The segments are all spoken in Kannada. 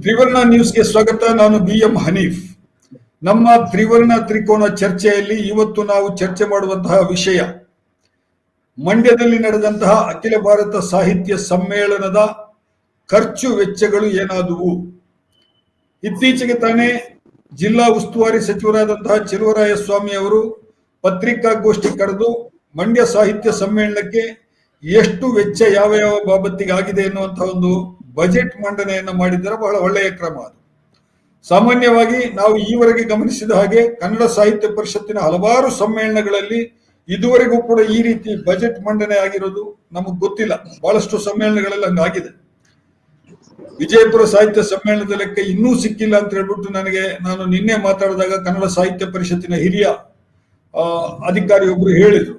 ತ್ರಿವರ್ಣ ನ್ಯೂಸ್ಗೆ ಸ್ವಾಗತ. ನಾನು BM ಹನೀಫ್. ನಮ್ಮ ತ್ರಿವರ್ಣ ತ್ರಿಕೋನ ಚರ್ಚೆಯಲ್ಲಿ ಇವತ್ತು ನಾವು ಚರ್ಚೆ ಮಾಡುವಂತಹ ವಿಷಯ ಮಂಡ್ಯದಲ್ಲಿ ನಡೆದಂತಹ ಅಖಿಲ ಭಾರತ ಸಾಹಿತ್ಯ ಸಮ್ಮೇಳನದ ಖರ್ಚು ವೆಚ್ಚಗಳು ಏನಾದವು. ಇತ್ತೀಚೆಗೆ ತಾನೇ ಜಿಲ್ಲಾ ಉಸ್ತುವಾರಿ ಸಚಿವರಾದಂತಹ ಚೆಲುವರಾಯಸ್ವಾಮಿ ಅವರು ಪತ್ರಿಕಾಗೋಷ್ಠಿ ಕರೆದು ಮಂಡ್ಯ ಸಾಹಿತ್ಯ ಸಮ್ಮೇಳನಕ್ಕೆ ಎಷ್ಟು ವೆಚ್ಚ ಯಾವ ಯಾವ ಬಾಬತ್ತಿಗೆ ಆಗಿದೆ ಎನ್ನುವಂತಹ ಒಂದು ಬಜೆಟ್ ಮಂಡನೆಯನ್ನು ಮಾಡಿದರೆ ಬಹಳ ಒಳ್ಳೆಯ ಕ್ರಮ ಅದು. ಸಾಮಾನ್ಯವಾಗಿ ನಾವು ಈವರೆಗೆ ಗಮನಿಸಿದ ಹಾಗೆ ಕನ್ನಡ ಸಾಹಿತ್ಯ ಪರಿಷತ್ತಿನ ಹಲವಾರು ಸಮ್ಮೇಳನಗಳಲ್ಲಿ ಇದುವರೆಗೂ ಕೂಡ ಈ ರೀತಿ ಬಜೆಟ್ ಮಂಡನೆ ಆಗಿರೋದು ನಮಗೆ ಗೊತ್ತಿಲ್ಲ. ಬಹಳಷ್ಟು ಸಮ್ಮೇಳನಗಳಲ್ಲಿ ಹಂಗಾಗಿದೆ. ವಿಜಯಪುರ ಸಾಹಿತ್ಯ ಸಮ್ಮೇಳನದ ಲೆಕ್ಕ ಇನ್ನೂ ಸಿಕ್ಕಿಲ್ಲ ಅಂತ ಹೇಳ್ಬಿಟ್ಟು ನಾನು ನಿನ್ನೆ ಮಾತಾಡಿದಾಗ ಕನ್ನಡ ಸಾಹಿತ್ಯ ಪರಿಷತ್ತಿನ ಹಿರಿಯ ಅಧಿಕಾರಿಯೊಬ್ರು ಹೇಳಿದ್ರು.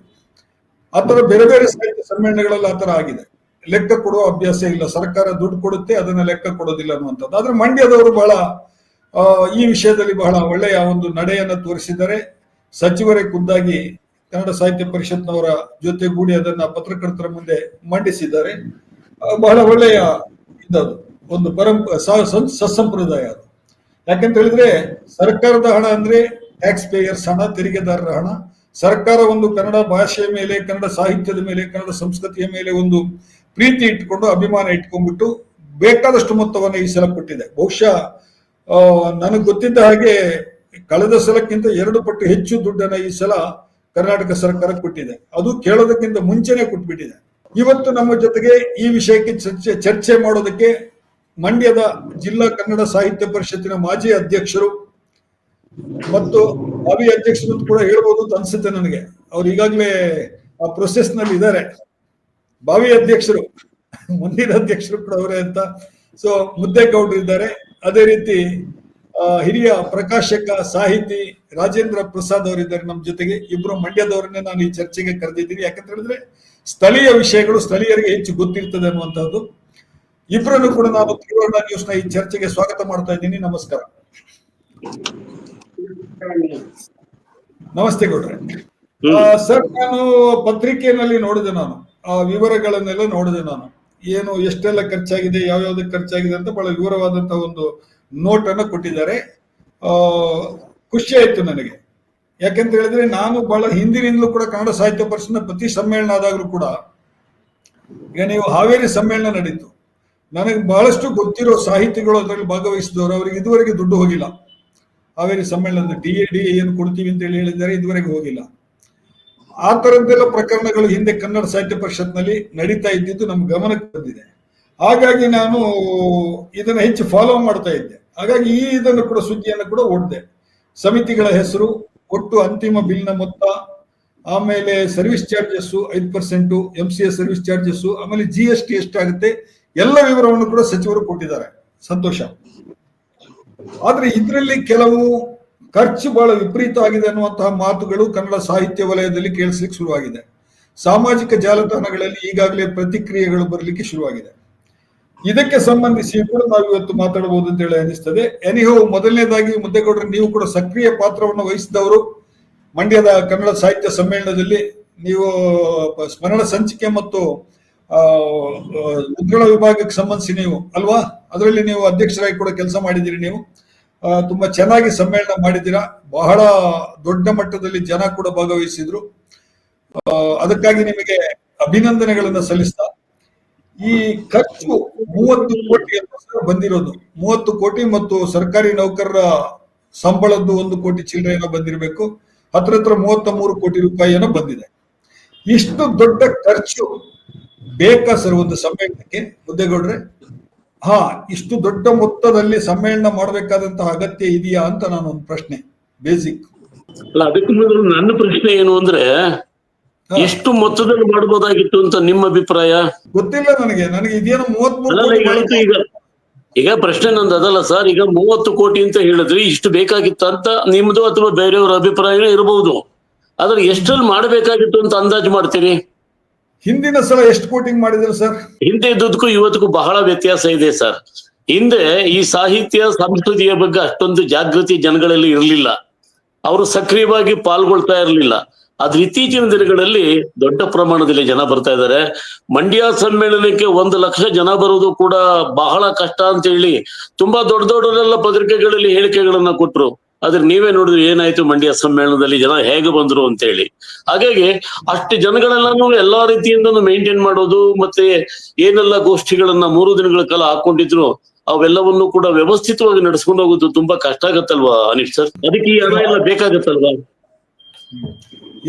ಆತರ ಬೇರೆ ಬೇರೆ ಸಾಹಿತ್ಯ ಸಮ್ಮೇಳನಗಳಲ್ಲಿ ಆತರ ಆಗಿದೆ. ಲೆಕ್ಕ ಕೊಡುವ ಅಭ್ಯಾಸ ಇಲ್ಲ, ಸರ್ಕಾರ ದುಡ್ಡು ಕೊಡುತ್ತೆ, ಅದನ್ನ ಲೆಕ್ಕ ಕೊಡೋದಿಲ್ಲ ಅನ್ನುವಂಥದ್ದು. ಆದ್ರೆ ಮಂಡ್ಯದವರು ಬಹಳ ಈ ವಿಷಯದಲ್ಲಿ ಬಹಳ ಒಳ್ಳೆಯ ಒಂದು ನಡೆಯನ್ನು ತೋರಿಸಿದ್ದಾರೆ. ಸಚಿವರೇ ಖುದ್ದಾಗಿ ಕನ್ನಡ ಸಾಹಿತ್ಯ ಪರಿಷತ್ನವರ ಜೊತೆಗೂಡಿ ಅದನ್ನ ಪತ್ರಕರ್ತರ ಮುಂದೆ ಮಂಡಿಸಿದ್ದಾರೆ. ಬಹಳ ಒಳ್ಳೆಯ ಇದದು ಒಂದು ಸತ್ಸಂಪ್ರದಾಯ ಅದು. ಯಾಕಂತ ಹೇಳಿದ್ರೆ ಸರ್ಕಾರದ ಹಣ ಅಂದ್ರೆ ಟ್ಯಾಕ್ಸ್ ಪೇಯರ್ಸ್ ಹಣ, ತೆರಿಗೆದಾರರ ಹಣ. ಸರ್ಕಾರ ಒಂದು ಕನ್ನಡ ಭಾಷೆಯ ಮೇಲೆ, ಕನ್ನಡ ಸಾಹಿತ್ಯದ ಮೇಲೆ, ಕನ್ನಡ ಸಂಸ್ಕೃತಿಯ ಮೇಲೆ ಒಂದು ಪ್ರೀತಿ ಇಟ್ಕೊಂಡು, ಅಭಿಮಾನ ಇಟ್ಕೊಂಡ್ಬಿಟ್ಟು ಬೇಕಾದಷ್ಟು ಮೊತ್ತವನ್ನು ಈ ಸಲ ಕೊಟ್ಟಿದೆ. ಬಹುಶಃ ನನಗೆ ಗೊತ್ತಿದ್ದ ಹಾಗೆ ಕಳೆದ ಸಲಕ್ಕಿಂತ 2 ಪಟ್ಟು ಹೆಚ್ಚು ದುಡ್ಡನ್ನ ಈ ಸಲ ಕರ್ನಾಟಕ ಸರ್ಕಾರ ಕೊಟ್ಟಿದೆ. ಅದು ಕೇಳೋದಕ್ಕಿಂತ ಮುಂಚೆನೆ ಕೊಟ್ಬಿಟ್ಟಿದೆ. ಇವತ್ತು ನಮ್ಮ ಜೊತೆಗೆ ಈ ವಿಷಯಕ್ಕೆ ಚರ್ಚೆ ಮಾಡೋದಕ್ಕೆ ಮಂಡ್ಯದ ಜಿಲ್ಲಾ ಕನ್ನಡ ಸಾಹಿತ್ಯ ಪರಿಷತ್ತಿನ ಮಾಜಿ ಅಧ್ಯಕ್ಷರು ಮತ್ತು ಭಾವಿ ಅಧ್ಯಕ್ಷರು ಅಂತ ಕೂಡ ಹೇಳ್ಬೋದು ಅಂತ ಅನ್ಸುತ್ತೆ ನನಗೆ. ಅವ್ರು ಈಗಾಗಲೇ ಆ ಪ್ರೊಸೆಸ್ ನಲ್ಲಿ ಇದ್ದಾರೆ. ಭಾವಿ ಅಧ್ಯಕ್ಷರು, ಮುಂದಿನ ಅಧ್ಯಕ್ಷರು ಕೂಡ ಅವರೇ ಅಂತ. ಸೊ ಮುದ್ದೇಗೌಡರು ಇದ್ದಾರೆ. ಅದೇ ರೀತಿ ಹಿರಿಯ ಪ್ರಕಾಶಕ ಸಾಹಿತಿ ರಾಜೇಂದ್ರ ಪ್ರಸಾದ್ ಅವರಿದ್ದಾರೆ ನಮ್ಮ ಜೊತೆಗೆ. ಇಬ್ರು ಮಂಡ್ಯದವರನ್ನೇ ನಾನು ಈ ಚರ್ಚೆಗೆ ಕರೆದಿದ್ದೀನಿ. ಯಾಕಂತ ಹೇಳಿದ್ರೆ ಸ್ಥಳೀಯ ವಿಷಯಗಳು ಸ್ಥಳೀಯರಿಗೆ ಹೆಚ್ಚು ಗೊತ್ತಿರ್ತದೆ ಅನ್ನುವಂಥದ್ದು. ಇಬ್ಬರನ್ನು ಕೂಡ ನಾನು ತ್ರಿವರ್ಣ ನ್ಯೂಸ್ ನ ಈ ಚರ್ಚೆಗೆ ಸ್ವಾಗತ ಮಾಡ್ತಾ ಇದ್ದೀನಿ. ನಮಸ್ಕಾರ. ನಮಸ್ತೆ ಗೌಡ್ರೆ. ಸರ್, ನಾನು ಪತ್ರಿಕೆಯಲ್ಲಿ ನೋಡಿದೆ, ನಾನು ಆ ವಿವರಗಳನ್ನೆಲ್ಲ ನೋಡಿದೆ. ನಾನು ಏನು ಎಷ್ಟೆಲ್ಲ ಖರ್ಚಾಗಿದೆ, ಯಾವ್ಯಾವ್ದಕ್ಕೆ ಖರ್ಚಾಗಿದೆ ಅಂತ ಬಹಳ ವಿವರವಾದಂತಹ ಒಂದು ನೋಟ್ ಅನ್ನು ಕೊಟ್ಟಿದ್ದಾರೆ. ಖುಷಿ ಆಯ್ತು ನನಗೆ. ಯಾಕಂತ ಹೇಳಿದ್ರೆ ನಾನು ಬಹಳ ಹಿಂದಿನಿಂದಲೂ ಕೂಡ ಕನ್ನಡ ಸಾಹಿತ್ಯ ಪರಿಷತ್ನ ಪ್ರತಿ ಸಮ್ಮೇಳನ ಆದಾಗ್ಲೂ ಕೂಡ, ಈಗ ನೀವು ಹಾವೇರಿ ಸಮ್ಮೇಳನ ನಡೀತು, ನನಗೆ ಬಹಳಷ್ಟು ಗೊತ್ತಿರೋ ಸಾಹಿತಿಗಳು ಅದರಲ್ಲಿ ಭಾಗವಹಿಸಿದವರು, ಅವರಿಗೆ ಇದುವರೆಗೆ ದುಡ್ಡು ಹೋಗಿಲ್ಲ. ಹಾವೇರಿ ಸಮ್ಮೇಳನದ DA ಏನು ಕೊಡ್ತೀವಿ ಅಂತ ಹೇಳಿದ್ದಾರೆ, ಇದುವರೆಗೆ ಹೋಗಿಲ್ಲ. ಆ ತರದ್ದೆಲ್ಲ ಪ್ರಕರಣಗಳು ಹಿಂದೆ ಕನ್ನಡ ಸಾಹಿತ್ಯ ಪರಿಷತ್ನಲ್ಲಿ ನಡೀತಾ ಇದ್ದಿದ್ದು ನಮ್ಮ ಗಮನಕ್ಕೆ ಬಂದಿದೆ. ಹಾಗಾಗಿ ನಾನು ಇದನ್ನ ಹೆಚ್ಚು ಫಾಲೋ ಮಾಡ್ತಾ ಇದ್ದೆ. ಹಾಗಾಗಿ ಇದನ್ನು ಕೂಡ ಸುದ್ದಿಯನ್ನು ಕೂಡ ಓಡಿದೆ. ಸಮಿತಿಗಳ ಹೆಸರು, ಒಟ್ಟು ಅಂತಿಮ ಬಿಲ್ನ ಮೊತ್ತ, ಆಮೇಲೆ service charges 5%, MCA service charges, ಆಮೇಲೆ GST ಎಷ್ಟಾಗುತ್ತೆ, ಎಲ್ಲ ವಿವರವನ್ನು ಕೂಡ ಸಚಿವರು ಕೊಟ್ಟಿದ್ದಾರೆ. ಸಂತೋಷ. ಆದ್ರೆ ಇದರಲ್ಲಿ ಕೆಲವು ಖರ್ಚು ಬಹಳ ವಿಪರೀತ ಆಗಿದೆ ಅನ್ನುವಂತಹ ಮಾತುಗಳು ಕನ್ನಡ ಸಾಹಿತ್ಯ ವಲಯದಲ್ಲಿ ಕೇಳಿಸ್ಲಿಕ್ಕೆ ಶುರುವಾಗಿದೆ. ಸಾಮಾಜಿಕ ಜಾಲತಾಣಗಳಲ್ಲಿ ಈಗಾಗಲೇ ಪ್ರತಿಕ್ರಿಯೆಗಳು ಬರಲಿಕ್ಕೆ ಶುರುವಾಗಿದೆ. ಇದಕ್ಕೆ ಸಂಬಂಧಿಸಿ ಕೂಡ ನಾವು ಇವತ್ತು ಮಾತಾಡಬಹುದು ಅಂತ ಹೇಳಿ ಅನಿಸ್ತದೆ. ಎನಿಹೋ, ಮೊದಲನೇದಾಗಿ ಮುದ್ದೇಗೌಡರು, ನೀವು ಕೂಡ ಸಕ್ರಿಯ ಪಾತ್ರವನ್ನು ವಹಿಸಿದವರು ಮಂಡ್ಯದ ಕನ್ನಡ ಸಾಹಿತ್ಯ ಸಮ್ಮೇಳನದಲ್ಲಿ. ನೀವು ಸ್ಮರಣ ಸಂಚಿಕೆ ಮತ್ತು ಮುದ್ರಣ ವಿಭಾಗಕ್ಕೆ ಸಂಬಂಧಿಸಿ ನೀವು ಅಲ್ವಾ, ಅದರಲ್ಲಿ ನೀವು ಅಧ್ಯಕ್ಷರಾಗಿ ಕೂಡ ಕೆಲಸ ಮಾಡಿದ್ದೀರಿ. ನೀವು ತುಂಬಾ ಚೆನ್ನಾಗಿ ಸಮ್ಮೇಳನ ಮಾಡಿದ್ದೀರಾ. ಬಹಳ ದೊಡ್ಡ ಮಟ್ಟದಲ್ಲಿ ಜನ ಕೂಡ ಭಾಗವಹಿಸಿದ್ರು. ಅದಕ್ಕಾಗಿ ನಿಮಗೆ ಅಭಿನಂದನೆಗಳನ್ನ ಸಲ್ಲಿಸ್ತಾ, ಈ ಖರ್ಚು 30 ಕೋಟಿ ಬಂದಿರೋದು, 30 ಕೋಟಿ ಮತ್ತು ಸರ್ಕಾರಿ ನೌಕರರ ಸಂಬಳದ್ದು 1 ಕೋಟಿ ಚಿಲ್ಲರೆ ಏನೋ ಬಂದಿರಬೇಕು. ಹತ್ರ 33 ಕೋಟಿ ರೂಪಾಯಿ ಏನೋ ಬಂದಿದೆ. ಇಷ್ಟು ದೊಡ್ಡ ಖರ್ಚು ಬೇಕಾ ಸರ್ ಒಂದು ಸಮ್ಮೇಳನಕ್ಕೆ, ಮುದ್ದೇಗೌಡ್ರೆ? ಇಷ್ಟು ದೊಡ್ಡ ಮೊತ್ತದಲ್ಲಿ ಸಮ್ಮೇಳನ ಮಾಡಬೇಕಾದಂತಹ ಅಗತ್ಯ ಇದೆಯಾ ಅಂತ ನಾನು ಒಂದು ಪ್ರಶ್ನೆ, ಬೇಸಿಕ್. ಅಲ್ಲ, ಅದಕ್ಕೆ ಮೊದಲು ನನ್ನ ಪ್ರಶ್ನೆ ಏನು ಅಂದ್ರೆ, ಎಷ್ಟು ಮೊತ್ತದಲ್ಲಿ ಮಾಡಬಹುದಾಗಿತ್ತು ಅಂತ ನಿಮ್ಮ ಅಭಿಪ್ರಾಯ? ಗೊತ್ತಿಲ್ಲ ನನಗೆ ಇದೇನು 33 ಈಗ ಪ್ರಶ್ನೆ ನಂದು ಅದಲ್ಲ ಸರ್. ಈಗ 30 ಕೋಟಿ ಅಂತ ಹೇಳಿದ್ರಿ, ಇಷ್ಟು ಬೇಕಾಗಿತ್ತು ಅಂತ ನಿಮ್ದು ಅಥವಾ ಬೇರೆಯವರ ಅಭಿಪ್ರಾಯ ಇರಬಹುದು. ಆದ್ರೆ ಎಷ್ಟರಲ್ಲಿ ಮಾಡಬೇಕಾಗಿತ್ತು ಅಂತ ಅಂದಾಜು ಮಾಡ್ತೀರಿ? ಹಿಂದಿನ ಸಲ ಎಷ್ಟು ಕೋಟಿಂಗ್ ಮಾಡಿದ್ರು ಸರ್? ಹಿಂದೆ ಇದ್ದದಕ್ಕೂ ಇವತ್ತಿಗೂ ಬಹಳ ವ್ಯತ್ಯಾಸ ಇದೆ ಸರ್. ಹಿಂದೆ ಈ ಸಾಹಿತ್ಯ ಸಂಸ್ಕೃತಿಯ ಬಗ್ಗೆ ಅಷ್ಟೊಂದು ಜಾಗೃತಿ ಜನಗಳಲ್ಲಿ ಇರಲಿಲ್ಲ. ಅವರು ಸಕ್ರಿಯವಾಗಿ ಪಾಲ್ಗೊಳ್ತಾ ಇರಲಿಲ್ಲ. ಆದ್ರೆ ಇತ್ತೀಚಿನ ದಿನಗಳಲ್ಲಿ ದೊಡ್ಡ ಪ್ರಮಾಣದಲ್ಲಿ ಜನ ಬರ್ತಾ ಇದ್ದಾರೆ. ಮಂಡ್ಯ ಸಮ್ಮೇಳನಕ್ಕೆ 1,00,000 ಜನ ಬರುವುದು ಕೂಡ ಬಹಳ ಕಷ್ಟ ಅಂತ ಹೇಳಿ ತುಂಬಾ ದೊಡ್ಡ ದೊಡ್ಡವರೆಲ್ಲ ಪತ್ರಿಕೆಗಳಲ್ಲಿ ಹೇಳಿಕೆಗಳನ್ನ ಕೊಟ್ರು. ಆದ್ರೆ ನೀವೇ ನೋಡಿದ್ರೆ ಏನಾಯ್ತು ಮಂಡ್ಯ ಸಮ್ಮೇಳನದಲ್ಲಿ ಜನ ಹೇಗೆ ಬಂದ್ರು ಅಂತ ಹೇಳಿ. ಹಾಗಾಗಿ ಅಷ್ಟು ಜನಗಳೆಲ್ಲಾನು ಎಲ್ಲಾ ರೀತಿಯಿಂದನೂ ಮೇಂಟೈನ್ ಮಾಡೋದು, ಮತ್ತೆ ಏನೆಲ್ಲ ಗೋಷ್ಠಿಗಳನ್ನ 3 ದಿನಗಳ ಕಾಲ ಹಾಕೊಂಡಿದ್ರು ಅವೆಲ್ಲವನ್ನು ಕೂಡ ವ್ಯವಸ್ಥಿತವಾಗಿ ನಡೆಸ್ಕೊಂಡು ಹೋಗೋದು ತುಂಬಾ ಕಷ್ಟ ಆಗತ್ತಲ್ವಾ ಅನಿಲ್ ಸರ್? ಅದಕ್ಕೆ ಈ ಹಣ ಎಲ್ಲ ಬೇಕಾಗತ್ತಲ್ವಾ?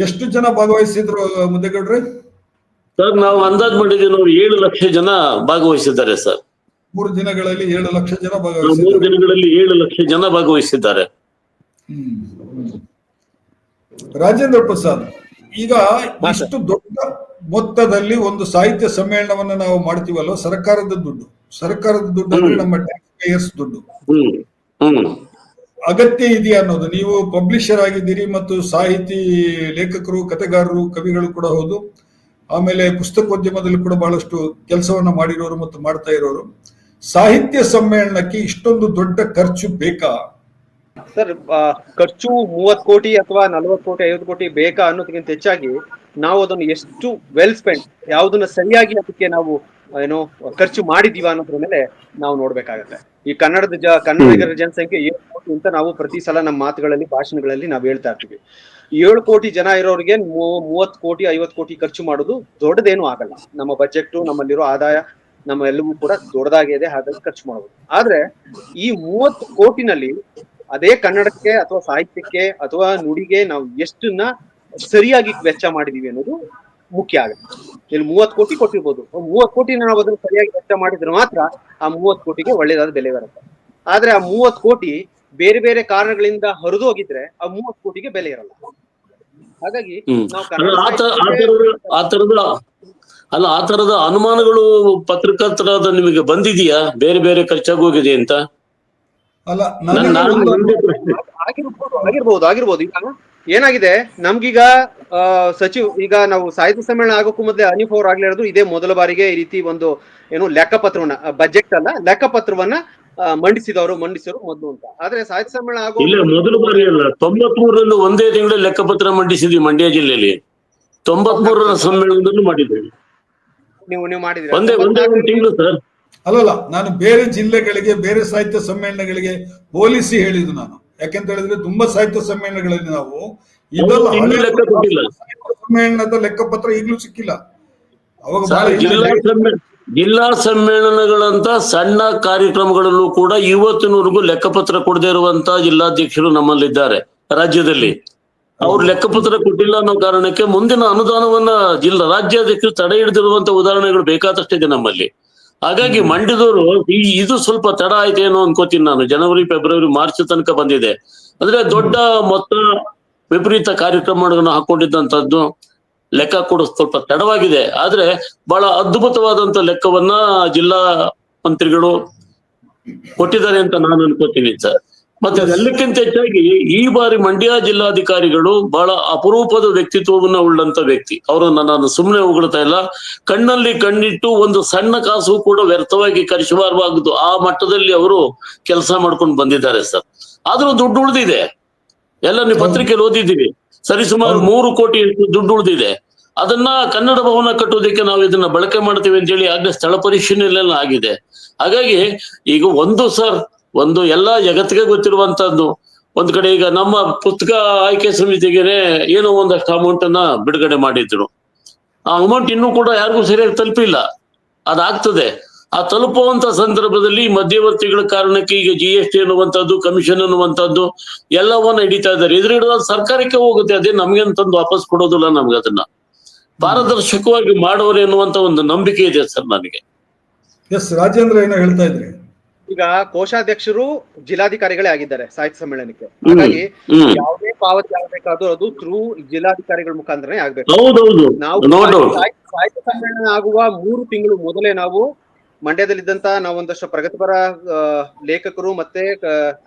ಎಷ್ಟು ಜನ ಭಾಗವಹಿಸಿದ್ರು ಮುದ್ದೇಗೌಡ್ರೆ? ಸರ್ ನಾವು ಅಂದಾಜು ಮಾಡಿದ್ವಿ, ನಾವು 7 ಲಕ್ಷ ಜನ ಭಾಗವಹಿಸಿದ್ದಾರೆ ಸರ್. 3 ದಿನಗಳಲ್ಲಿ 7 ಲಕ್ಷ ಜನ 3 ಭಾಗವಹಿಸಿದ್ದಾರೆ. ದಿನಗಳಲ್ಲಿ 7 ಲಕ್ಷ ಜನ ಭಾಗವಹಿಸಿದ್ದಾರೆ. ರಾಜೇಂದ್ರ ಪ್ರಸಾದ್, ಈಗ ಇಷ್ಟು ದೊಡ್ಡ ಮೊತ್ತದಲ್ಲಿ ಒಂದು ಸಾಹಿತ್ಯ ಸಮ್ಮೇಳನವನ್ನ ನಾವು ಮಾಡ್ತೀವಲ್ಲ, ಸರ್ಕಾರದ ದುಡ್ಡು ಅಂದ್ರೆ ನಮ್ಮ ಟ್ಯಾಕ್ಸ್ ಪೇಯರ್ಸ್ ದುಡ್ಡು. ಅಗತ್ಯ ಇದೆಯಾ ಅನ್ನೋದು, ನೀವು ಪಬ್ಲಿಷರ್ ಆಗಿದ್ದೀರಿ ಮತ್ತು ಸಾಹಿತಿ, ಲೇಖಕರು, ಕಥೆಗಾರರು, ಕವಿಗಳು ಕೂಡ ಹೌದು, ಆಮೇಲೆ ಪುಸ್ತಕೋದ್ಯಮದಲ್ಲಿ ಕೂಡ ಬಹಳಷ್ಟು ಕೆಲಸವನ್ನ ಮಾಡಿರೋರು ಮತ್ತು ಮಾಡ್ತಾ ಇರೋರು. ಸಾಹಿತ್ಯ ಸಮ್ಮೇಳನಕ್ಕೆ ಇಷ್ಟೊಂದು ದೊಡ್ಡ ಖರ್ಚು ಬೇಕಾ ಸರ್? ಖರ್ಚು 30 ಕೋಟಿ ಅಥವಾ 40 ಕೋಟಿ 50 ಕೋಟಿ ಬೇಕಾ ಅನ್ನೋದಕ್ಕಿಂತ ಹೆಚ್ಚಾಗಿ ನಾವು ಅದನ್ನು ಎಷ್ಟು ವೆಲ್ ಸ್ಪೆಂಡ್, ಯಾವುದನ್ನ ಸರಿಯಾಗಿ ಅದಕ್ಕೆ ನಾವು ಖರ್ಚು ಮಾಡಿದೀವ ಅನ್ನೋದ್ರ ಮೇಲೆ ನಾವು ನೋಡ್ಬೇಕಾಗತ್ತೆ. ಈ ಕನ್ನಡಿಗರ ಜನಸಂಖ್ಯೆ 7 ಕೋಟಿ ಅಂತ ನಾವು ಪ್ರತಿ ಸಲ ನಮ್ಮ ಮಾತುಗಳಲ್ಲಿ, ಭಾಷಣಗಳಲ್ಲಿ ನಾವು ಹೇಳ್ತಾ ಇರ್ತೀವಿ. 7 ಕೋಟಿ ಜನ ಇರೋರಿಗೆ 30 ಕೋಟಿ 50 ಕೋಟಿ ಖರ್ಚು ಮಾಡೋದು ದೊಡ್ಡದೇನು ಆಗಲ್ಲ. ನಮ್ಮ ಬಜೆಟ್, ನಮ್ಮಲ್ಲಿರೋ ಆದಾಯ, ನಮ್ಮ ಎಲ್ಲವೂ ಕೂಡ ದೊಡ್ಡದಾಗಿದೆ, ಇದೆ, ಹಾಗಾಗಿ ಖರ್ಚು ಮಾಡಬಹುದು. ಆದ್ರೆ ಈ 30 ಕೋಟಿನಲ್ಲಿ ಅದೇ ಕನ್ನಡಕ್ಕೆ ಅಥವಾ ಸಾಹಿತ್ಯಕ್ಕೆ ಅಥವಾ ನುಡಿಗೆ ನಾವು ಎಷ್ಟನ್ನ ಸರಿಯಾಗಿ ವೆಚ್ಚ ಮಾಡಿದೀವಿ ಅನ್ನೋದು ಮುಖ್ಯ ಆಗುತ್ತೆ. ಇಲ್ಲಿ 30 ಕೋಟಿ ಕೊಟ್ಟಿರ್ಬೋದು, 30 ಕೋಟಿನ ನಾವು ಅದನ್ನು ಸರಿಯಾಗಿ ವೆಚ್ಚ ಮಾಡಿದ್ರೆ ಮಾತ್ರ ಆ 30 ಕೋಟಿಗೆ ಒಳ್ಳೇದಾದ ಬೆಲೆ ಬರುತ್ತೆ. ಆದ್ರೆ ಆ 30 ಕೋಟಿ ಬೇರೆ ಬೇರೆ ಕಾರಣಗಳಿಂದ ಹರಿದು ಹೋಗಿದ್ರೆ ಆ 30 ಕೋಟಿಗೆ ಬೆಲೆ ಇರಲ್ಲ. ಹಾಗಾಗಿ ನಾವು ಆ ತರದ ಅನುಮಾನಗಳು ಪತ್ರಕರ್ತರಾದ ನಿಮಗೆ ಬಂದಿದೆಯಾ, ಬೇರೆ ಬೇರೆ ಖರ್ಚಾಗಿ ಹೋಗಿದೆ ಅಂತ? ಅಲ್ಲ, ಆಗಿರ್ಬೋದು. ಈಗ ಏನಾಗಿದೆ, ನಮ್ಗೀಗ ಈಗ ನಾವು ಸಾಹಿತ್ಯ ಸಮ್ಮೇಳನ ಆಗೋಕ್ಕೂ ಮೊದಲೇ ಹನೀಫ್ ಅವ್ರು ಆಗ್ಲೇ ಹೇಳಿದ್ರು, ಇದೇ ಮೊದಲ ಬಾರಿಗೆ ಈ ರೀತಿ ಒಂದು ಲೆಕ್ಕಪತ್ರವನ್ನ, ಬಜೆಟ್ ಅಲ್ಲ ಲೆಕ್ಕಪತ್ರವನ್ನ ಮಂಡಿಸಿರು ಮೊದಲು ಅಂತ. ಆದ್ರೆ ಸಾಹಿತ್ಯ ಸಮ್ಮೇಳನ ಆಗೋ ಮೊದಲ ಬಾರಿ ಅಲ್ಲ, 93ರಲ್ಲಿ ಒಂದೇ ತಿಂಗಳ ಲೆಕ್ಕಪತ್ರ ಮಂಡಿಸಿದ್ವಿ ಮಂಡ್ಯ ಜಿಲ್ಲೆಯಲ್ಲಿ. 93ರ ಸಮ್ಮೇಳನದಲ್ಲೂ ಮಾಡಿದ್ದೇವೆ. ನೀವು ಮಾಡಿದ್ರಿ ಒಂದೇ ತಿಂಗಳು ಸರ್. ಅಲ್ಲಲ್ಲ, ನಾನು ಬೇರೆ ಜಿಲ್ಲೆಗಳಿಗೆ, ಬೇರೆ ಸಾಹಿತ್ಯ ಸಮ್ಮೇಳನಗಳಿಗೆ ಹೋಲಿಸಿ ಹೇಳಿದ್ದು ನಾನು. ಯಾಕೆಂತ ಹೇಳಿದ್ರೆ ತುಂಬಾ ಸಾಹಿತ್ಯ ಸಮ್ಮೇಳನಗಳಲ್ಲಿ ನಾವು ಇದೆಲ್ಲ ಸಮ್ಮೇಳನದ ಲೆಕ್ಕಪತ್ರ ಈಗಲೂ ಸಿಕ್ಕಿಲ್ಲ. ಜಿಲ್ಲಾ ಸಮ್ಮೇಳನಗಳಂತ ಸಣ್ಣ ಕಾರ್ಯಕ್ರಮಗಳಲ್ಲೂ ಕೂಡ ಇವತ್ತಿನವರೆಗೂ ಲೆಕ್ಕಪತ್ರ ಕೊಡದೇ ಇರುವಂತ ಜಿಲ್ಲಾಧ್ಯಕ್ಷರು ನಮ್ಮಲ್ಲಿದ್ದಾರೆ ರಾಜ್ಯದಲ್ಲಿ. ಅವ್ರು ಲೆಕ್ಕಪತ್ರ ಕೊಟ್ಟಿಲ್ಲ ಅನ್ನೋ ಕಾರಣಕ್ಕೆ ಮುಂದಿನ ಅನುದಾನವನ್ನ ರಾಜ್ಯಾಧ್ಯಕ್ಷರು ತಡೆ ಹಿಡಿದಿರುವಂತ ಉದಾಹರಣೆಗಳು ಬೇಕಾದಷ್ಟಿದೆ ನಮ್ಮಲ್ಲಿ. ಹಾಗಾಗಿ ಮಂಡ್ಯದವರು ಇದು ಸ್ವಲ್ಪ ತಡ ಆಯ್ತೇನೋ ಅನ್ಕೋತೀನಿ ನಾನು. ಜನವರಿ, ಫೆಬ್ರವರಿ, ಮಾರ್ಚ್ ತನಕ ಬಂದಿದೆ ಅಂದ್ರೆ ದೊಡ್ಡ ಮೊತ್ತ ವಿಪರೀತ ಕಾರ್ಯಕ್ರಮಗಳನ್ನು ಹಾಕೊಂಡಿದ್ದಂಥದ್ದು ಲೆಕ್ಕ ಕೊಡೋ ಸ್ವಲ್ಪ ತಡವಾಗಿದೆ. ಆದ್ರೆ ಬಹಳ ಅದ್ಭುತವಾದಂತ ಲೆಕ್ಕವನ್ನ ಜಿಲ್ಲಾ ಮಂತ್ರಿಗಳು ಕೊಟ್ಟಿದ್ದಾರೆ ಅಂತ ನಾನು ಅನ್ಕೋತೀನಿ ಸರ್. ಮತ್ತೆ ಅದೆಲ್ಲಕ್ಕಿಂತ ಹೆಚ್ಚಾಗಿ ಈ ಬಾರಿ ಮಂಡ್ಯ ಜಿಲ್ಲಾಧಿಕಾರಿಗಳು ಬಹಳ ಅಪರೂಪದ ವ್ಯಕ್ತಿತ್ವವನ್ನ ಉಳ್ಳಂತ ವ್ಯಕ್ತಿ. ಅವರನ್ನ ನಾನು ಸುಮ್ಮನೆ ಹೊಗಳ್ತಾ ಇಲ್ಲ. ಕಣ್ಣಲ್ಲಿ ಕಣ್ಣಿಟ್ಟು ಒಂದು ಸಣ್ಣ ಕಾಸು ಕೂಡ ವ್ಯರ್ಥವಾಗಿ ಖರ್ಚುಬಾರಬಾರದು ಆ ಮಟ್ಟದಲ್ಲಿ ಅವರು ಕೆಲಸ ಮಾಡ್ಕೊಂಡು ಬಂದಿದ್ದಾರೆ ಸರ್. ಆದ್ರೂ ದುಡ್ಡು ಉಳಿದಿದೆ, ಎಲ್ಲ ನೀವು ಪತ್ರಿಕೆಯಲ್ಲಿ ಓದಿದ್ದೀವಿ. ಸರಿಸುಮಾರು 3 ಕೋಟಿ ದುಡ್ಡು ಉಳಿದಿದೆ. ಅದನ್ನ ಕನ್ನಡ ಭವನ ಕಟ್ಟುವುದಕ್ಕೆ ನಾವು ಇದನ್ನ ಬಳಕೆ ಮಾಡ್ತೀವಿ ಅಂತ ಹೇಳಿ ಆಗ್ಲೇ ಸ್ಥಳ ಪರಿಶೀಲನೆಲ್ಲ ಆಗಿದೆ. ಹಾಗಾಗಿ ಈಗ ಒಂದು ಎಲ್ಲಾ ಜಗತ್ತಿಗೆ ಗೊತ್ತಿರುವಂತದ್ದು, ಒಂದ್ ಕಡೆ ಈಗ ನಮ್ಮ ಪುಸ್ತಕ ಆಯ್ಕೆ ಸಮಿತಿಗೆನೆ ಏನೋ ಒಂದಷ್ಟು ಅಮೌಂಟ್ ಅನ್ನ ಬಿಡುಗಡೆ ಮಾಡಿದ್ರು. ಆ ಅಮೌಂಟ್ ಇನ್ನೂ ಕೂಡ ಯಾರಿಗೂ ಸರಿಯಾಗಿ ತಲುಪಿಲ್ಲ. ಅದಾಗ್ತದೆ. ಆ ತಲುಪುವಂತ ಸಂದರ್ಭದಲ್ಲಿ ಮಧ್ಯವರ್ತಿಗಳ ಕಾರಣಕ್ಕೆ ಈಗ GST ಅನ್ನುವಂಥದ್ದು, ಕಮಿಷನ್ ಅನ್ನುವಂಥದ್ದು ಎಲ್ಲವನ್ನ ಹಿಡಿತಾ ಇದ್ದಾರೆ. ಹಿಡಿದ ಸರ್ಕಾರಕ್ಕೆ ಹೋಗುತ್ತೆ, ಅದೇ ನಮ್ಗೇನು ತಂದು ವಾಪಸ್ ಕೊಡೋದಿಲ್ಲ. ನಮ್ಗೆ ಅದನ್ನ ಪಾರದರ್ಶಕವಾಗಿ ಮಾಡೋರು ಎನ್ನುವಂತ ಒಂದು ನಂಬಿಕೆ ಇದೆ ಸರ್ ನನಗೆ. ಎಸ್ ರಾಜೇಂದ್ರ, ಏನೋ ಹೇಳ್ತಾ ಇದ್ರಿ. ಈಗ ಕೋಶಾಧ್ಯಕ್ಷರು ಜಿಲ್ಲಾಧಿಕಾರಿಗಳೇ ಆಗಿದ್ದಾರೆ ಸಾಹಿತ್ಯ ಸಮ್ಮೇಳನಕ್ಕೆ. ಹಾಗಾಗಿ ಯಾವುದೇ ಪಾವತಿ ಆಗ್ಬೇಕಾದ್ರೂ ಅದು ಥ್ರೂ ಜಿಲ್ಲಾಧಿಕಾರಿಗಳ ಮುಖಾಂತರನೇ ಆಗ್ಬೇಕು. ನಾವು ಸಾಹಿತ್ಯ ಸಮ್ಮೇಳನ ಆಗುವ 3 ತಿಂಗಳು ಮೊದಲೇ ನಾವು ಮಂಡ್ಯದಲ್ಲಿದ್ದಂತ ನಾವು ಒಂದಷ್ಟು ಪ್ರಗತಿಪರ ಲೇಖಕರು ಮತ್ತೆ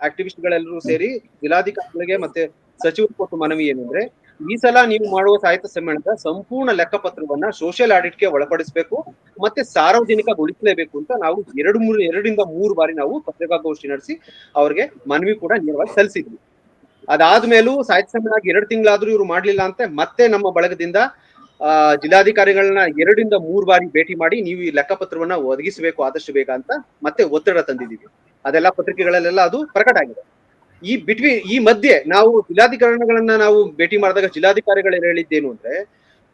ಆಕ್ಟಿವಿಸ್ಟ್ ಗಳೆಲ್ಲರೂ ಸೇರಿ ಜಿಲ್ಲಾಧಿಕಾರಿಗಳಿಗೆ ಮತ್ತೆ ಸಚಿವರು ಕೊಟ್ಟು ಮನವಿ ಏನಂದ್ರೆ, ಈ ಸಲ ನೀವು ಮಾಡುವ ಸಾಹಿತ್ಯ ಸಮ್ಮೇಳನದ ಸಂಪೂರ್ಣ ಲೆಕ್ಕಪತ್ರವನ್ನ ಸೋಷಿಯಲ್ ಆಡಿಟ್ಗೆ ಒಳಪಡಿಸಬೇಕು ಮತ್ತೆ ಸಾರ್ವಜನಿಕಗೊಳಿಸಲೇಬೇಕು ಅಂತ ನಾವು 2 ರಿಂದ 3 ಬಾರಿ ನಾವು ಪತ್ರಿಕಾಗೋಷ್ಠಿ ನಡೆಸಿ ಅವ್ರಿಗೆ ಮನವಿ ಕೂಡ ನೇರವಾಗಿ ಸಲ್ಲಿಸಿದ್ವಿ. ಅದಾದ್ಮೇಲೂ ಸಾಹಿತ್ಯ ಸಮ್ಮೇಳನ 2 ತಿಂಗಳಾದ್ರೂ ಇವ್ರು ಮಾಡ್ಲಿಲ್ಲ ಅಂತ ಮತ್ತೆ ನಮ್ಮ ಬಳಗದಿಂದ ಜಿಲ್ಲಾಧಿಕಾರಿಗಳನ್ನ 2 ರಿಂದ 3 ಬಾರಿ ಭೇಟಿ ಮಾಡಿ ನೀವು ಈ ಲೆಕ್ಕಪತ್ರವನ್ನ ಒದಗಿಸಬೇಕು ಆದಷ್ಟು ಬೇಗ ಅಂತ ಮತ್ತೆ ಒತ್ತಡ ತಂದಿದ್ದೀವಿ. ಅದೆಲ್ಲ ಪತ್ರಿಕೆಗಳಲ್ಲೆಲ್ಲ ಅದು ಪ್ರಕಟ ಆಗಿದೆ. ಈ ಮಧ್ಯೆ ನಾವು ಜಿಲ್ಲಾಧಿಕಾರಿಗಳನ್ನ ನಾವು ಭೇಟಿ ಮಾಡಿದಾಗ ಜಿಲ್ಲಾಧಿಕಾರಿಗಳು ಹೇಳಿದ್ದೇನು ಅಂದ್ರೆ,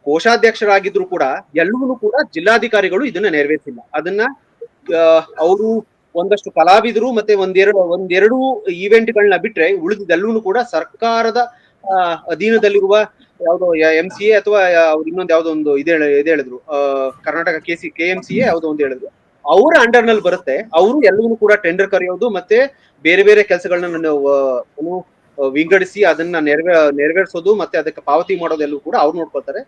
ಕೋಶಾಧ್ಯಕ್ಷರಾಗಿದ್ರು ಕೂಡ ಎಲ್ಲವನ್ನೂ ಕೂಡ ಜಿಲ್ಲಾಧಿಕಾರಿಗಳು ಇದನ್ನ ನೆರವೇರಿಸಿಲ್ಲ. ಅದನ್ನ ಅವರು ಒಂದಷ್ಟು ಕಲಾವಿದರು ಮತ್ತೆ ಒಂದೆರಡು ಈವೆಂಟ್ಗಳನ್ನ ಬಿಟ್ರೆ ಉಳಿದಿದ್ದೆಲ್ಲವೂ ಕೂಡ ಸರ್ಕಾರದ ಅಧೀನದಲ್ಲಿರುವ ಯಾವ್ದೋ MCA ಅಥವಾ ಇನ್ನೊಂದು ಯಾವ್ದೋ ಒಂದು ಇದೇ ಹೇಳಿದ್ರು, ಕರ್ನಾಟಕ KMCA ಯಾವ್ದೋ ಒಂದು ಹೇಳಿದ್ರು, ಅವರ ಅಂಡರ್ ನಲ್ಲಿ ಬರುತ್ತೆ. ಅವರು ಎಲ್ಲವನ್ನೂ ಕೂಡ ಟೆಂಡರ್ ಕರೆಯೋದು ಮತ್ತೆ ಬೇರೆ ಬೇರೆ ಕೆಲಸಗಳನ್ನ ವಿಂಗಡಿಸಿ ಅದನ್ನ ನೆರವೇರಿಸೋದು ಮತ್ತೆ ಅದಕ್ಕೆ ಪಾವತಿ ಮಾಡೋದೆಲ್ಲೂ ಕೂಡ ಅವ್ರು ನೋಡ್ಕೊಳ್ತಾರೆ.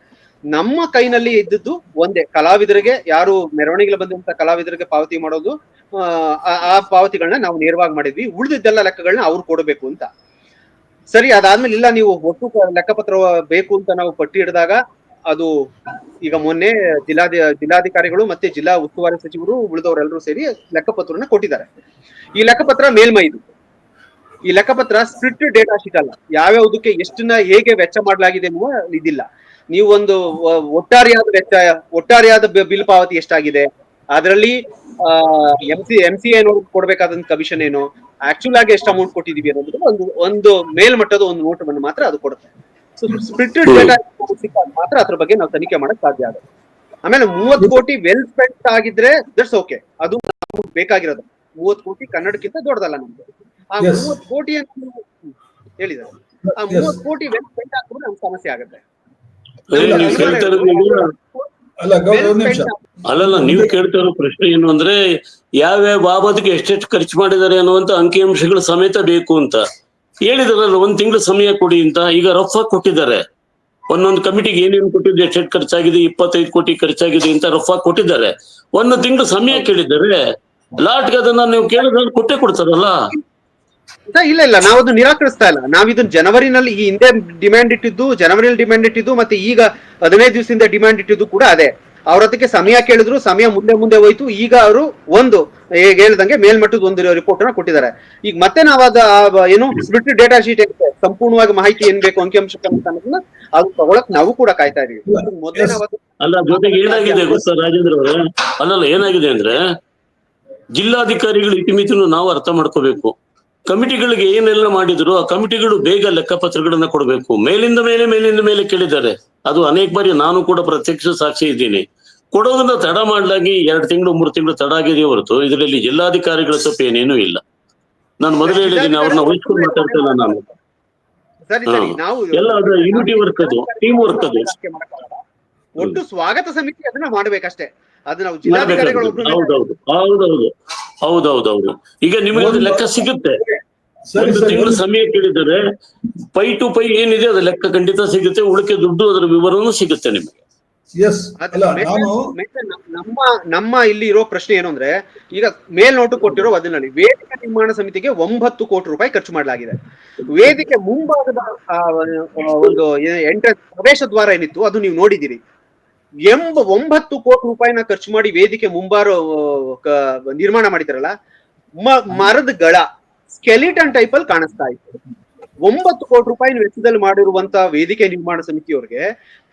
ನಮ್ಮ ಕೈನಲ್ಲಿ ಇದ್ದದ್ದು ಒಂದೇ, ಕಲಾವಿದರಿಗೆ ಯಾರು ಮೆರವಣಿಗೆ ಬಂದಂತ ಕಲಾವಿದರಿಗೆ ಪಾವತಿ ಮಾಡೋದು, ಆ ಪಾವತಿಗಳನ್ನ ನಾವು ನೇರವಾಗಿ ಮಾಡಿದ್ವಿ. ಉಳಿದಿದ್ದೆಲ್ಲ ಲೆಕ್ಕಗಳನ್ನ ಅವ್ರು ಕೊಡಬೇಕು ಅಂತ. ಸರಿ, ಅದಾದ್ಮೇಲೆ ಇಲ್ಲ ನೀವು ಒಟ್ಟು ಲೆಕ್ಕಪತ್ರ ಬೇಕು ಅಂತ ನಾವು ಪಟ್ಟಿ ಹಿಡಿದಾಗ ಅದು ಈಗ ಮೊನ್ನೆ ಜಿಲ್ಲಾಧಿಕಾರಿಗಳು ಮತ್ತೆ ಜಿಲ್ಲಾ ಉಸ್ತುವಾರಿ ಸಚಿವರು ಉಳಿದವರೆಲ್ಲರೂ ಸೇರಿ ಲೆಕ್ಕಪತ್ರನ ಕೊಟ್ಟಿದ್ದಾರೆ. ಈ ಲೆಕ್ಕಪತ್ರ ಮೇಲ್ಮೈ ಇದು. ಈ ಲೆಕ್ಕಪತ್ರ ಸ್ಪ್ಲಿಟ್ ಡೇಟಾ ಶೀಟ್ ಅಲ್ಲ. ಯಾವ್ಯಾವುದಕ್ಕೆ ಎಷ್ಟನ್ನ ಹೇಗೆ ವೆಚ್ಚ ಮಾಡಲಾಗಿದೆ ಎನ್ನುವ ಇದಿಲ್ಲ. ನೀವು ಒಂದು ಒಟ್ಟಾರೆಯಾದ ಬಿಲ್ ಪಾವತಿ ಎಷ್ಟಾಗಿದೆ, ಅದರಲ್ಲಿ MCA ಕೊಡ್ಬೇಕಾದಂತ ಕಮಿಷನ್ ಏನು, ಆಕ್ಚುಲ್ ಆಗಿ ಎಷ್ಟು ಅಮೌಂಟ್ ಕೊಟ್ಟಿದೀವಿ ಅನ್ನೋದು ಒಂದು ಮೇಲ್ಮಟ್ಟದ ಒಂದು ನೋಟವನ್ನು ಮಾತ್ರ ಅದು ಕೊಡುತ್ತೆ. ಸೊ ಸ್ಪ್ಲಿಟೆಡ್ ಡೇಟಾ ಮಾತ್ರ ಅದ್ರ ಬಗ್ಗೆ ನಾವು ತನಿಖೆ ಮಾಡಕ್ ಸಾಧ್ಯ ಆಗುತ್ತೆ. ಆಮೇಲೆ 30 ಕೋಟಿ ವೆಲ್ ಸ್ಪೆಂಟ್ ಆಗಿದ್ರೆ ದಟ್ಸ್ ಓಕೆ, ಅದು ಬೇಕಾಗಿರೋದು. 30 ಕೋಟಿ ಕನ್ನಡಕ್ಕಿಂತ ದೊಡ್ಡದಲ್ಲ ನಮ್ಗೆ. ಆ 30 ಕೋಟಿಯನ್ನು ಹೇಳಿದ್ದಾರೆ, ಆ 30 ಕೋಟಿ ವೆಲ್ ಸ್ಪೆಂಟ್ ಆಗಿದ್ರೆ ನಮ್ಗೆ ಸಮಸ್ಯೆ ಆಗುತ್ತೆ. ಅಲ್ಲಲ್ಲ, ನೀವು ಕೇಳ್ತಾ ಇರೋ ಪ್ರಶ್ನೆ ಏನು ಅಂದ್ರೆ ಯಾವ್ಯಾವ ಬಾಬತಿಗೆ ಎಷ್ಟೆಷ್ಟು ಖರ್ಚು ಮಾಡಿದ್ದಾರೆ ಅನ್ನುವಂತ ಅಂಕಿಅಂಶಗಳು ಸಮೇತ ಬೇಕು ಅಂತ ಹೇಳಿದಾರಲ್ಲ. 1 ತಿಂಗಳು ಸಮಯ ಕೊಡಿ ಅಂತ ಈಗ ರಫ್ ಆಗಿ ಕೊಟ್ಟಿದ್ದಾರೆ. ಒಂದೊಂದು ಕಮಿಟಿಗೆ ಏನೇನು ಕೊಟ್ಟಿದ್ದು, ಎಷ್ಟೆಷ್ಟು ಖರ್ಚಾಗಿದೆ, 25 ಕೋಟಿ ಖರ್ಚಾಗಿದೆ ಅಂತ ರಫ್ ಆಗಿ ಕೊಟ್ಟಿದ್ದಾರೆ. 1 ತಿಂಗಳು ಸಮಯ ಕೇಳಿದ್ದಾರೆ. ಲಾಟ್ಗೆ ಅದನ್ನ ನೀವು ಕೇಳಿದ್ರೆ ಕೊಟ್ಟೆ ಕೊಡ್ತಾರಲ್ಲ. ಇಲ್ಲ, ನಾವು ಅದು ನಿರಾಕರಿಸ್ತಾ ಇಲ್ಲ. ನಾವ್ ಇದನ್ನ ಜನವರಿನಲ್ಲಿ ಈ ಹಿಂದೆ ಡಿಮ್ಯಾಂಡ್ ಇಟ್ಟಿದ್ದು ಮತ್ತೆ ಈಗ 15 ದಿವಸದಿಂದ ಡಿಮ್ಯಾಂಡ್ ಇಟ್ಟಿದ್ದು ಕೂಡ ಅದೇ. ಅವ್ರ ಅದಕ್ಕೆ ಸಮಯ ಕೇಳಿದ್ರು, ಸಮಯ ಮುಂದೆ ಹೋಯ್ತು. ಈಗ ಅವರು ಹೇಳ್ದಂಗೆ ಮೇಲ್ಮಟ್ಟದ ಒಂದು ರಿಪೋರ್ಟ್ ಅನ್ನ ಕೊಟ್ಟಿದ್ದಾರೆ. ಈಗ ಮತ್ತೆ ನಾವು ಏನು ಸ್ಪ್ಲಿಟ್ ಡೇಟಾ ಶೀಟ್ ಸಂಪೂರ್ಣವಾಗಿ ಮಾಹಿತಿ ಏನ್ ಬೇಕು ಅಂಕಿಅಂಶ ಅನ್ನೋದನ್ನ ಅದು ತಗೊಳಕ್ ನಾವು ಕೂಡ ಕಾಯ್ತಾ ಇದೀವಿ. ಅಲ್ಲ, ಜೊತೆಗೆ ಏನಾಗಿದೆ ಗೊತ್ತಾ ರಾಜೇಂದ್ರ ಅವರೇ, ಏನಾಗಿದೆ ಅಂದ್ರೆ ಜಿಲ್ಲಾಧಿಕಾರಿಗಳು ಇತಿಮಿತಿಯನ್ನು ನಾವು ಅರ್ಥ ಮಾಡ್ಕೋಬೇಕು. ಕಮಿಟಿಗಳಿಗೆ ಏನೆಲ್ಲ ಮಾಡಿದ್ರು ಆ ಕಮಿಟಿಗಳು ಬೇಗ ಲೆಕ್ಕಪತ್ರಗಳನ್ನ ಕೊಡಬೇಕು. ಮೇಲಿಂದ ಮೇಲೆ ಕೇಳಿದ್ದಾರೆ. ಅದು ಅನೇಕ ಬಾರಿ ನಾನು ಕೂಡ ಪ್ರತ್ಯಕ್ಷ ಸಾಕ್ಷಿ ಇದ್ದೀನಿ. ಕೊಡೋದನ್ನ ತಡ ಮಾಡ್ಲಾಗಿ 2 ತಿಂಗಳು 3 ತಿಂಗಳು ತಡ ಆಗಿದೆ ಹೊರತು ಇದರಲ್ಲಿ ಜಿಲ್ಲಾಧಿಕಾರಿಗಳ ತಪ್ಪು ಏನೇನೂ ಇಲ್ಲ. ನಾನು ಮೊದಲು ಹೇಳಿದ್ದೀನಿ, ಅವ್ರನ್ನ ವಹಿಸ್ಕೊಂಡು ಮಾತಾಡ್ತಿಲ್ಲ ನಾನು. ಎಲ್ಲ ಅದು ಯೂನಿಟಿ ವರ್ಕ್, ಅದು ಟೀಮ್ ವರ್ಕ್. ಅದು ಒಟ್ಟು ಸ್ವಾಗತ ಸಮಿತಿ ಅದನ್ನ ಮಾಡ್ಬೇಕಷ್ಟೇ. ಅದು ನಾವು ಜಿಲ್ಲಾಧಿಕಾರಿಗಳು ಹೌದೌದು. ಈಗ ನಿಮಗೆ ಅದು ಲೆಕ್ಕ ಸಿಗುತ್ತೆ. 1 ತಿಂಗಳು ಸಮಯ ಕೇಳಿದರೆ ಪೈ ಟು ಪೈ ಏನಿದೆ ಅದು ಲೆಕ್ಕ ಖಂಡಿತ ಸಿಗುತ್ತೆ. ಉಳಿಕೆ ದುಡ್ಡು ಅದರ ವಿವರನೂ ಸಿಗುತ್ತೆ ನಿಮಗೆ. ನಮ್ಮ ಇಲ್ಲಿ ಇರೋ ಪ್ರಶ್ನೆ ಏನು ಅಂದ್ರೆ, ಈಗ ಮೇಲ್ನೋಟು ಕೊಟ್ಟಿರೋ ಅದನ್ನಲ್ಲಿ ವೇದಿಕೆ ನಿರ್ಮಾಣ ಸಮಿತಿಗೆ 9 ಕೋಟಿ ರೂಪಾಯಿ ಖರ್ಚು ಮಾಡಲಾಗಿದೆ. ವೇದಿಕೆ ಮುಂಭಾಗದ ಒಂದು ಪ್ರವೇಶ ದ್ವಾರ ಏನಿತ್ತು ಅದು ನೀವು ನೋಡಿದಿರಿ. 9 ಕೋಟಿ ರೂಪಾಯಿನ ಖರ್ಚು ಮಾಡಿ ವೇದಿಕೆ ಮುಂಬಾರ ನಿರ್ಮಾಣ ಮಾಡಿದಾರಲ್ಲ, ಮರದ ಗಳ ಸ್ಕೆಲಿಟನ್ ಟೈಪ್ ಅಲ್ಲಿ ಕಾಣಿಸ್ತಾ ಇತ್ತು. 9 ಕೋಟಿ ರೂಪಾಯಿ ವೆಚ್ಚದಲ್ಲಿ ಮಾಡಿರುವಂತ ವೇದಿಕೆ ನಿರ್ಮಾಣ ಸಮಿತಿಯವರಿಗೆ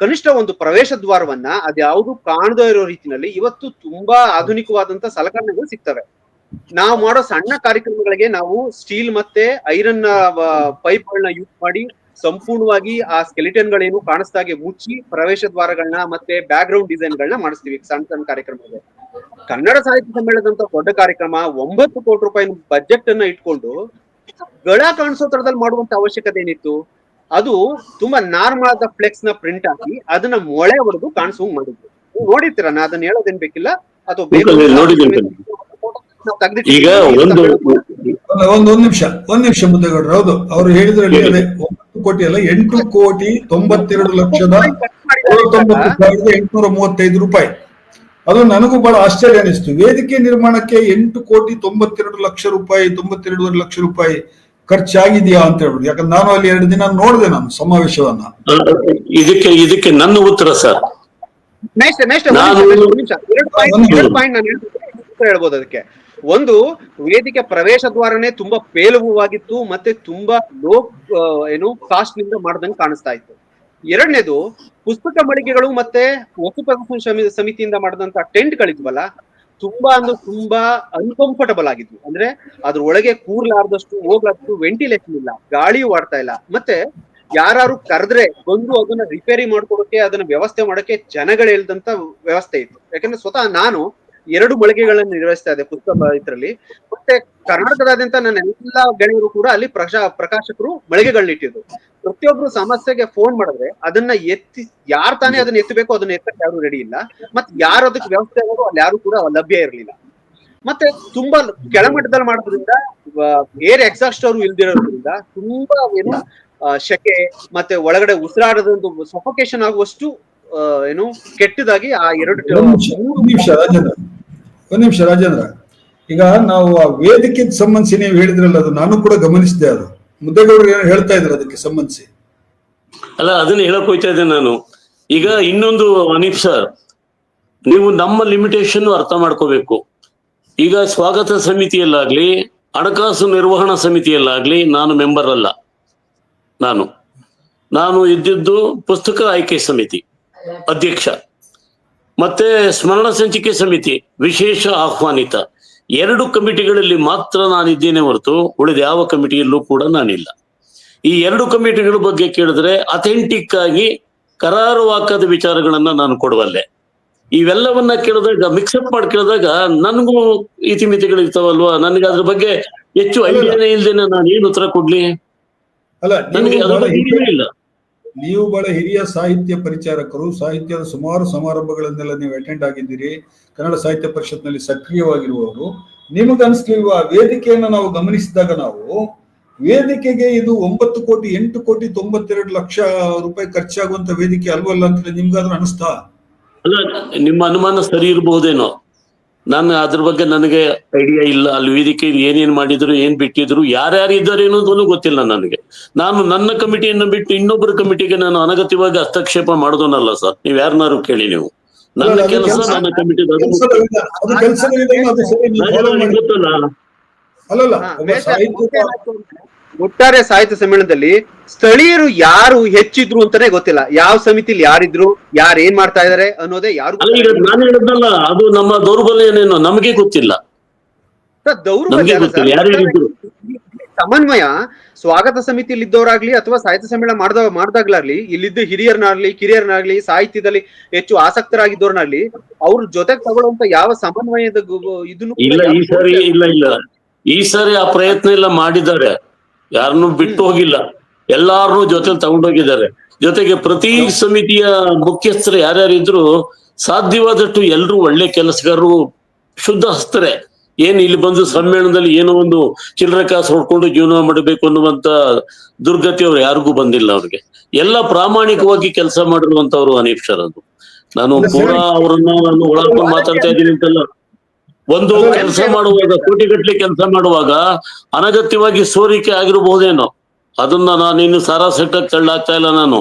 ಕನಿಷ್ಠ ಒಂದು ಪ್ರವೇಶ ದ್ವಾರವನ್ನ ಅದ್ಯಾವುದು ಕಾಣದೇ ಇರೋ ರೀತಿಯಲ್ಲಿ ಇವತ್ತು ತುಂಬಾ ಆಧುನಿಕವಾದಂತ ಸಲಕರಣೆಗಳು ಸಿಗ್ತವೆ. ನಾವು ಮಾಡೋ ಸಣ್ಣ ಕಾರ್ಯಕ್ರಮಗಳಿಗೆ ನಾವು ಸ್ಟೀಲ್ ಮತ್ತೆ ಐರನ್ ಪೈಪ್ ಗಳನ್ನ ಯೂಸ್ ಮಾಡಿ ಸಂಪೂರ್ಣವಾಗಿ ಆ ಸ್ಕೆಲಿಟನ್ ಗಳೇನು ಕಾಣಿಸ್ದಾಗೆ ಮುಚ್ಚಿ ಪ್ರವೇಶ ದ್ವಾರಗಳನ್ನ ಮತ್ತೆ ಬ್ಯಾಕ್ ಗ್ರೌಂಡ್ ಡಿಸೈನ್ ಗಳನ್ನ ಮಾಡಿಸ್ತೀವಿ ಸಣ್ಣ ಕಾರ್ಯಕ್ರಮಗಳಿಗೆ. ಕನ್ನಡ ಸಾಹಿತ್ಯ ಸಮ್ಮೇಳನದಂತ ದೊಡ್ಡ ಕಾರ್ಯಕ್ರಮ 9 ಕೋಟಿ ರೂಪಾಯಿ ಬಜೆಟ್ ಅನ್ನ ಇಟ್ಕೊಂಡು ಗಳ ಕಾಣಿಸೋ ತರದಲ್ಲಿ ಮಾಡುವಂತ ಅವಶ್ಯಕತೆ ಏನಿತ್ತು? ಅದು ತುಂಬಾ ನಾರ್ಮಲ್ ಆದ ಫ್ಲೆಕ್ಸ್ ನ ಪ್ರಿಂಟ್ ಹಾಕಿ ಅದನ್ನ ಮೊಳೆ ಹೊಡೆದು ಕಾಣಿಸುವಂಗ್ ಮಾಡಿದ್ರು. ನೀವು ನೋಡಿರ್ತೀರ, ನಾ ಅದನ್ನ ಹೇಳೋದೇನ್ ಬೇಕಿಲ್ಲ. ಅಥವಾ ಈಗ ಒಂದ್ ನಿಮಿಷ ಮುದ್ದಗೌಡ್ರು, ಹೌದು ಅವ್ರು ಹೇಳಿದ್ರಲ್ಲಿ ಅದೇ 9 ಕೋಟಿ ಅಲ್ಲ, 8,92,92,835 ರೂಪಾಯಿ. ಅದು ನನಗೂ ಬಹಳ ಆಶ್ಚರ್ಯ ಅನಿಸ್ತು. ವೇದಿಕೆ ನಿರ್ಮಾಣಕ್ಕೆ 8,92,00,000 ರೂಪಾಯಿ 92.5 ಲಕ್ಷ ರೂಪಾಯಿ ಖರ್ಚಾಗಿದೆಯಾ ಅಂತ ಹೇಳ್ಬಿಟ್ಟು. ಯಾಕಂದ್ರೆ ನಾನು ಅಲ್ಲಿ 2 ದಿನ ನೋಡಿದೆ ನಾನು ಸಮಾವೇಶವನ್ನ. ಇದಕ್ಕೆ ನನ್ನ ಉತ್ತರ ಸರ್, ಹೇಳ್ಬೋದು. ಅದಕ್ಕೆ ಒಂದು, ವೇದಿಕೆ ಪ್ರವೇಶ ದ್ವಾರನೇ ತುಂಬಾ ಪೇಲುವಾಗಿತ್ತು, ಮತ್ತೆ ತುಂಬಾ ಲೋ ಕಾಸ್ಟ್ ನಿಂದ ಮಾಡ್ದಂಗೆ ಕಾಣಿಸ್ತಾ ಇತ್ತು. ಎರಡನೇದು, ಪುಸ್ತಕ ಮಳಿಗೆಗಳು ಮತ್ತೆ ವಸ್ತು ಪ್ರದರ್ಶನ ಸಮಿತಿಯಿಂದ ಮಾಡಿದಂತ ಟೆಂಟ್ ಗಳಿದ್ವಲ್ಲ, ತುಂಬಾ ಅನ್ಕಂಫರ್ಟಬಲ್ ಆಗಿದ್ವು. ಅಂದ್ರೆ ಅದ್ರ ಒಳಗೆ ಕೂರ್ಲಾರ್ದಷ್ಟು, ಹೋಗ್ಲಾರ್ದಷ್ಟು ವೆಂಟಿಲೇಷನ್ ಇಲ್ಲ, ಗಾಳಿಯೂ ಆಡ್ತಾ ಇಲ್ಲ. ಮತ್ತೆ ಯಾರು ಕರೆದ್ರೆ ಬಂದು ಅದನ್ನ ರಿಪೇರಿ ಮಾಡ್ಕೊಡಕ್ಕೆ, ಅದನ್ನ ವ್ಯವಸ್ಥೆ ಮಾಡಕ್ಕೆ ಜನಗಳು ಹೇಳ್ದಂತ ವ್ಯವಸ್ಥೆ ಇತ್ತು. ಯಾಕಂದ್ರೆ ಸ್ವತಃ ನಾನು 2 ಮಳಿಗೆಗಳನ್ನು ನಿರ್ವಹಿಸ್ತಾ ಇದ್ದೆ ಪುಸ್ತಕ ಇದ್ರಲ್ಲಿ. ಮತ್ತೆ ಕರ್ನಾಟಕದಾದ್ಯಂತ ನನ್ನ ಎಲ್ಲಾ ಗೆಳೆಯರು ಕೂಡ ಅಲ್ಲಿ ಪ್ರಕಾಶಕರು ಮಳಿಗೆಗಳನ್ನ ಇಟ್ಟಿದ್ರು. ಪ್ರತಿಯೊಬ್ರು ಸಮಸ್ಯೆಗೆ ಫೋನ್ ಮಾಡಿದ್ರೆ ಅದನ್ನ ಯಾರು ತಾನೇ ಅದನ್ನ ಎತ್ತಬೇಕು, ಅದನ್ನ ಎತ್ತಕ್ಕೆ ಯಾರು ರೆಡಿ ಇಲ್ಲ. ಮತ್ತೆ ಯಾರು ಅದಕ್ಕೆ ವ್ಯವಸ್ಥೆ ಆಗೋದು ಅಲ್ಲಿ ಯಾರು ಕೂಡ ಲಭ್ಯ ಇರಲಿಲ್ಲ. ಮತ್ತೆ ತುಂಬಾ ಕೆಳಮಟ್ಟದಲ್ಲಿ ಮಾಡೋದ್ರಿಂದ, ಏರ್ ಎಕ್ಸಾಸ್ಟ್ ಅವರು ಇಲ್ದಿರೋದ್ರಿಂದ ತುಂಬಾ ಶೆಕೆ, ಮತ್ತೆ ಒಳಗಡೆ ಉಸಿರಾಡೋದೊಂದು ಸಫೋಕೇಶನ್ ಆಗುವಷ್ಟು ಕೆಟ್ಟದಾಗಿ ಆ 2 ಒಂದ್ ನಿಮಿಷ ರಾಜೇಂದ್ರ, ಈಗ ನಾವು ಆ ವೇದಿಕೆ ಸಂಬಂಧಿಸಿ ನೀವು ಹೇಳಿದ್ರಲ್ಲ, ಅದು ನಾನು ಕೂಡ ಗಮನಿಸಿದೆ. ಅದು ಮುದ್ದೇಗೌಡರು ಹೇಳ್ತಾ ಇದ್ರು ಅದಕ್ಕೆ ಸಂಬಂಧಿಸಿ. ಅಲ್ಲ, ಅದನ್ನ ಹೇಳಕ್ ಹೋಗ್ತಾ ಇದ್ದೆ ನಾನು. ಈಗ ಇನ್ನೊಂದು ಅನೀಫ್ ಸರ್, ನೀವು ನಮ್ಮ ಲಿಮಿಟೇಷನ್ ಅರ್ಥ ಮಾಡ್ಕೋಬೇಕು. ಈಗ ಸ್ವಾಗತ ಸಮಿತಿಯಲ್ಲಾಗ್ಲಿ, ಹಣಕಾಸು ನಿರ್ವಹಣಾ ಸಮಿತಿಯಲ್ಲಾಗ್ಲಿ ನಾನು ಮೆಂಬರ್ ಅಲ್ಲ. ನಾನು ಇದ್ದಿದ್ದು ಪುಸ್ತಕ ಆಯ್ಕೆ ಸಮಿತಿ ಅಧ್ಯಕ್ಷ, ಮತ್ತೆ ಸ್ಮರಣ ಸಂಚಿಕೆ ಸಮಿತಿ ವಿಶೇಷ ಆಹ್ವಾನಿತ. 2 ಕಮಿಟಿಗಳಲ್ಲಿ ಮಾತ್ರ ನಾನಿದ್ದೇನೆ ಹೊರತು ಉಳಿದ ಯಾವ ಕಮಿಟಿಯಲ್ಲೂ ಕೂಡ ನಾನಿಲ್ಲ. ಈ 2 ಕಮಿಟಿಗಳ ಬಗ್ಗೆ ಕೇಳಿದ್ರೆ ಅಥೆಂಟಿಕ್ ಆಗಿ ಕರಾರುವಾಕದ ವಿಚಾರಗಳನ್ನ ನಾನು ಕೊಡುವಲ್ಲೆ. ಇವೆಲ್ಲವನ್ನ ಕೇಳಿದಾಗ, ಮಿಕ್ಸಪ್ ಮಾಡಿ ಕೇಳಿದಾಗ ನನಗೂ ಇತಿಮಿತಿಗಳು ಇರ್ತಾವಲ್ವಾ, ನನಗೆ ಅದ್ರ ಬಗ್ಗೆ ಹೆಚ್ಚು ಐಡಿಯಾನೇ ಇಲ್ದೇನೆ ನಾನು ಏನು ಉತ್ತರ ಕೊಡ್ಲಿ? ಅಲ್ಲ, ನನಗೆ ಅದ್ರ ಬಗ್ಗೆ ಐಡಿಯಾ ಇಲ್ಲ. ನೀವು ಬಹಳ ಹಿರಿಯ ಸಾಹಿತ್ಯ ಪರಿಚಾರಕರು, ಸಾಹಿತ್ಯದ ಸುಮಾರು ಸಮಾರಂಭಗಳನ್ನೆಲ್ಲ ನೀವು ಅಟೆಂಡ್ ಆಗಿದ್ದೀರಿ, ಕನ್ನಡ ಸಾಹಿತ್ಯ ಪರಿಷತ್ನಲ್ಲಿ ಸಕ್ರಿಯವಾಗಿರುವವರು. ನಿಮಗನ್ಸ್ಲಿಲ್ವಾ ವೇದಿಕೆಯನ್ನು ನಾವು ಗಮನಿಸಿದಾಗ, ನಾವು ವೇದಿಕೆಗೆ ಇದು 9 ಕೋಟಿ 8 ಕೋಟಿ 92 ಲಕ್ಷ ರೂಪಾಯಿ ಖರ್ಚಾಗುವಂತ ವೇದಿಕೆ ಅಲ್ವಲ್ಲ ಅಂತ ನಿಮ್ಗಾದ್ರೂ ಅನಿಸ್ತಾ? ಅಲ್ಲ, ನಿಮ್ಮ ಅನುಮಾನ ಸರಿ ಇರಬಹುದೇನೋ. ನಾನು ಅದ್ರ ಬಗ್ಗೆ ನನಗೆ ಐಡಿಯಾ ಇಲ್ಲ. ಅಲ್ಲಿ ವೇದಿಕೆ ಏನೇನ್ ಮಾಡಿದ್ರು, ಏನ್ ಬಿಟ್ಟಿದ್ರು, ಯಾರ್ಯಾರು ಇದ್ದಾರೆ ಅನ್ನೋದನ್ನು ಗೊತ್ತಿಲ್ಲ ನನಗೆ. ನಾನು ನನ್ನ ಕಮಿಟಿಯನ್ನು ಬಿಟ್ಟು ಇನ್ನೊಬ್ಬರ ಕಮಿಟಿಗೆ ನಾನು ಅನಗತ್ಯವಾಗಿ ಹಸ್ತಕ್ಷೇಪ ಮಾಡೋದನ್ನಲ್ಲ ಸರ್. ನೀವ್ ಯಾರನ್ನಾರು ಕೇಳಿ ನೀವು. ನನ್ನ ಕೆಲಸ ನನ್ನ ಕಮಿಟಿ ಗೊತ್ತಲ್ಲ. ಅಲ್ಲಲ್ಲ, ಒಟ್ಟಾರೆ ಸಾಹಿತ್ಯ ಸಮ್ಮೇಳನದಲ್ಲಿ ಸ್ಥಳೀಯರು ಯಾರು ಹೆಚ್ಚಿದ್ರು ಅಂತಾನೆ ಗೊತ್ತಿಲ್ಲ. ಯಾವ ಸಮಿತಿಲಿ ಯಾರಿದ್ರು, ಯಾರು ಏನ್ ಮಾಡ್ತಾ ಇದಾರೆ ಅನ್ನೋದೇ ಯಾರು. ನಾನು ಹೇಳಿದ್ನಲ್ಲ, ಅದು ನಮ್ಮ ದೌರ್ಬಲ್ಯ ಏನೇನೋ ನಮಗೆ ಗೊತ್ತಿಲ್ಲ. ಸಮನ್ವಯ ಸ್ವಾಗತ ಸಮಿತಿಯಲ್ಲಿ ಇದ್ದವರಾಗ್ಲಿ ಅಥವಾ ಸಾಹಿತ್ಯ ಸಮ್ಮೇಳನ ಮಾಡ್ದಾಗ್ಲಾಗ್ಲಿ, ಇಲ್ಲಿದ್ದ ಹಿರಿಯರನ್ನಾಗ್ಲಿ ಕಿರಿಯರನ್ನಾಗ್ಲಿ, ಸಾಹಿತ್ಯದಲ್ಲಿ ಹೆಚ್ಚು ಆಸಕ್ತರಾಗಿದ್ದವ್ರನ್ನಾಗ್ಲಿ ಅವ್ರ ಜೊತೆಗೆ ತಗೊಳ್ಳುವಂತ ಯಾವ ಸಮನ್ವಯದ ಇದನ್ನು ಇಲ್ಲ. ಈ ಸಾರಿ ಆ ಪ್ರಯತ್ನ ಎಲ್ಲ ಮಾಡಿದ್ದಾರೆ, ಯಾರನ್ನು ಬಿಟ್ಟು ಹೋಗಿಲ್ಲ, ಎಲ್ಲಾರನ್ನೂ ಜೊತೆ ತಗೊಂಡೋಗಿದ್ದಾರೆ. ಜೊತೆಗೆ ಪ್ರತಿ ಸಮಿತಿಯ ಮುಖ್ಯಸ್ಥರು ಯಾರ್ಯಾರಿದ್ರು ಸಾಧ್ಯವಾದಷ್ಟು ಎಲ್ರು ಒಳ್ಳೆ ಕೆಲಸಗಾರರು, ಶುದ್ಧ ಹಸ್ತರೆ. ಏನ್ ಇಲ್ಲಿ ಬಂದು ಸಮ್ಮೇಳನದಲ್ಲಿ ಏನೋ ಒಂದು ಚಿಲ್ಲರೆ ಕಾಸು ಹೊಡ್ಕೊಂಡು ಜೀವನ ಮಾಡಬೇಕು ಅನ್ನುವಂತ ದುರ್ಗತಿ ಅವ್ರು ಯಾರಿಗೂ ಬಂದಿಲ್ಲ. ಅವ್ರಿಗೆ ಎಲ್ಲ ಪ್ರಾಮಾಣಿಕವಾಗಿ ಕೆಲಸ ಮಾಡಿರುವಂತವ್ರು ಅನೀಫ್ ಸರ್. ಅದು ನಾನು ಪೂರಾ ಅವರನ್ನ ನಾನು ಒಳಕೊಂಡು ಮಾತಾಡ್ತಾ ಇದ್ದೀನಿ ಅಂತಲ್ಲ. ಒಂದು ಕೆಲಸ ಮಾಡುವಾಗ, ಕೋಟಿಗಟ್ಟಲೆ ಕೆಲಸ ಮಾಡುವಾಗ ಅನಗತ್ಯವಾಗಿ ಸೋರಿಕೆ ಆಗಿರಬಹುದೇನೋ, ಅದನ್ನ ನಾನಿನ್ನು ಸಾರಾಸೆಟ್ಟಕ್ಕೆ ತಳ್ಳಾಗ್ತಾ ಇಲ್ಲ. ನಾನು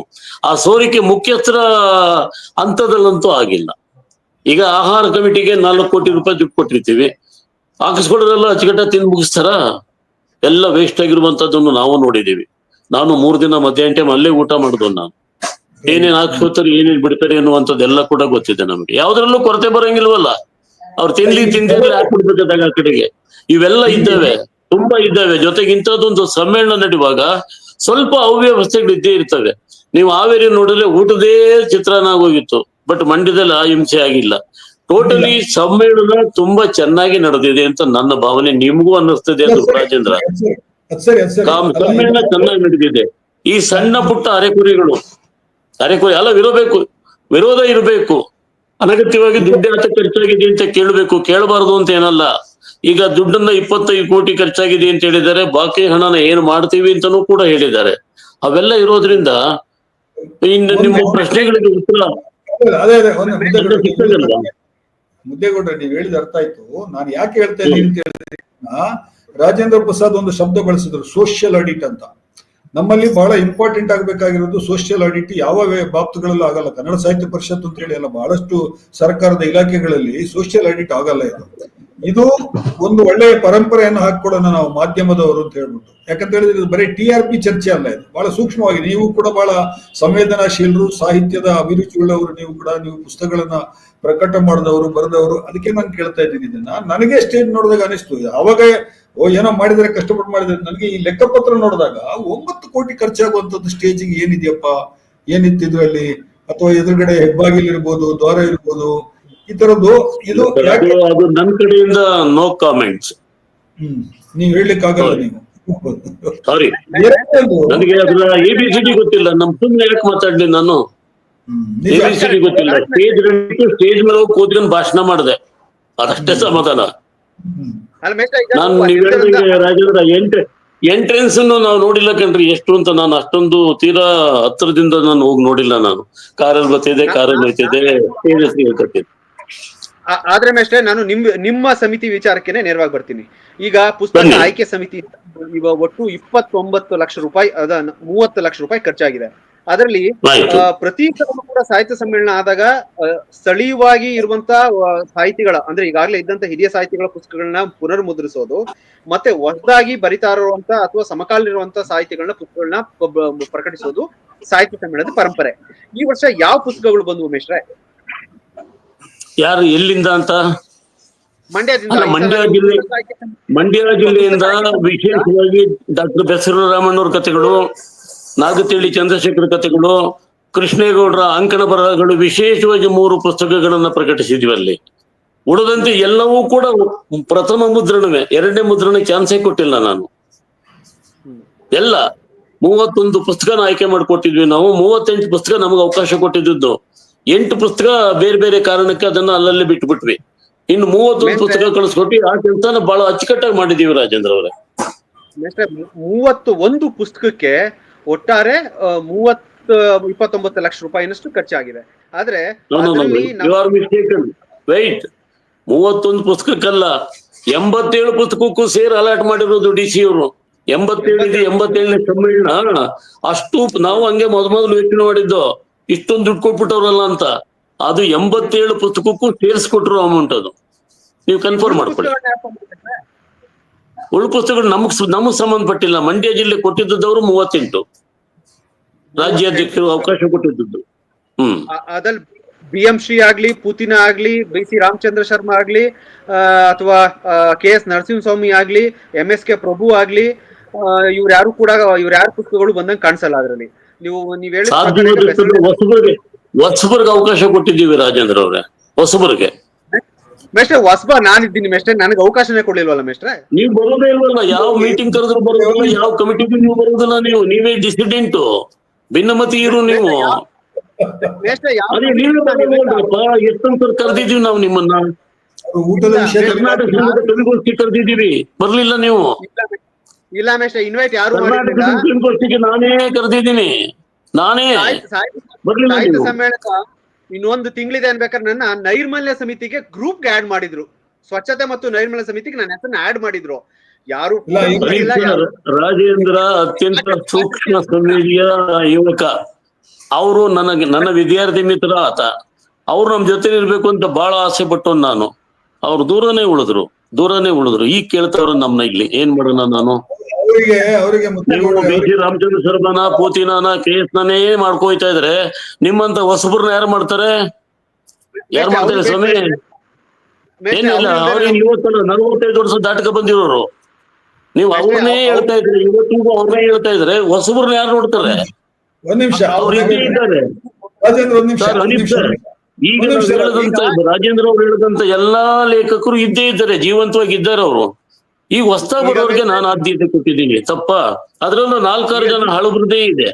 ಆ ಸೋರಿಕೆ ಮುಖ್ಯಸ್ಥರ ಹಂತದಲ್ಲಂತೂ ಆಗಿಲ್ಲ. ಈಗ ಆಹಾರ ಕಮಿಟಿಗೆ 4 ಕೋಟಿ ರೂಪಾಯಿ ದುಡ್ಡು ಕೊಟ್ಟಿರ್ತೀವಿ, ಹಾಕಿಸ್ಕೊಡೋರೆಲ್ಲ ಅಚ್ಚುಕಟ್ಟ ತಿಂದು ಮುಗಿಸ್ತಾರ. ಎಲ್ಲ ವೇಸ್ಟ್ ಆಗಿರುವಂತದ್ದನ್ನು ನಾವು ನೋಡಿದೀವಿ. ನಾನು 3 ದಿನ ಮಧ್ಯಾಹ್ನ ಟೈಮ್ ಅಲ್ಲೇ ಊಟ ಮಾಡಿದ್ವು. ನಾನು ಏನೇನ್ ಹಾಕ್ಸ್ಕೊತಾರೆ, ಏನೇನ್ ಬಿಡ್ತಾರೆ ಅನ್ನುವಂಥದ್ದೆಲ್ಲ ಕೂಡ ಗೊತ್ತಿದೆ ನಮ್ಗೆ. ಯಾವ್ದ್ರಲ್ಲೂ ಕೊರತೆ ಬರಂಗಿಲ್ವಲ್ಲ. ಅವ್ರು ತಿಂದಿದ್ರೆ ಹಾಕ್ಬಿಡ್ಬೇಕಾದಾಗ ಆ ಕಡೆಗೆ. ಇವೆಲ್ಲ ಇದ್ದಾವೆ, ತುಂಬಾ ಇದ್ದಾವೆ. ಜೊತೆಗೆ ಇಂಥದ್ದೊಂದು ಸಮ್ಮೇಳನ ನಡೆಯುವಾಗ ಸ್ವಲ್ಪ ಅವ್ಯವಸ್ಥೆಗಳು ಇದ್ದೇ ಇರ್ತವೆ. ನೀವು ಹಾವೇರಿ ನೋಡಿದ್ರೆ ಊಟದೇ ಚಿತ್ರಾನ್ನ ಆಗೋಗಿತ್ತು, ಬಟ್ ಮಂಡ್ಯದಲ್ಲಿ ಆ ಹಿಂಸೆ ಆಗಿಲ್ಲ. ಟೋಟಲಿ ಸಮ್ಮೇಳನ ತುಂಬಾ ಚೆನ್ನಾಗಿ ನಡೆದಿದೆ ಅಂತ ನನ್ನ ಭಾವನೆ. ನಿಮ್ಗೂ ಅನ್ನಿಸ್ತದೆ ಅದು ರಾಜೇಂದ್ರ? ಸಮ್ಮೇಳನ ಚೆನ್ನಾಗಿ ನಡೆದಿದೆ. ಈ ಸಣ್ಣ ಪುಟ್ಟ ಅರೆಕುರಿ ಅಲ್ಲ, ವಿರೋಧ ಇರಬೇಕು. ಅನಗತ್ಯವಾಗಿ ದುಡ್ಡು ಯಾಕೆ ಖರ್ಚಾಗಿದೆ ಅಂತ ಕೇಳಬೇಕು, ಕೇಳಬಾರದು ಅಂತ ಏನಲ್ಲ. ಈಗ ದುಡ್ಡನ್ನ 25 ಕೋಟಿ ಖರ್ಚಾಗಿದೆ ಅಂತ ಹೇಳಿದ್ದಾರೆ, ಬಾಕಿ ಹಣನ ಏನ್ ಮಾಡ್ತೀವಿ ಅಂತಾನೂ ಕೂಡ ಹೇಳಿದ್ದಾರೆ. ಅವೆಲ್ಲ ಇರೋದ್ರಿಂದ ಇನ್ನು ನಿಮ್ಮ ಪ್ರಶ್ನೆಗಳಿಗೆ ಉತ್ತರ ಮುದ್ದೇಗೌಡ್ರೆ, ನೀವು ಹೇಳಿದ ಅರ್ಥ ಆಯ್ತು. ನಾನು ಯಾಕೆ ಹೇಳ್ತಾ ಇದ್ದೀನಿ ಅಂತ ಹೇಳಿದ್ರೆ, ರಾಜೇಂದ್ರ ಪ್ರಸಾದ್ ಒಂದು ಶಬ್ದ ಬಳಸಿದ್ರು, ಸೋಷಿಯಲ್ ಆಡಿಟ್ ಅಂತ. ನಮ್ಮಲ್ಲಿ ಬಹಳ ಇಂಪಾರ್ಟೆಂಟ್ ಆಗ್ಬೇಕಾಗಿರೋದು ಸೋಷಿಯಲ್ ಆಡಿಟ್. ಯಾವ ಬಾಬ್ತುಗಳಲ್ಲೂ ಆಗಲ್ಲ. ಕನ್ನಡ ಸಾಹಿತ್ಯ ಪರಿಷತ್ ಅಂತ ಹೇಳಿ ಅಲ್ಲ, ಬಹಳಷ್ಟು ಸರ್ಕಾರದ ಇಲಾಖೆಗಳಲ್ಲಿ ಸೋಷಿಯಲ್ ಆಡಿಟ್ ಆಗಲ್ಲ. ಇದು ಇದು ಒಂದು ಒಳ್ಳೆಯ ಪರಂಪರೆಯನ್ನು ಹಾಕೊಡೋಣ ನಾವು ಮಾಧ್ಯಮದವರು ಅಂತ ಹೇಳ್ಬಿಟ್ಟು. ಯಾಕಂತ ಹೇಳಿದ್ರೆ ಇದು ಬರೀ TRP ಚರ್ಚೆ ಅಲ್ಲ, ಇದು ಬಹಳ ಸೂಕ್ಷ್ಮವಾಗಿ, ನೀವು ಕೂಡ ಬಹಳ ಸಂವೇದನಾಶೀಲರು, ಸಾಹಿತ್ಯದ ಅಭಿರುಚಿಯುಳ್ಳವರು, ನೀವು ಪುಸ್ತಕಗಳನ್ನ ಪ್ರಕಟ ಮಾಡಿದವರು, ಬರೆದವರು. ಅದಕ್ಕೆ ನಾನು ಕೇಳ್ತಾ ಇದ್ದೀನಿ ಇದನ್ನ. ನನಗೆ ಸ್ಟೇಜ್ ನೋಡಿದಾಗ ಅನಿಸ್ತು, ಅವಾಗ ಏನೋ ಮಾಡಿದರೆ ಕಷ್ಟಪಟ್ಟು ಮಾಡಿದ್ರೆ, ನನಗೆ ಈ ಲೆಕ್ಕಪತ್ರ ನೋಡಿದಾಗ 9 ಕೋಟಿ ಖರ್ಚಾಗುವಂತದ್ದು ಸ್ಟೇಜಿಗೆ ಏನಿದೆಯಪ್ಪ, ಏನಿತ್ತು ಇದ್ರಲ್ಲಿ, ಅಥವಾ ಎದುರುಗಡೆ ಹೆಬ್ಬಾಗಿಲು ಇರ್ಬೋದು, ದ್ವಾರ ಇರ್ಬೋದು, ಈ ತರದ್ದು. ಇದು ಅದು ನನ್ನ ಕಡೆಯಿಂದ ನೋ ಕಾಮೆಂಟ್ಸ್. ನೀವ್ ಹೇಳಲಿಕ್ಕಾಗಲ್ಲ. ನೀವು ಸಾರಿ, ನನಗೆ ಅದರ ABCD ಗೊತ್ತಿಲ್ಲ. ನಮ್ ಸುಮ್ನೆ ಯಾಕೆ ಮಾತಾಡ್ಲಿ ನಾನು? ABCD ಗೊತ್ತಿಲ್ಲ. ಸ್ಟೇಜ್ ಮೇಲೆ ಹೋಗಿ ಕೂತ್ಕೊಂಡು ಭಾಷಣ ಮಾಡಿದೆ, ಅದಷ್ಟೇ ಸಮಾಧಾನ. ನಾನು ನೀವ್ ಹೇಳಿದಂಗೆ ರಾಜೇಂದ್ರ, ಎಂಟ್ರೆನ್ಸ್ ನಾವು ನೋಡಿಲ್ಲ ಕಣ್ರಿ ಎಷ್ಟು ಅಂತ. ನಾನು ಅಷ್ಟೊಂದು ತೀರಾ ಹತ್ರದಿಂದ ನಾನು ಹೋಗಿ ನೋಡಿಲ್ಲ. ನಾನು ಕಾರಲ್ಲಿ ಬರ್ತಿದ್ದೆ, ಕಾರಲ್ಲಿ ಹೋಗ್ತಿದ್ದೆ, ಹೇಳ್ಕೊಟ್ಟಿದ್ದೆ. ಆದ್ರೆ ಮೇಷ್ಟ್ರೆ, ನಾನು ನಿಮ್ಮ ಸಮಿತಿ ವಿಚಾರಕ್ಕೆ ನೇರವಾಗಿ ಬರ್ತೀನಿ. ಈಗ ಪುಸ್ತಕ ಆಯ್ಕೆ ಸಮಿತಿ ಇವಾಗ ಒಟ್ಟು 29 ಲಕ್ಷ ರೂಪಾಯಿ, 30 ಲಕ್ಷ ರೂಪಾಯಿ ಖರ್ಚಾಗಿದೆ. ಅದರಲ್ಲಿ ಪ್ರತಿ ಕೂಡ ಸಾಹಿತ್ಯ ಸಮ್ಮೇಳನ ಆದಾಗ ಸ್ಥಳೀಯವಾಗಿ ಇರುವಂತ ಸಾಹಿತಿಗಳ, ಅಂದ್ರೆ ಈಗಾಗಲೇ ಇದ್ದಂತ ಹಿರಿಯ ಸಾಹಿತಿಗಳ ಪುಸ್ತಕಗಳನ್ನ ಪುನರ್ ಮುದ್ರಿಸೋದು, ಮತ್ತೆ ಹೊಸದಾಗಿ ಬರಿತಾ ಇರುವಂತ ಅಥವಾ ಸಮಕಾಲೀನಿರುವಂತ ಸಾಹಿತಿಗಳನ್ನ ಪುಸ್ತಕಗಳನ್ನ ಪ್ರಕಟಿಸೋದು ಸಾಹಿತ್ಯ ಸಮ್ಮೇಳನದ ಪರಂಪರೆ. ಈ ವರ್ಷ ಯಾವ ಪುಸ್ತಕಗಳು ಬಂದವು ಮೇಷ್ಟ್ರೆ? ಯಾರು, ಎಲ್ಲಿಂದ ಅಂತ? ಮಂಡ್ಯದಿಂದ. ಮಂಡ್ಯ ಜಿಲ್ಲೆಯಿಂದ ವಿಶೇಷವಾಗಿ ಡಾಕ್ಟರ್ ಬೆಸರು ರಾಮಣ್ಣವ್ರ ಕಥೆಗಳು, ನಾಗತಿಹಳ್ಳಿ ಚಂದ್ರಶೇಖರ್ ಕಥೆಗಳು, ಕೃಷ್ಣೇಗೌಡರ ಅಂಕಣ ಬರಹಗಳು, ವಿಶೇಷವಾಗಿ 3 ಪುಸ್ತಕಗಳನ್ನ ಪ್ರಕಟಿಸಿದ್ವಿ ಅಲ್ಲಿ. ಉಳಿದಂತೆ ಎಲ್ಲವೂ ಕೂಡ ಪ್ರಥಮ ಮುದ್ರಣವೇ, 2ನೇ ಮುದ್ರಣ ಚಾನ್ಸೇ ಕೊಟ್ಟಿಲ್ಲ ನಾನು. ಎಲ್ಲ 31 ಪುಸ್ತಕನ ಆಯ್ಕೆ ಮಾಡಿಕೊಟ್ಟಿದ್ವಿ ನಾವು. 38 ಪುಸ್ತಕ ನಮಗೆ ಅವಕಾಶ ಕೊಟ್ಟಿದ್ದು. 8 ಪುಸ್ತಕ ಬೇರೆ ಬೇರೆ ಕಾರಣಕ್ಕೆ ಅದನ್ನ ಅಲ್ಲಲ್ಲಿ ಬಿಟ್ಬಿಟ್ವಿ. ಇನ್ನು 31 ಪುಸ್ತಕ ಕಳಿಸ್ಕೊಟ್ಟು ಆ ಕೆಲಸನ ಬಹಳ ಅಚ್ಚುಕಟ್ಟಾಗಿ ಮಾಡಿದೀವಿ ರಾಜೇಂದ್ರ ಅವರೇ. 31 ಪುಸ್ತಕಕ್ಕೆ ಒಟ್ಟಾರೆ 29 ಲಕ್ಷ ರೂಪಾಯಿನಷ್ಟು ಖರ್ಚಾಗಿದೆ. ಆದ್ರೆ ವೈಟ್, 31 ಪುಸ್ತಕಕ್ಕಲ್ಲ, 87 ಪುಸ್ತಕಕ್ಕೂ ಸೇರಿ ಅಲಾಟ್ ಮಾಡಿರೋದು DC ಅವರು. 87ನೇ ಸಮ್ಮೇಳನ ಅಷ್ಟು ನಾವು ಹಂಗೆ ಮೊದಲು ಯೋಚನೆ ಮಾಡಿದ್ದು, ಇಷ್ಟೊಂದು ದುಡ್ಡು ಕೊಟ್ಬಿಟ್ಟವ್ರಲ್ಲ ಅಂತ. ಅದು 87 ಪುಸ್ತಕಕ್ಕೂ ಸೇರಿಸ್ಕೊಟ್ರು ಅಮೌಂಟ್. ಅದು ನೀವು ಕನ್ಫರ್ಮ್ ಮಾಡ್ಕೊಳ್ಳಿ. ಉಳು ಪುಸ್ತಕಗಳು ನಮಗ್ ಸಂಬಂಧಪಟ್ಟಿಲ್ಲ. ಮಂಡ್ಯ ಜಿಲ್ಲೆ ಕೊಟ್ಟಿದ್ದವರು 38, ರಾಜ್ಯಾಧ್ಯಕ್ಷರು ಅವಕಾಶ ಕೊಟ್ಟಿದ್ದು. ಅದಲ್ಲಿ BM ಶ್ರೀ ಆಗ್ಲಿ, ಪೂತಿನ ಆಗ್ಲಿ, BC ರಾಮಚಂದ್ರ ಶರ್ಮಾ ಆಗ್ಲಿ, ಅಥವಾ KS ನರಸಿಂಹಸ್ವಾಮಿ ಆಗ್ಲಿ, MSK ಪ್ರಭು ಆಗ್ಲಿ, ಇವ್ರ ಯಾರು ಪುಸ್ತಕಗಳು ಬಂದಂಗೆ ಕಾಣಿಸಲ್ಲ ಅದ್ರಲ್ಲಿ. ನೀವ್ ಹೇಳಿ ಹೊಸಬರ್ಗೆ ಅವಕಾಶ ಕೊಟ್ಟಿದ್ದೀವಿ ರಾಜೇಂದ್ರ ಅವ್ರೆ. ಹೊಸಬರ್ಗೆ ಮೇಷ್ಟ್ರೆ, ಹೊಸಬ ನಾನಿದ್ದೀನಿ ಮೇಷ್ಟ್ರೆ, ನನಗೆ ಅವಕಾಶನೇ ಕೊಡ್ಲಿಲ್ವಲ್ಲ ಮೇಷ್ಟ್ರೆ? ನೀವು ಬರೋದೇ ಇಲ್ವಲ್ಲ, ಯಾವ ಮೀಟಿಂಗ್ ಕರೆದ್ರು ಬರೋದಿಲ್ಲ, ಯಾವ ಕಮಿಟಿಗೂ ನೀವು ಬರೋದಿಲ್ಲ. ನೀವೇ ಡಿಸಿಡೆಂಟು, ಭಿನ್ನಮತಿ ಇರು ನೀವು. ಅದೇ ನೀವೇ ಬರೋದಿಲ್ಲಪ್ಪ. ಎಷ್ಟೊಂದು ಕರೆದಿದ್ದೀವಿ ನಾವು ನಿಮ್ಮನ್ನ. ಕರ್ನಾಟಕ ಕವಿಗೋಷ್ಠಿ ಕರೆದಿದ್ದೀವಿ, ಬರ್ಲಿಲ್ಲ ನೀವು. ಇಲ್ಲ ಮೇಷ್ಟ್ರೆ, ಇನ್ವೈಟ್ ಯಾರು ಕವಿಗೋಷ್ಠಿಗೆ ನಾನೇ ಕರೆದಿದ್ದೀನಿ, ನಾನೇ. ಸಾಹಿತ್ಯ ಸಮ್ಮೇಳನ ಇನ್ನೊಂದು ತಿಂಗಳಿದೆ ಅನ್ಬೇಕಾದ್ರೆ ನನ್ನ ನೈರ್ಮಲ್ಯ ಸಮಿತಿಗೆ ಗ್ರೂಪ್ ಆಡ್ ಮಾಡಿದ್ರು. ಸ್ವಚ್ಛತೆ ಮತ್ತು ನೈರ್ಮಲ್ಯ ಸಮಿತಿಗೆ ನನ್ನ ಹೆಸರನ್ನ ಆಡ್ ಮಾಡಿದ್ರು. ಯಾರು ರಾಜೇಂದ್ರ ಅತ್ಯಂತ ಸೂಕ್ಷ್ಮ ಸಂವೇದಿಯ ಯುವಕ. ಅವರು ನನ್ನ ವಿದ್ಯಾರ್ಥಿ ಮಿತ್ರ ಆತ. ಅವ್ರು ನಮ್ ಜೊತೆ ಇರ್ಬೇಕು ಅಂತ ಬಹಳ ಆಸೆ ಪಟ್ಟು ನಾನು. ಅವ್ರು ದೂರನೇ ಉಳಿದ್ರು. ಈಗ ಕೇಳ್ತಾವ್ರ ನಮ್ನ ಇಲ್ಲಿ. ಏನ್ ಮಾಡೋಣ ನಾನು? ನೀವು BC ರಾಮಚಂದ್ರ ಶರ್ಮನ, ಪೂತಿನಾನ, KS ನಾನೇ ಮಾಡ್ಕೋಯ್ತಾ ಇದ್ರೆ ನಿಮ್ಮಂತ ಹೊಸಬ್ರನ್ನ ಯಾರು ಮಾಡ್ತಾರೆ ಸ್ವಾಮಿ? ಏನಿಲ್ಲ, ಅವ್ರಿಗೆ 45 ವರ್ಷ ದಾಟಕ ಬಂದಿರೋರು. ನೀವು ಅವ್ರನ್ನೇ ಹೇಳ್ತಾ ಇದ್ರಿ, ಇವತ್ತಿಗೂ ಅವ್ರನ್ನೇ ಹೇಳ್ತಾ ಇದ್ರೆ ಹೊಸಬ್ರನ್ನ ಯಾರು ನೋಡ್ತಾರೆ? ಅವ್ರು ಇದ್ದೇ ಇದ್ದಾರೆ ಈಗ ಹೇಳಿದಂತ ರಾಜೇಂದ್ರ ಅವ್ರು ಹೇಳಿದಂತ ಎಲ್ಲಾ ಲೇಖಕರು ಇದ್ದೇ ಇದ್ದಾರೆ, ಜೀವಂತವಾಗಿ ಇದ್ದಾರೆ ಅವರು. ಈಗ ಹೊಸದಾಗಿ ಬರೋರಿಗೆ ನಾನು ಆದ್ಯತೆ ಕೊಟ್ಟಿದ್ದೀನಿ. ತಪ್ಪ? ಅದ್ರಲ್ಲೂ 4-6 ಜನ ಹಳಬ್ರದೇ ಇದೆ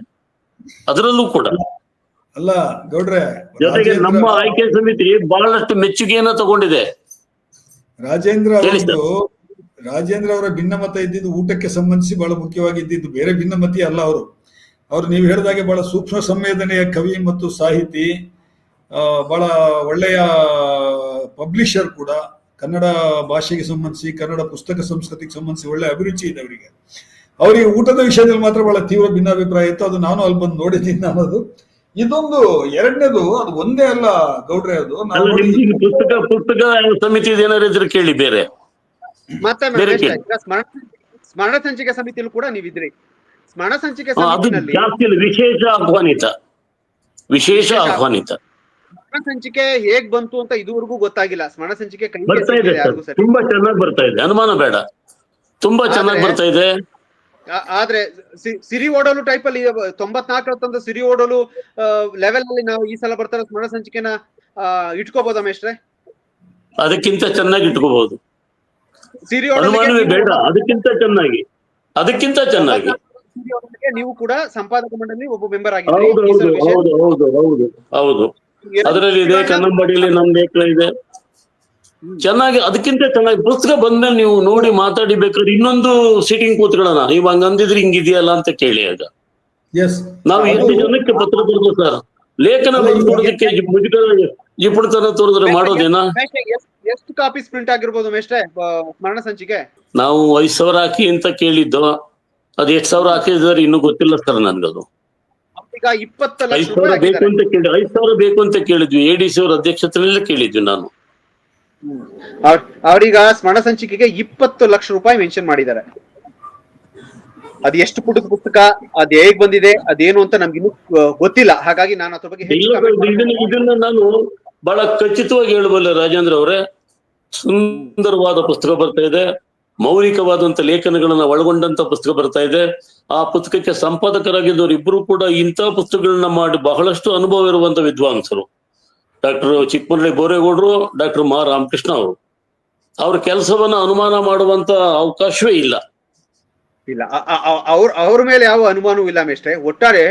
ಅದರಲ್ಲೂ ಕೂಡ. ಅಲ್ಲ ಗೌಡ್ರೆ, ಜೊತೆಗೆ ನಮ್ಮ ಆಯ್ಕೆ ಸಮಿತಿ ಬಹಳಷ್ಟು ಮೆಚ್ಚುಗೆಯನ್ನ ತಗೊಂಡಿದೆ. ರಾಜೇಂದ್ರ ಅವರ ಭಿನ್ನಮತ ಇದ್ದಿದ್ದು ಊಟಕ್ಕೆ ಸಂಬಂಧಿಸಿ ಬಹಳ ಮುಖ್ಯವಾಗಿ ಇದ್ದಿದ್ದು, ಬೇರೆ ಭಿನ್ನಮತಿ ಅಲ್ಲ. ಅವರು ನೀವು ಹೇಳಿದಾಗೆ ಬಹಳ ಸೂಕ್ಷ್ಮ ಸಂವೇದನೆಯ ಕವಿ ಮತ್ತು ಸಾಹಿತಿ, ಬಹಳ ಒಳ್ಳೆಯ ಪಬ್ಲಿಷರ್ ಕೂಡ. ಕನ್ನಡ ಭಾಷೆಗೆ ಸಂಬಂಧಿಸಿ, ಕನ್ನಡ ಪುಸ್ತಕ ಸಂಸ್ಕೃತಿಗೆ ಸಂಬಂಧಿಸಿ ಒಳ್ಳೆ ಅಭಿರುಚಿ ಇದೆ ಅವರಿಗೆ. ಊಟದ ವಿಷಯದಲ್ಲಿ ಮಾತ್ರ ಬಹಳ ತೀವ್ರ ಭಿನ್ನಾಭಿಪ್ರಾಯ ಇತ್ತು. ಅದು ನಾನು ಅಲ್ಲಿ ಬಂದು ನೋಡಿದ್ದೀನಿ ಅನ್ನೋದು. ಇದೊಂದು ಎರಡನೇದು, ಅದು ಒಂದೇ ಅಲ್ಲ ಗೌಡ್ರೆ, ಅದು ನಾವು ಅಲ್ಲ ನೋಡಿ ನಿಮ್ಗೆ ಪುಸ್ತಕ ಸಮಿತಿ ಏನಾರು ಇದ್ರೆ ಕೇಳಿ ಬೇರೆ. ಮತ್ತೆ ಬೇರೆ ಮೇಷ್ಟ್ರೆ, ಕೇಳಿ. ಈಗ ಸ್ಮರಣ ಸಂಚಿಕೆ ಸಮಿತಿಯಲ್ಲೂ ಕೂಡ ನೀವಿದ್ರಿ. ಸ್ಮರಣ ಸಂಚಿಕೆ ಅದು ಸಮಿತಿನಲ್ಲಿ ಜಾಸ್ತಿ ಇಲ್ಲ, ವಿಶೇಷ ಆಹ್ವಾನಿತ. ಸ್ಮರಣ ಸಂಚಿಕೆ ಹೇಗ್ ಬಂತು ಅಂತ ಇದುವರೆಗೂ ಗೊತ್ತಾಗಿಲ್ಲ. ಸ್ಮರಣ ಸಂಚಿಕೆ ಕೈಗೆ ಬರ್ತಾ ಇದೆ ಸಿಕ್ಕಿದೆ ಸರ್, ಯಾರಿಗೂ ಸರಿ. ತುಂಬಾ ಚೆನ್ನಾಗಿ ಬರ್ತಾ ಇದೆ, ಅನುಮಾನ ಬೇಡ, ತುಂಬಾ ಚೆನ್ನಾಗಿ ಬರ್ತಾ ಇದೆ. ಆದ್ರೆ ಸಿರಿ ಓಡಲು ಟೈಪ್ ಅಲ್ಲಿ 94 ತಂದು ಸಿರಿ ಓಡಲು ಲೆವೆಲ್ ಅಲ್ಲಿ ನಾವು ಈ ಸಲ ಬರ್ತಾರ ಸ್ಮರಣ ಸಂಚಿಕೆನ ಇಟ್ಕೋಬಹುದಾ ಮೇಷ್ಟ್ರೆ? ಅದಕ್ಕಿಂತ ಚೆನ್ನಾಗಿ ಇಟ್ಕೋಬಹುದು, ಸಿರಿ ಅನುಮಾನವೇ ಬೇಡ. ಅದಕ್ಕಿಂತ ಚೆನ್ನಾಗಿ ನೀವು ಕೂಡ ಸಂಪಾದಕ ಮಂಡಳಿ ಒಬ್ಬ ಮೆಂಬರ್ ಆಗಿದ್ರಿ. ಹೌದು ಹೌದು ಹೌದು ಹೌದು ಹೌದು ಹೌದು ಅದರಲ್ಲಿ ಇದೆ, ಕನ್ನಂಬಾಡಿಯಲ್ಲಿ ನಮ್ ಲೇಖನ ಇದೆ. ಚೆನ್ನಾಗಿ, ಅದಕ್ಕಿಂತ ಚೆನ್ನಾಗಿ ಪುಸ್ತಕ ಬಂದ್ಮೇಲೆ ನೀವು ನೋಡಿ ಮಾತಾಡಿ, ಬೇಕಾದ್ರೆ ಇನ್ನೊಂದು ಸೀಟಿಂಗ್ ಕೂತ್ಕೊಳ್ಳೋಣ. ನೀವು ಹಂಗಂದಿದ್ರೆ ಹಿಂಗಿದೆಯಲ್ಲ ಅಂತ ಕೇಳಿ. ಆಗ ಎಸ್ ನಾವು ಎಷ್ಟು ಜನಕ್ಕೆ ಪತ್ರ ಬರೆದು ಸರ್, ಲೇಖನ ಬರ್ಕೊಡೋದಕ್ಕೆ ಜಿಪುಣತನ ತೋರಿದ್ರೆ ಮಾಡೋದೇನಾ? ಎಷ್ಟು ಕಾಪೀಸ್ ಪ್ರಿಂಟ್ ಆಗಿರ್ಬೋದು ಮೇಷ್ಟ್ರೆ ಸ್ಮರಣ ಸಂಚಿಕೆ? ನಾವು 5,000 ಹಾಕಿ ಅಂತ ಕೇಳಿದ್ದು, ಅದು 8,000 ಹಾಕಿದ್ರೆ ಇನ್ನೂ ಗೊತ್ತಿಲ್ಲ ಸರ್ ನನ್ಗದು. ಈಗ 20 ಲಕ್ಷ 5,000 ಬೇಕು ಅಂತ ಕೇಳಿ, 5,000 ಬೇಕು ಅಂತ ಕೇಳಿದ್ವಿ, ADC ಅವ್ರ ಅಧ್ಯಕ್ಷತೆಯಲ್ಲೇ ಕೇಳಿದ್ವಿ ನಾನು. ಅವ್ರೀಗ ಸ್ಮರಣ ಸಂಚಿಕೆಗೆ 20 ಲಕ್ಷ ರೂಪಾಯಿ ಮೆನ್ಷನ್ ಮಾಡಿದ್ದಾರೆ. ಅದ್ ಎಷ್ಟು ಪುಟದ ಪುಸ್ತಕ, ಅದ್ ಹೇಗ್ ಬಂದಿದೆ, ಅದೇನು ಅಂತ ನಮ್ಗಿನ್ನೂ ಗೊತ್ತಿಲ್ಲ. ಹಾಗಾಗಿ ನಾನು ಅದ್ರ ಬಗ್ಗೆ ಇದನ್ನ ನಾನು ಬಹಳ ಖಚಿತವಾಗಿ ಹೇಳಬಲ್ಲೆ ರಾಜೇಂದ್ರ ಅವರೇ. ಸುಂದರವಾದ ಪುಸ್ತಕ ಬರ್ತಾ ಇದೆ, ಮೌಲಿಕವಾದಂತ ಲೇಖನಗಳನ್ನ ಒಳಗೊಂಡಂತ ಪುಸ್ತಕ ಬರ್ತಾ ಇದೆ. ಆ ಪುಸ್ತಕಕ್ಕೆ ಸಂಪಾದಕರಾಗಿದ್ದವರು ಇಬ್ಬರು ಕೂಡ ಇಂಥ ಪುಸ್ತಕಗಳನ್ನ ಮಾಡಿ ಬಹಳಷ್ಟು ಅನುಭವ ಇರುವಂತ ವಿದ್ವಾಂಸರು. ಡಾಕ್ಟರ್ ಚಿಕ್ಕಮರಳಿ ಬೋರೇಗೌಡರು, ಡಾಕ್ಟರ್ ಮಾ ರಾಮಕೃಷ್ಣ ಅವರು. ಅವ್ರ ಕೆಲಸವನ್ನ ಅನುಮಾನ ಮಾಡುವಂತ ಅವಕಾಶವೇ ಇಲ್ಲ. ಅವ್ರ ಮೇಲೆ ಯಾವ ಅನುಮಾನವೂ ಇಲ್ಲ ಮೇಷ್ಟ್ರೆ. ಒಟ್ಟಾರೆ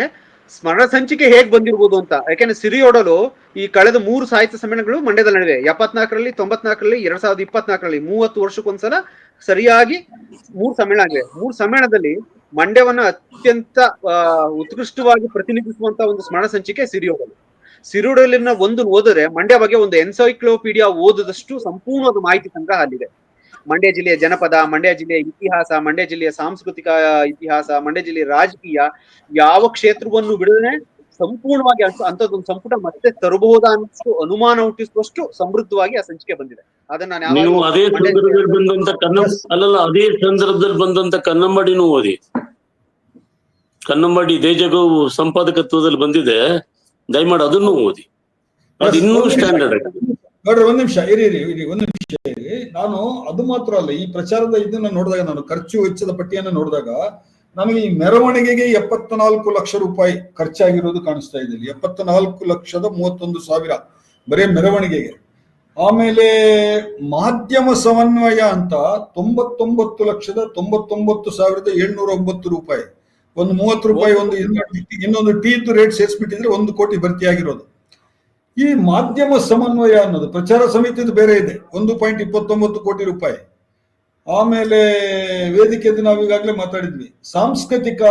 ಸ್ಮರಣ ಸಂಚಿಕೆ ಹೇಗ್ ಬಂದಿರ್ಬೋದು ಅಂತ, ಯಾಕೆಂದ್ರೆ ಸಿರಿಯೋಡಲು ಈ ಕಳೆದ 3 ಸಾಹಿತ್ಯ ಸಮ್ಮೇಳನಗಳು ಮಂಡ್ಯದಲ್ಲಿ ನಡೆದಿದೆ. 74ರಲ್ಲಿ, 94ರಲ್ಲಿ, 2024ರಲ್ಲಿ 30 ವರ್ಷಕ್ಕೊಂದ್ಸಲ ಸರಿಯಾಗಿ 3 ಸಮ್ಮೇಳನ ಆಗಿವೆ. 3 ಸಮ್ಮೇಳನದಲ್ಲಿ ಮಂಡ್ಯವನ್ನ ಅತ್ಯಂತ ಉತ್ಕೃಷ್ಟವಾಗಿ ಪ್ರತಿನಿಧಿಸುವಂತ ಒಂದು ಸ್ಮರಣ ಸಂಚಿಕೆ ಸಿರಿಯೋಡಲು. ಸಿರಿಯೋಡಲಿನ ಒಂದು ಓದಿದ್ರೆ ಮಂಡ್ಯ ಬಗ್ಗೆ ಒಂದು ಎನ್ಸೈಕ್ಲೋಪೀಡಿಯಾ ಓದದಷ್ಟು ಸಂಪೂರ್ಣವಾದ ಮಾಹಿತಿ ಸಂಗ್ರಹ ಅಲ್ಲಿದೆ. ಮಂಡ್ಯ ಜಿಲ್ಲೆಯ ಜನಪದ, ಮಂಡ್ಯ ಜಿಲ್ಲೆಯ ಇತಿಹಾಸ, ಮಂಡ್ಯ ಜಿಲ್ಲೆಯ ಸಾಂಸ್ಕೃತಿಕ ಇತಿಹಾಸ, ಮಂಡ್ಯ ಜಿಲ್ಲೆಯ ರಾಜಕೀಯ, ಯಾವ ಕ್ಷೇತ್ರವನ್ನು ಬಿಡದೆ ಸಂಪೂರ್ಣವಾಗಿ ಅಂತದೊಂದು ಸಂಪುಟ ಮತ್ತೆ ತರಬಹುದಾ ಅನ್ನಷ್ಟು ಅನುಮಾನ ಹುಟ್ಟಿಸುವಷ್ಟು ಸಮೃದ್ಧವಾಗಿ ಆ ಸಂಚಿಕೆ ಬಂದಿದೆ. ಅದನ್ನ ನೀವು ಅದೇ ಸಂದರ್ಭದಲ್ಲಿ ಬಂದಂತ ಕನ್ನಂಬಾಡಿನೂ ಓದಿ. ಕನ್ನಂಬಾಡಿ ದೇಜಗು ಸಂಪಾದಕತ್ವದಲ್ಲಿ ಬಂದಿದೆ, ದಯಮಾಡಿ ಅದನ್ನು ಓದಿ. ಅದು ಇನ್ನೂ ಸ್ಟ್ಯಾಂಡರ್ಡ್ ಆಗಿದೆ. ನೋಡ್ರಿ, ಒಂದ್ ನಿಮಿಷ ಇರಿ, ಒಂದ್ ನಿಮಿಷ ಇರಿ. ನಾನು ಅದು ಮಾತ್ರ ಅಲ್ಲ, ಈ ಪ್ರಚಾರದ ಇದನ್ನ ನೋಡಿದಾಗ, ನಾನು ಖರ್ಚು ವೆಚ್ಚದ ಪಟ್ಟಿಯನ್ನು ನೋಡಿದಾಗ ನನಗೆ ಈ ಮೆರವಣಿಗೆಗೆ 74 ಲಕ್ಷ ರೂಪಾಯಿ ಖರ್ಚಾಗಿರೋದು ಕಾಣಿಸ್ತಾ ಇದೆ. 74,31,000 ಬರೀ ಮೆರವಣಿಗೆಗೆ. ಆಮೇಲೆ ಮಾಧ್ಯಮ ಸಮನ್ವಯ ಅಂತ 99,99,709 ರೂಪಾಯಿ, ಒಂದು 30 ರೂಪಾಯಿ, ಒಂದು ಇನ್ನೊಂದು ಟೀದ್ದು ರೇಟ್ ಸೇರಿಸ್ಬಿಟ್ಟಿದ್ರೆ 1 ಕೋಟಿ ಭರ್ತಿಯಾಗಿರೋದು. ಈ ಮಾಧ್ಯಮ ಸಮನ್ವಯ ಅನ್ನೋದು ಪ್ರಚಾರ ಸಮಿತಿದು ಬೇರೆ ಇದೆ, 1.29 ಕೋಟಿ ರೂಪಾಯಿ. ಆಮೇಲೆ ವೇದಿಕೆದು ನಾವು ಈಗಾಗಲೇ ಮಾತಾಡಿದ್ವಿ. ಸಾಂಸ್ಕೃತಿಕ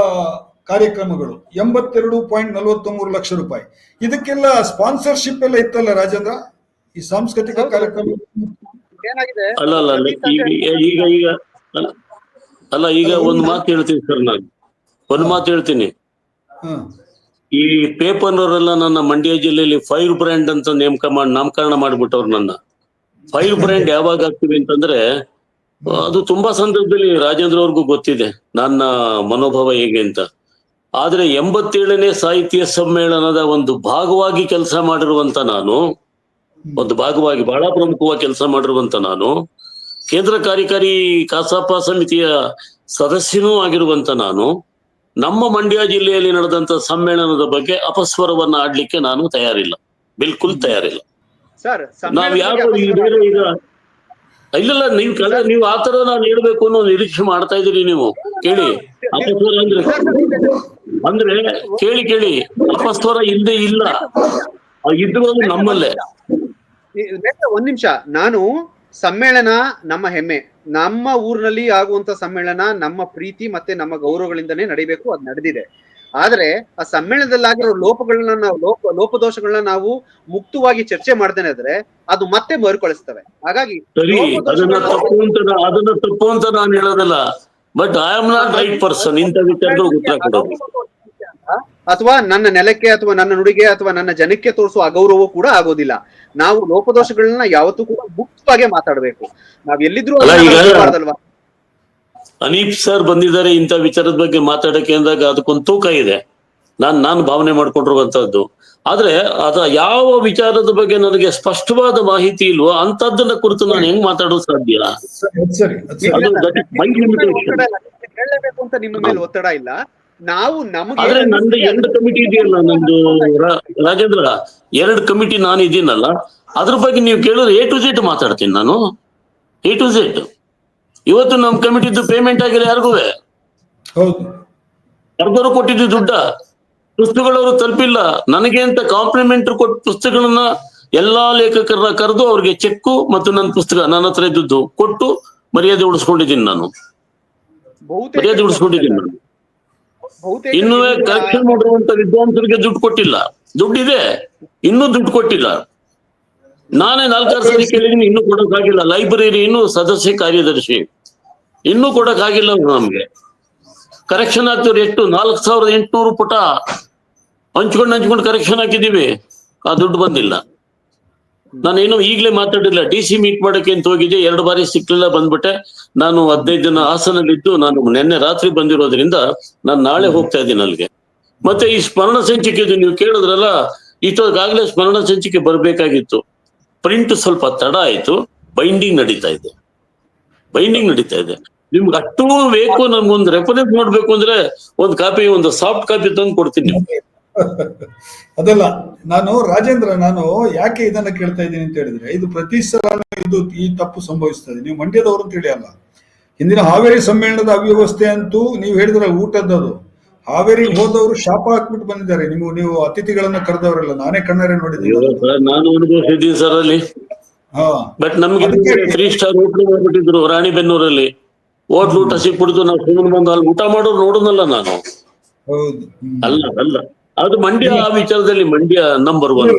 ಕಾರ್ಯಕ್ರಮಗಳು 82.43 ಲಕ್ಷ ರೂಪಾಯಿ. ಇದಕ್ಕೆಲ್ಲ ಸ್ಪಾನ್ಸರ್ಶಿಪ್ ಎಲ್ಲ ಇತ್ತಲ್ಲ ರಾಜೇಂದ್ರ, ಈ ಸಾಂಸ್ಕೃತಿಕ ಕಾರ್ಯಕ್ರಮ? ಈಗ ಒಂದು ಮಾತು ಹೇಳ್ತೀನಿ ಸರ್, ನಾನು ಒಂದು ಮಾತು ಹೇಳ್ತೀನಿ. ಈ ಪೇಪರ್ನವರೆಲ್ಲ ನನ್ನ ಮಂಡ್ಯ ಜಿಲ್ಲೆಯಲ್ಲಿ ಫೈರ್ ಬ್ರ್ಯಾಂಡ್ ಅಂತ ನಾಮಕರಣ ಮಾಡಿಬಿಟ್ಟವ್ರು. ನನ್ನ ಫೈರ್ ಬ್ರ್ಯಾಂಡ್ ಯಾವಾಗ ಆಗ್ತೀವಿ ಅಂತಂದ್ರೆ, ಅದು ತುಂಬಾ ಸಂದರ್ಭದಲ್ಲಿ ರಾಜೇಂದ್ರ ಅವ್ರಿಗೂ ಗೊತ್ತಿದೆ ನನ್ನ ಮನೋಭಾವ ಹೇಗೆ ಅಂತ. ಆದ್ರೆ 87ನೇ ಸಾಹಿತ್ಯ ಸಮ್ಮೇಳನದ ಒಂದು ಭಾಗವಾಗಿ ಕೆಲಸ ಮಾಡಿರುವಂತ ನಾನು, ಒಂದು ಭಾಗವಾಗಿ ಬಹಳ ಪ್ರಮುಖವಾಗಿ ಕೆಲಸ ಮಾಡಿರುವಂತ ನಾನು, ಕೇಂದ್ರ ಕಾರ್ಯಕಾರಿ ಕಸಾಪ ಸಮಿತಿಯ ಸದಸ್ಯನೂ ಆಗಿರುವಂತ ನಾನು, ನಮ್ಮ ಮಂಡ್ಯ ಜಿಲ್ಲೆಯಲ್ಲಿ ನಡೆದಂತ ಸಮ್ಮೇಳನದ ಬಗ್ಗೆ ಅಪಸ್ವರವನ್ನ ಆಡ್ಲಿಕ್ಕೆ ನಾನು ತಯಾರಿಲ್ಲ, ಬಿಲ್ಕುಲ್ ತಯಾರಿಲ್ಲ. ನಾವ್ ಯಾರು ಬೇರೆ ಈಗ ಇಲ್ಲ, ನೀವು ಆತರ ನಾನು ಹೇಳ್ಬೇಕು ಅನ್ನೋ ನಿರೀಕ್ಷೆ ಮಾಡ್ತಾ ಇದ್ದೀರಿ ನೀವು. ಕೇಳಿ, ಅಪಸ್ವರ ಅಂದ್ರೆ ಕೇಳಿ, ಅಪಸ್ವರ ಇಲ್ಲದೆ ಇಲ್ಲ, ಇದ್ರು ನಮ್ಮಲ್ಲೇ. ಒಂದ್ ನಿಮಿಷ, ನಾನು ಸಮ್ಮೇಳನ ನಮ್ಮ ಹೆಮ್ಮೆ, ನಮ್ಮ ಊರಿನಲ್ಲಿ ಆಗುವಂತ ಸಮ್ಮೇಳನ ನಮ್ಮ ಪ್ರೀತಿ ಮತ್ತೆ ನಮ್ಮ ಗೌರವಗಳಿಂದನೇ ನಡಿಬೇಕು, ಅದು ನಡೆದಿದೆ. ಆದ್ರೆ ಆ ಸಮ್ಮೇಳನದಲ್ಲಾಗಿರೋ ಲೋಪದೋಷಗಳನ್ನ ನಾವು ಮುಕ್ತವಾಗಿ ಚರ್ಚೆ ಮಾಡ್ದೇನೆ ಆದ್ರೆ ಅದು ಮತ್ತೆ ಮರುಕಳಿಸ್ತವೆ. ಹಾಗಾಗಿ ಅದನ್ನ ತಪ್ಪು ಅಂತ ನಾನು ಹೇಳೋದಲ್ಲ, but I am not right person ಇಂಥ ವಿಚಾರಗಳು ಉತ್ತರ ಕೊಡೋದು. ಅಥವಾ ನನ್ನ ನೆಲಕ್ಕೆ ಅಥವಾ ನನ್ನ ನುಡಿಗೆ ಅಥವಾ ನನ್ನ ಜನಕ್ಕೆ ತೋರಿಸುವ ಅಗೌರವ ಕೂಡ ಆಗೋದಿಲ್ಲ. ನಾವು ಲೋಪದೋಷಗಳನ್ನ ಯಾವತ್ತೂ ಕೂಡ ಮುಕ್ತವಾಗಿ ಮಾತಾಡಬೇಕು. ನಾವ್ ಎಲ್ಲಿದ್ರು ಅಲ್ವಾ. ಅನೀಪ್ ಸರ್ ಬಂದಿದ್ದಾರೆ ಇಂಥ ವಿಚಾರದ ಬಗ್ಗೆ ಮಾತಾಡಕ್ಕೆ ಅಂದಾಗ ಅದಕ್ಕೊಂದು ತೂಕ ಇದೆ. ನಾನು ಭಾವನೆ ಮಾಡ್ಕೊಂಡಿರುವಂತದ್ದು. ಆದ್ರೆ ಅದ ಯಾವ ವಿಚಾರದ ಬಗ್ಗೆ ನನಗೆ ಸ್ಪಷ್ಟವಾದ ಮಾಹಿತಿ ಇಲ್ವೋ ಅಂತದ್ದನ್ನ ಕುರಿತು ನಾನು ಹೆಂಗ್ ಮಾತಾಡೋದು ಸಾಧ್ಯ? ಹೇಳಬೇಕು ಅಂತ ನಿಮ್ಮ ಮೇಲೆ ಒತ್ತಡ ಇಲ್ಲ. ನಾವು ನಮಗೆ ಆದ್ರೆ ನಂದು 2 ಕಮಿಟಿ ಇದೆಯಲ್ಲ, ನಂದು ರಾಜೇಂದ್ರ 2 ಕಮಿಟಿ ನಾನು ಇದೀನಲ್ಲ, ಅದ್ರ ಬಗ್ಗೆ ನೀವು ಕೇಳಿದ್ರೆ A to Z ಮಾತಾಡ್ತೀನಿ ನಾನು. A to Z. ಇವತ್ತು ನಮ್ ಕಮಿಟಿದ್ದು ಪೇಮೆಂಟ್ ಆಗಿಲ್ಲ ಯಾರಿಗೂ. ಯಾರ್ದಾರು ಕೊಟ್ಟಿದ್ದು ದುಡ್ಡ, ಪುಸ್ತಕಗಳವರು ತಲುಪಿಲ್ಲ. ನನಗೆ ಅಂತ ಕಾಂಪ್ಲಿಮೆಂಟರಿ ಕೊಟ್ಟ ಪುಸ್ತಕಗಳನ್ನ ಎಲ್ಲಾ ಲೇಖಕರನ್ನ ಕರೆದು ಅವ್ರಿಗೆ ಚೆಕ್ ಮತ್ತು ನನ್ನ ಪುಸ್ತಕ ನನ್ನ ಹತ್ರ ಇದ್ದದ್ದು ಕೊಟ್ಟು ಮರ್ಯಾದೆ ಉಳಿಸ್ಕೊಂಡಿದ್ದೀನಿ ನಾನು. ಮರ್ಯಾದೆ ಉಳಿಸ್ಕೊಂಡಿದ್ದೀನಿ ನಾನು. ಇನ್ನೂ ಕರೆಕ್ಷನ್ ಮಾಡಿರುವಂತ ವಿದ್ವಾಂಸರಿಗೆ ದುಡ್ಡು ಕೊಟ್ಟಿಲ್ಲ. ದುಡ್ಡಿದೆ, ಇನ್ನೂ ದುಡ್ಡು ಕೊಟ್ಟಿಲ್ಲ. ನಾನೇ 4-6 ಸರಿ ಕೇಳಿದೀನಿ, ಇನ್ನೂ ಕೊಡಕ್ಕಾಗಿಲ್ಲ. ಲೈಬ್ರರಿ ಇನ್ನೂ ಸದಸ್ಯ ಕಾರ್ಯದರ್ಶಿ ಇನ್ನೂ ಕೊಡಕ್ಕಾಗಿಲ್ಲ ನಮ್ಗೆ. ಕರೆಕ್ಷನ್ ಆಗ್ತಿವ್ರು ಎಷ್ಟು 4800 ಪುಟ ಹಂಚ್ಕೊಂಡು ಕರೆಕ್ಷನ್ ಹಾಕಿದೀವಿ. ಆ ದುಡ್ಡು ಬಂದಿಲ್ಲ. ನಾನೇನು ಈಗಲೇ ಮಾತಾಡಿಲ್ಲ. DC ಮೀಟ್ ಮಾಡಕ್ಕೆ ಅಂತ ಹೋಗಿದ್ದೆ, 2 ಬಾರಿ ಸಿಕ್ಲಿಲ್ಲ, ಬಂದ್ಬಿಟ್ಟೆ. ನಾನು 15 ದಿನ ಹಾಸನಲ್ಲಿದ್ದು ನಾನು ನಿನ್ನೆ ರಾತ್ರಿ ಬಂದಿರೋದ್ರಿಂದ ನಾನು ನಾಳೆ ಹೋಗ್ತಾ ಇದ್ದೀನಿ ಅಲ್ಲಿಗೆ. ಮತ್ತೆ ಈ ಸ್ಮರಣ ಸಂಚಿಕೆ ನೀವು ಕೇಳಿದ್ರಲ್ಲ, ಇಷ್ಟೊತ್ತಾಗ್ಲೇ ಸ್ಮರಣ ಸಂಚಿಕೆ ಬರ್ಬೇಕಾಗಿತ್ತು. ಪ್ರಿಂಟ್ ಸ್ವಲ್ಪ ತಡ ಆಯ್ತು. ಬೈಂಡಿಂಗ್ ನಡೀತಾ ಇದೆ. ನಿಮ್ಗೆ ಅಷ್ಟು ಬೇಕು, ನಮ್ಗೊಂದು ರೆಫರೆನ್ಸ್ ಮಾಡ್ಬೇಕು ಅಂದ್ರೆ ಒಂದು ಕಾಪಿ, ಒಂದು ಸಾಫ್ಟ್ ಕಾಪಿ ತಂದು ಕೊಡ್ತೀನಿ ನಿಮ್ಗೆ. ಅದಲ್ಲ, ನಾನು ರಾಜೇಂದ್ರ, ನಾನು ಯಾಕೆ ಇದನ್ನ ಕೇಳ್ತಾ ಇದ್ದೀನಿ ಅಂತ ಹೇಳಿದ್ರೆ, ಇದು ಪ್ರತಿ ಸಲ ಈ ತಪ್ಪು ಸಂಭವಿಸ್ತದೆ. ನೀವು ಮಂಡ್ಯದವರು ಅಂತ ಹೇಳಿ ಅಲ್ಲ, ಹಿಂದಿನ ಹಾವೇರಿ ಸಮ್ಮೇಳನದ ಅವ್ಯವಸ್ಥೆ ಅಂತೂ ನೀವು ಹೇಳಿದ್ರೆ ಊಟದ್ದು. ಹಾವೇರಿಗೆ ಹೋದವರು ಶಾಪ ಹಾಕ್ಬಿಟ್ಟು ಬಂದಿದ್ದಾರೆ. ನೀವು ಅತಿಥಿಗಳನ್ನ ಕರೆದವರಲ್ಲ, ನಾನೇ ಕಣ್ಣಾರೆ ನೋಡಿದ್ದೀನಿ. ನಾನು ಅನುಭವಿಸಿದ್ದೀನಿ ಸರ್ ಅಲ್ಲಿ. ಬಟ್ ನಮ್ಗೆ 3 ಸ್ಟಾರ್ ಹೋಟ್ಲು ಮಾಡ್ಬಿಟ್ಟಿದ್ರು ರಾಣಿಬೆನ್ನೂರಲ್ಲಿ. ಹೋಟ್ಲು ಊಟ ಸಿಕ್ಬಿಡ್ತು. ನಾವು ಸುಮ್ಮನೆ ಬಂದು ಅಲ್ಲಿ ಊಟ ಮಾಡೋರು ನೋಡೋದಲ್ಲ ನಾನು. ಅಲ್ಲ ಅದು ಮಂಡ್ಯ. ಆ ವಿಚಾರದಲ್ಲಿ ಮಂಡ್ಯ ನಂಬರ್ 1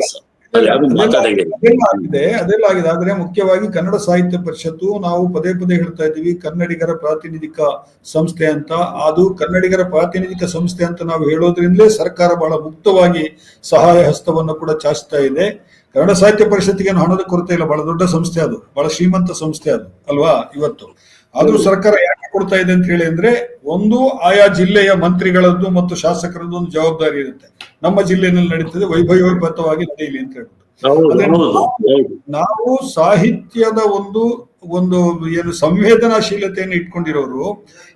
ಅದೆಲ್ಲ ಆಗಿದೆ. ಆದ್ರೆ ಮುಖ್ಯವಾಗಿ ಕನ್ನಡ ಸಾಹಿತ್ಯ ಪರಿಷತ್ತು, ನಾವು ಪದೇ ಹೇಳ್ತಾ ಇದ್ದೀವಿ ಕನ್ನಡಿಗರ ಪ್ರಾತಿನಿಧಿಕ ಸಂಸ್ಥೆ ಅಂತ. ಅದು ಕನ್ನಡಿಗರ ಪ್ರಾತಿನಿಧಿಕ ಸಂಸ್ಥೆ ಅಂತ ನಾವು ಹೇಳೋದ್ರಿಂದಲೇ ಸರ್ಕಾರ ಬಹಳ ಮುಕ್ತವಾಗಿ ಸಹಾಯ ಹಸ್ತವನ್ನು ಕೂಡ ಚಾಚ್ತಾ ಇದೆ. ಕನ್ನಡ ಸಾಹಿತ್ಯ ಪರಿಷತ್ತಿಗೆ ಹಣದ ಕೊರತೆ ಇಲ್ಲ. ಬಹಳ ದೊಡ್ಡ ಸಂಸ್ಥೆ ಅದು, ಬಹಳ ಶ್ರೀಮಂತ ಸಂಸ್ಥೆ ಅದು ಅಲ್ವಾ ಇವತ್ತು. ಆದ್ರೂ ಸರ್ಕಾರ ಯಾಕೆ ಕೊಡ್ತಾ ಇದೆ ಅಂತ ಹೇಳಿ ಅಂದ್ರೆ, ಒಂದು ಆಯಾ ಜಿಲ್ಲೆಯ ಮಂತ್ರಿಗಳದ್ದು ಮತ್ತು ಶಾಸಕರದ್ದು ಒಂದು ಜವಾಬ್ದಾರಿ ಇರುತ್ತೆ. ನಮ್ಮ ಜಿಲ್ಲೆಯಲ್ಲಿ ನಡೀತದೆ, ವೈಭವೋಪೇತವಾಗಿ ನಡೆಯಲಿ ಅಂತ ಹೇಳ್ಬಿಟ್ಟು ನಾವು ಸಾಹಿತ್ಯದ ಒಂದು ಏನು ಸಂವೇದನಾಶೀಲತೆಯನ್ನು ಇಟ್ಕೊಂಡಿರೋರು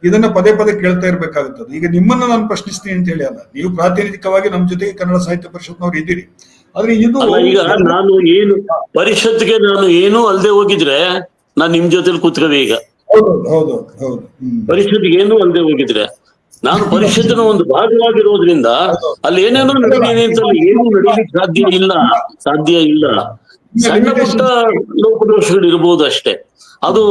ಇದನ್ನ ಪದೇ ಕೇಳ್ತಾ ಇರ್ಬೇಕಾಗುತ್ತದೆ. ಈಗ ನಿಮ್ಮನ್ನ ನಾನು ಪ್ರಶ್ನಿಸ್ತೀನಿ ಅಂತ ಹೇಳಿ ಅಲ್ಲ, ನೀವು ಪ್ರಾತಿನಿಧಿಕವಾಗಿ ನಮ್ಮ ಜೊತೆಗೆ ಕನ್ನಡ ಸಾಹಿತ್ಯ ಪರಿಷತ್ನವ್ರು ಇದ್ದೀರಿ. ಆದ್ರೆ ಇದು ಈಗ ನಾನು ಏನು ಪರಿಷತ್ಗೆ ನಾನು ಏನೂ ಅಲ್ದೆ ಹೋಗಿದ್ರೆ ನಾನ್ ನಿಮ್ ಜೊತೆಲಿ ಕೂತ್ಕವೆ. ಈಗ ಹೌದು ಪರಿಷತ್ಗೆ ಏನು ಅಲ್ದೆ ಹೋಗಿದ್ರೆ ನಾನು ಪರಿಷತ್ತಿನ ಒಂದು ಭಾಗವಾಗಿರೋದ್ರಿಂದ ಅಲ್ಲಿ ಏನೇನೋ ನಡೆದಿದೆ ಅಂತ ಏನು ನಡೀಲಿಕ್ಕೆ ಸಾಧ್ಯ ಇಲ್ಲ. ಸಣ್ಣ ಪುಟ್ಟ ಲೋಪದೋಷಗಳು ಇರ್ಬೋದು ಅಷ್ಟೇ. ಅದು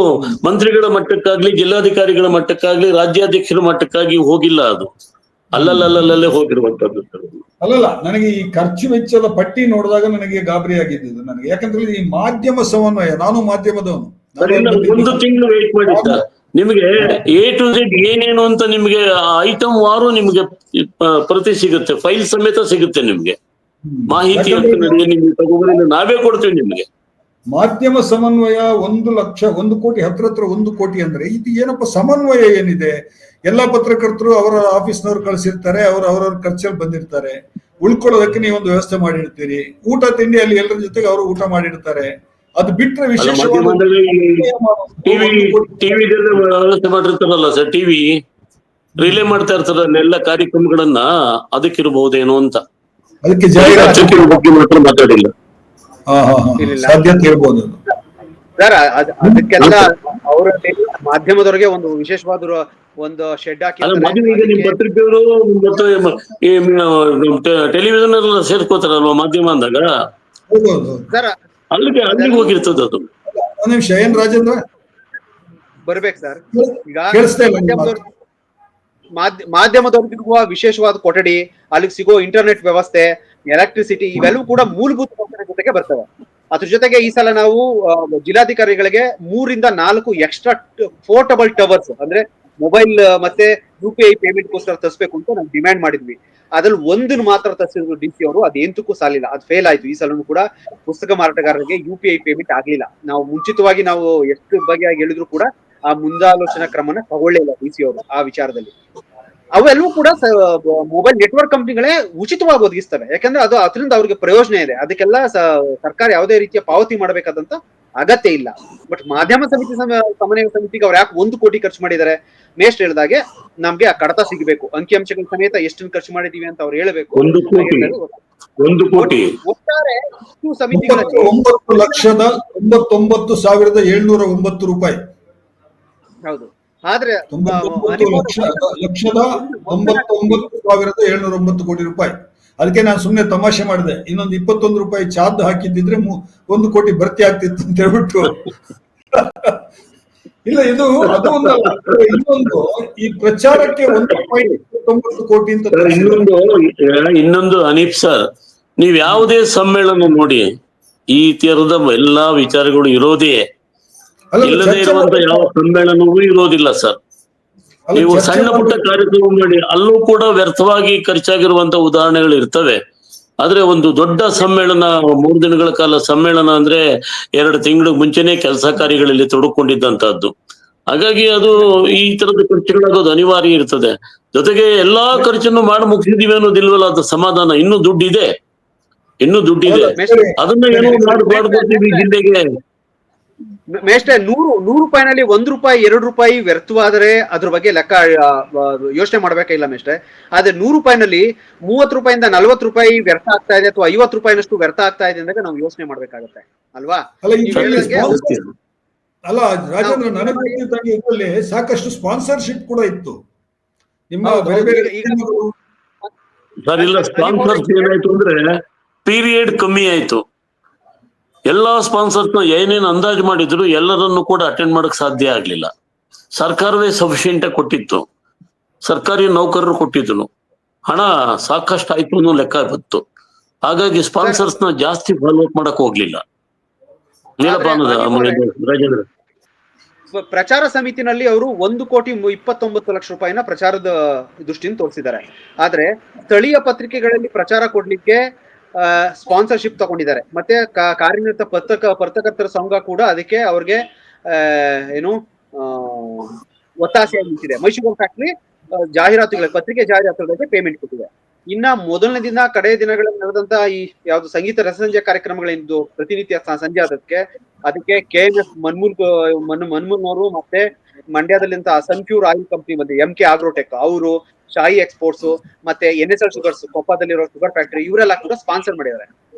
ಮಂತ್ರಿಗಳ ಮಟ್ಟಕ್ಕಾಗ್ಲಿ, ಜಿಲ್ಲಾಧಿಕಾರಿಗಳ ಮಟ್ಟಕ್ಕಾಗ್ಲಿ, ರಾಜ್ಯಾಧ್ಯಕ್ಷರ ಮಟ್ಟಕ್ಕಾಗಿ ಹೋಗಿಲ್ಲ. ಅದು ಅಲ್ಲಲ್ಲೇ ಹೋಗಿರುವಂತದ್ದು. ಅಲ್ಲಲ್ಲ, ನನಗೆ ಈ ಖರ್ಚು ವೆಚ್ಚದ ಪಟ್ಟಿ ನೋಡಿದಾಗ ನನಗೆ ಗಾಬರಿ ಆಗಿದ್ದು ನನಗೆ. ಯಾಕಂದ್ರೆ ಈ ಮಾಧ್ಯಮ ಸಮನ್ವಯ, ನಾನು ಮಾಧ್ಯಮದವನು. 1 ತಿಂಗಳು ವೇಟ್ ಮಾಡಿ ಸರ್, ನಿಮಗೆ A to Z ಏನೇನು ಅಂತ ನಿಮ್ಗೆ ಐಟಮ್ ವಾರು ನಿಮ್ಗೆ ಪ್ರತಿ ಸಿಗುತ್ತೆ, ಫೈಲ್ ಸಮೇತ ಸಿಗುತ್ತೆ ನಿಮ್ಗೆ. ಮಾಹಿತಿ ನಿಮ್ಗೆ ತಗೊಂಡ್ರೆ ನಾವೇ ಕೊಡ್ತೀವಿ ನಿಮ್ಗೆ. ಮಾಧ್ಯಮ ಸಮನ್ವಯ 1 ಲಕ್ಷ, 1 ಕೋಟಿ, ಹತ್ರ 1 ಕೋಟಿ ಅಂದ್ರೆ ಇದು ಏನಪ್ಪ ಸಮನ್ವಯ ಏನಿದೆ? ಎಲ್ಲಾ ಪತ್ರಕರ್ತರು ಅವರ ಆಫೀಸ್ನವ್ರು ಕಳಿಸಿರ್ತಾರೆ, ಅವ್ರವ್ರ ಖರ್ಚಲ್ಲಿ ಬಂದಿರ್ತಾರೆ. ಉಳ್ಕೊಳ್ಳೋದಕ್ಕೆ ನೀವು ಒಂದು ವ್ಯವಸ್ಥೆ ಮಾಡಿರ್ತೀರಿ. ಊಟ ತಿಂಡಿ ಅಲ್ಲಿ ಎಲ್ಲರ ಜೊತೆಗೆ ಅವರು ಊಟ ಮಾಡಿರ್ತಾರೆ. ಅದು ಬಿಟ್ರೆ ಟಿವಿದಲ್ಲಿ ವ್ಯವಸ್ಥೆ ಮಾಡಿರ್ತಾರಲ್ಲ ಸರ್, ಟಿವಿ ರಿಲೇ ಮಾಡ್ತಾ ಇರ್ತಾರ ಎಲ್ಲ ಕಾರ್ಯಕ್ರಮಗಳನ್ನ, ಅದಕ್ಕಿರಬಹುದೇನೋ ಅಂತ. ಅದಕ್ಕೆ ಜಾಹೀರಾತು ಮಾತಾಡಿಲ್ಲ. ಸಾಧ್ಯತೆ ಇರ್ಬೋದು ಸರ್. ಅದಕ್ಕೆಲ್ಲ ಅವರ ಮಾಧ್ಯಮದವರಿಗೆ ಒಂದು ವಿಶೇಷವಾದ ಒಂದು ಶೆಡ್ ಹಾಕಿ ನಿಮ್ ಪತ್ರಿಕೆಯವರು ಮತ್ತು ಟೆಲಿವಿಷನ್ ಎಲ್ಲ ಸೇರ್ಕೋತಾರಲ್ವಾ ಮಾಧ್ಯಮ ಅಂದಾಗ, ಅಲ್ಲಿಗೆ ಹೋಗಿರ್ತದ ಅದು. ಒಂದ್ ನಿಮಿಷ, ಏನ್ ರಾಜೇಂದ್ರ ಬರ್ಬೇಕು ಸರ್. ಈಗ ಮಾಧ್ಯಮದವರಿಗಿರುವ ವಿಶೇಷವಾದ ಕೊಠಡಿ, ಅಲ್ಲಿಗೆ ಸಿಗೋ ಇಂಟರ್ನೆಟ್ ವ್ಯವಸ್ಥೆ, ಎಲೆಕ್ಟ್ರಿಸಿಟಿ, ಇವೆಲ್ಲವೂ ಕೂಡ ಮೂಲಭೂತ ಸೌಕರ್ಯ ಜೊತೆಗೆ ಬರ್ತವೆ. ಅದ್ರ ಜೊತೆಗೆ ಈ ಸಲ ನಾವು ಜಿಲ್ಲಾಧಿಕಾರಿಗಳಿಗೆ 3 ರಿಂದ 4 ಎಕ್ಸ್ಟ್ರಾ ಪೋರ್ಟಬಲ್ ಟವರ್ಸ್, ಅಂದ್ರೆ ಮೊಬೈಲ್ ಮತ್ತೆ UPI ಪೇಮೆಂಟ್ಗೋಸ್ಕರ ತರಿಸ್ಬೇಕು ಅಂತ ನಾವು ಡಿಮ್ಯಾಂಡ್ ಮಾಡಿದ್ವಿ. ಅದ್ರಲ್ಲಿ ಒಂದನ್ನು ಮಾತ್ರ ತರಿಸಿದ್ರು DC ಅವರು, ಅದೇಂತಕ್ಕೂ ಸಾಲಿಲ್ಲ, ಅದು ಫೇಲ್ ಆಯ್ತು. ಈ ಸಲನು ಕೂಡ ಪುಸ್ತಕ ಮಾರಾಟಗಾರರಿಗೆ UPI ಪೇಮೆಂಟ್ ಆಗ್ಲಿಲ್ಲ. ನಾವು ಮುಂಚಿತವಾಗಿ ನಾವು ಎಷ್ಟು ಬಗೆಯಾಗಿ ಹೇಳಿದ್ರು ಕೂಡ ಆ ಮುಂದಾಲೋಚನಾ ಕ್ರಮನ ತಗೊಳ್ಳೇ DC ಅವರು ಆ ವಿಚಾರದಲ್ಲಿ. ಅವೆಲ್ಲವೂ ಕೂಡ ಮೊಬೈಲ್ ನೆಟ್ವರ್ಕ್ ಕಂಪ್ನಿಗಳೇ ಉಚಿತವಾಗಿ ಒದಗಿಸ್ತವೆ, ಯಾಕಂದ್ರೆ ಅದು ಅದರಿಂದ ಅವ್ರಿಗೆ ಪ್ರಯೋಜನ ಇದೆ. ಅದಕ್ಕೆಲ್ಲ ಸರ್ಕಾರ ಯಾವುದೇ ರೀತಿಯ ಪಾವತಿ ಮಾಡಬೇಕಾದಂತ ಅಗತ್ಯ ಇಲ್ಲ. ಬಟ್ ಮಾಧ್ಯಮ ಸಮಿತಿ ಸಮನ್ವಯ ಸಮಿತಿಗೆ ಅವ್ರು ಯಾಕೆ 1 ಕೋಟಿ ಖರ್ಚು ಮಾಡಿದ್ದಾರೆ? ಮೇಷ್ಟ್ರು ಹೇಳಿದಾಗೆ ನಮ್ಗೆ ಆ ಕಡತ ಸಿಗಬೇಕು, ಅಂಕಿಅಂಶಗಳ ಸಮೇತ ಎಷ್ಟನ್ನು ಖರ್ಚು ಮಾಡಿದೀವಿ ಅಂತ ಅವ್ರು ಹೇಳಬೇಕು. 1 ಕೋಟಿ ಒಟ್ಟಾರೆ ಇಷ್ಟು ಸಮಿತಿಗಳಲ್ಲಿ 9,99,709 ರೂಪಾಯಿ. ಹೌದು. ಆದ್ರೆ 99,99,709 ಕೋಟಿ ರೂಪಾಯಿ. ಅದಕ್ಕೆ ನಾನು ಸುಮ್ಮನೆ ತಮಾಷೆ ಮಾಡಿದೆ, ಇನ್ನೊಂದು 21 ರೂಪಾಯಿ ಚಾರ್ಜ್ ಹಾಕಿದ್ದಿದ್ರೆ 1 ಕೋಟಿ ಭರ್ತಿ ಆಗ್ತಿತ್ತು ಅಂತ ಹೇಳ್ಬಿಟ್ಟು. ಇಲ್ಲ, ಇದು ಅದು ಒಂದಲ್ಲ, ಇನ್ನೊಂದು ಈ ಪ್ರಚಾರಕ್ಕೆ 1.9 ಕೋಟಿ ಅಂತ. ಇನ್ನೊಂದು ಅನೀಪ್ ಸರ್, ನೀವ್ ಯಾವುದೇ ಸಮ್ಮೇಳನ ನೋಡಿ ಈ ತರದ ಎಲ್ಲಾ ವಿಚಾರಗಳು ಇರೋದೇ, ಇಲ್ಲದೆ ಇರುವಂತ ಯಾವ ಸಮ್ಮೇಳನವೂ ಇರೋದಿಲ್ಲ ಸರ್. ನೀವು ಸಣ್ಣ ಪುಟ್ಟ ಕಾರ್ಯಕ್ರಮ ಮಾಡಿ ಅಲ್ಲೂ ಕೂಡ ವ್ಯರ್ಥವಾಗಿ ಖರ್ಚಾಗಿರುವಂತ ಉದಾಹರಣೆಗಳು ಇರ್ತವೆ. ಆದ್ರೆ ಒಂದು ದೊಡ್ಡ ಸಮ್ಮೇಳನ, 3 ದಿನಗಳ ಕಾಲ ಸಮ್ಮೇಳನ ಅಂದ್ರೆ 2 ತಿಂಗಳು ಮುಂಚೆನೆ ಕೆಲಸ ಕಾರ್ಯಗಳಲ್ಲಿ ತೊಡಕೊಂಡಿದ್ದಂತಹದ್ದು. ಹಾಗಾಗಿ ಅದು ಈ ತರದ ಖರ್ಚುಗಳಾಗೋದು ಅನಿವಾರ್ಯ ಇರ್ತದೆ. ಜೊತೆಗೆ ಎಲ್ಲಾ ಖರ್ಚನ್ನು ಮಾಡಿ ಮುಗಿಸಿದೀವಿ ಅನ್ನೋದಿಲ್ವಲ್ಲ, ಅದು ಸಮಾಧಾನ. ಇನ್ನೂ ದುಡ್ಡಿದೆ, ಅದನ್ನ ಏನೋ ಮಾಡ್ಕೊಡ್ತೀವಿ ಜಿಲ್ಲೆಗೆ. ಮೇಷ್ಟ್ರೆ, 100 ರೂಪಾಯಿನಲ್ಲಿ 1 ರೂಪಾಯಿ 2 ರೂಪಾಯಿ ವ್ಯರ್ಥವಾದರೆ ಅದ್ರ ಬಗ್ಗೆ ಲೆಕ್ಕ ಯೋಚನೆ ಮಾಡ್ಬೇಕಾಗಿಲ್ಲ ಮೇಷ್ಟ್ರೆ. ಆದ್ರೆ 100 ರೂಪಾಯಿನಲ್ಲಿ 30 ರೂಪಾಯಿಂದ 40 ರೂಪಾಯಿ ವ್ಯರ್ಥ ಆಗ್ತಾ ಇದೆ, ಅಥವಾ 50 ರೂಪಾಯಿನಷ್ಟು ವ್ಯರ್ಥ ಆಗ್ತಾ ಇದೆ ಅಂದಾಗ ನಾವು ಯೋಚನೆ ಮಾಡ್ಬೇಕಾಗತ್ತೆ ಅಲ್ವಾ? ಅಲ್ಲ ರಾಜೇಂದ್ರ, ನನಗೆ ಗೊತ್ತಿದ್ದಂಗೆ ಇದರಲ್ಲಿ ಸಾಕಷ್ಟು ಸ್ಪಾನ್ಸರ್ಶಿಪ್ ಕೂಡ ಇತ್ತು. ನಿಮ್ಮ ಬೇರೆ ಬೇರೆ ಸರ್ ಇಲ್ಲ, ಸ್ಪಾನ್ಸರ್ಸ್ ಏನಾಯ್ತು ಅಂದ್ರೆ ಪೀರಿಯಡ್ ಕಮ್ಮಿ ಆಯ್ತು. ಎಲ್ಲಾ ಸ್ಪಾನ್ಸರ್ಸ್ ಏನೇನು ಅಂದಾಜು ಮಾಡಿದ್ರು ಎಲ್ಲರನ್ನು ಕೂಡ ಅಟೆಂಡ್ ಮಾಡಕ್ ಸಾಧ್ಯ ಆಗ್ಲಿಲ್ಲ. ಸರ್ಕಾರವೇ ಸಫಿಶಿಯೆಂಟ್ ಆಗಿ ಕೊಟ್ಟಿತ್ತು, ಸರ್ಕಾರಿ ನೌಕರರು ಕೊಟ್ಟಿದ್ರು, ಹಣ ಸಾಕಷ್ಟು ಆಯ್ತು ಅನ್ನೋ ಲೆಕ್ಕ ಬಂತು. ಹಾಗಾಗಿ ಸ್ಪಾನ್ಸರ್ಸ್ ನ ಜಾಸ್ತಿ ಫಾಲೋ ಅಪ್ ಮಾಡಕ್ ಹೋಗ್ಲಿಲ್ಲ. ರಾಜೇಂದ್ರ, ಪ್ರಚಾರ ಸಮಿತಿನಲ್ಲಿ ಅವರು 1,29,00,000 ರೂಪಾಯಿನ ಪ್ರಚಾರದ ದೃಷ್ಟಿಯಿಂದ ತೋರಿಸಿದ್ದಾರೆ. ಆದ್ರೆ ಸ್ಥಳೀಯ ಪತ್ರಿಕೆಗಳಲ್ಲಿ ಪ್ರಚಾರ ಕೊಡ್ಲಿಕ್ಕೆ ಸ್ಪಾನ್ಸರ್ಶಿಪ್ ತಗೊಂಡಿದ್ದಾರೆ. ಮತ್ತೆ ಕಾರ್ಯನಿರತ ಪತ್ರಕರ್ತರ ಸಂಘ ಕೂಡ ಅದಕ್ಕೆ ಅವ್ರಿಗೆ ಏನು ಒತ್ತಾಸೆಯಾಗಿ ನಿಂತಿದೆ. ಮೈಸೂರು ಫ್ಯಾಕ್ಟರಿ ಜಾಹೀರಾತುಗಳ ಪತ್ರಿಕೆ ಜಾಹೀರಾತುಗಳಿಗೆ ಪೇಮೆಂಟ್ ಕೊಟ್ಟಿದೆ. ಇನ್ನ ಮೊದಲನೇ ದಿನ, ಕಡೆಯ ದಿನಗಳಲ್ಲಿ ನಡೆದಂತ ಈ ಯಾವ್ದು ಸಂಗೀತ ರಸಸಂಜೆ ಕಾರ್ಯಕ್ರಮಗಳಿಂದು ಪ್ರತಿನಿತ್ಯ ಸಂಜೆ ಅದಕ್ಕೆ KMS ಮನ್ಮೂರ್ನವರು, ಮತ್ತೆ ಮಂಡ್ಯದಲ್ಲಿಂತ ಸನ್ಪ್ಯೂರ್ ಆಯಿಲ್ ಕಂಪನಿ, ಮತ್ತೆ MK ಆಗ್ರೋಟೆಕ್ ಅವರು, ಶಾಯಿ ಎಕ್ಸ್ಪೋರ್ಟ್ಸ್, ಮತ್ತೆ NSL ಶುಗರ್ಸ್ ಕೊಪ್ಪದಲ್ಲಿರೋ ಶುಗರ್ ಫ್ಯಾಕ್ಟರಿ, ಇವರೆಲ್ಲ ಕೂಡ ಸ್ಪಾನ್ಸರ್ ಮಾಡಿದ್ದಾರೆ.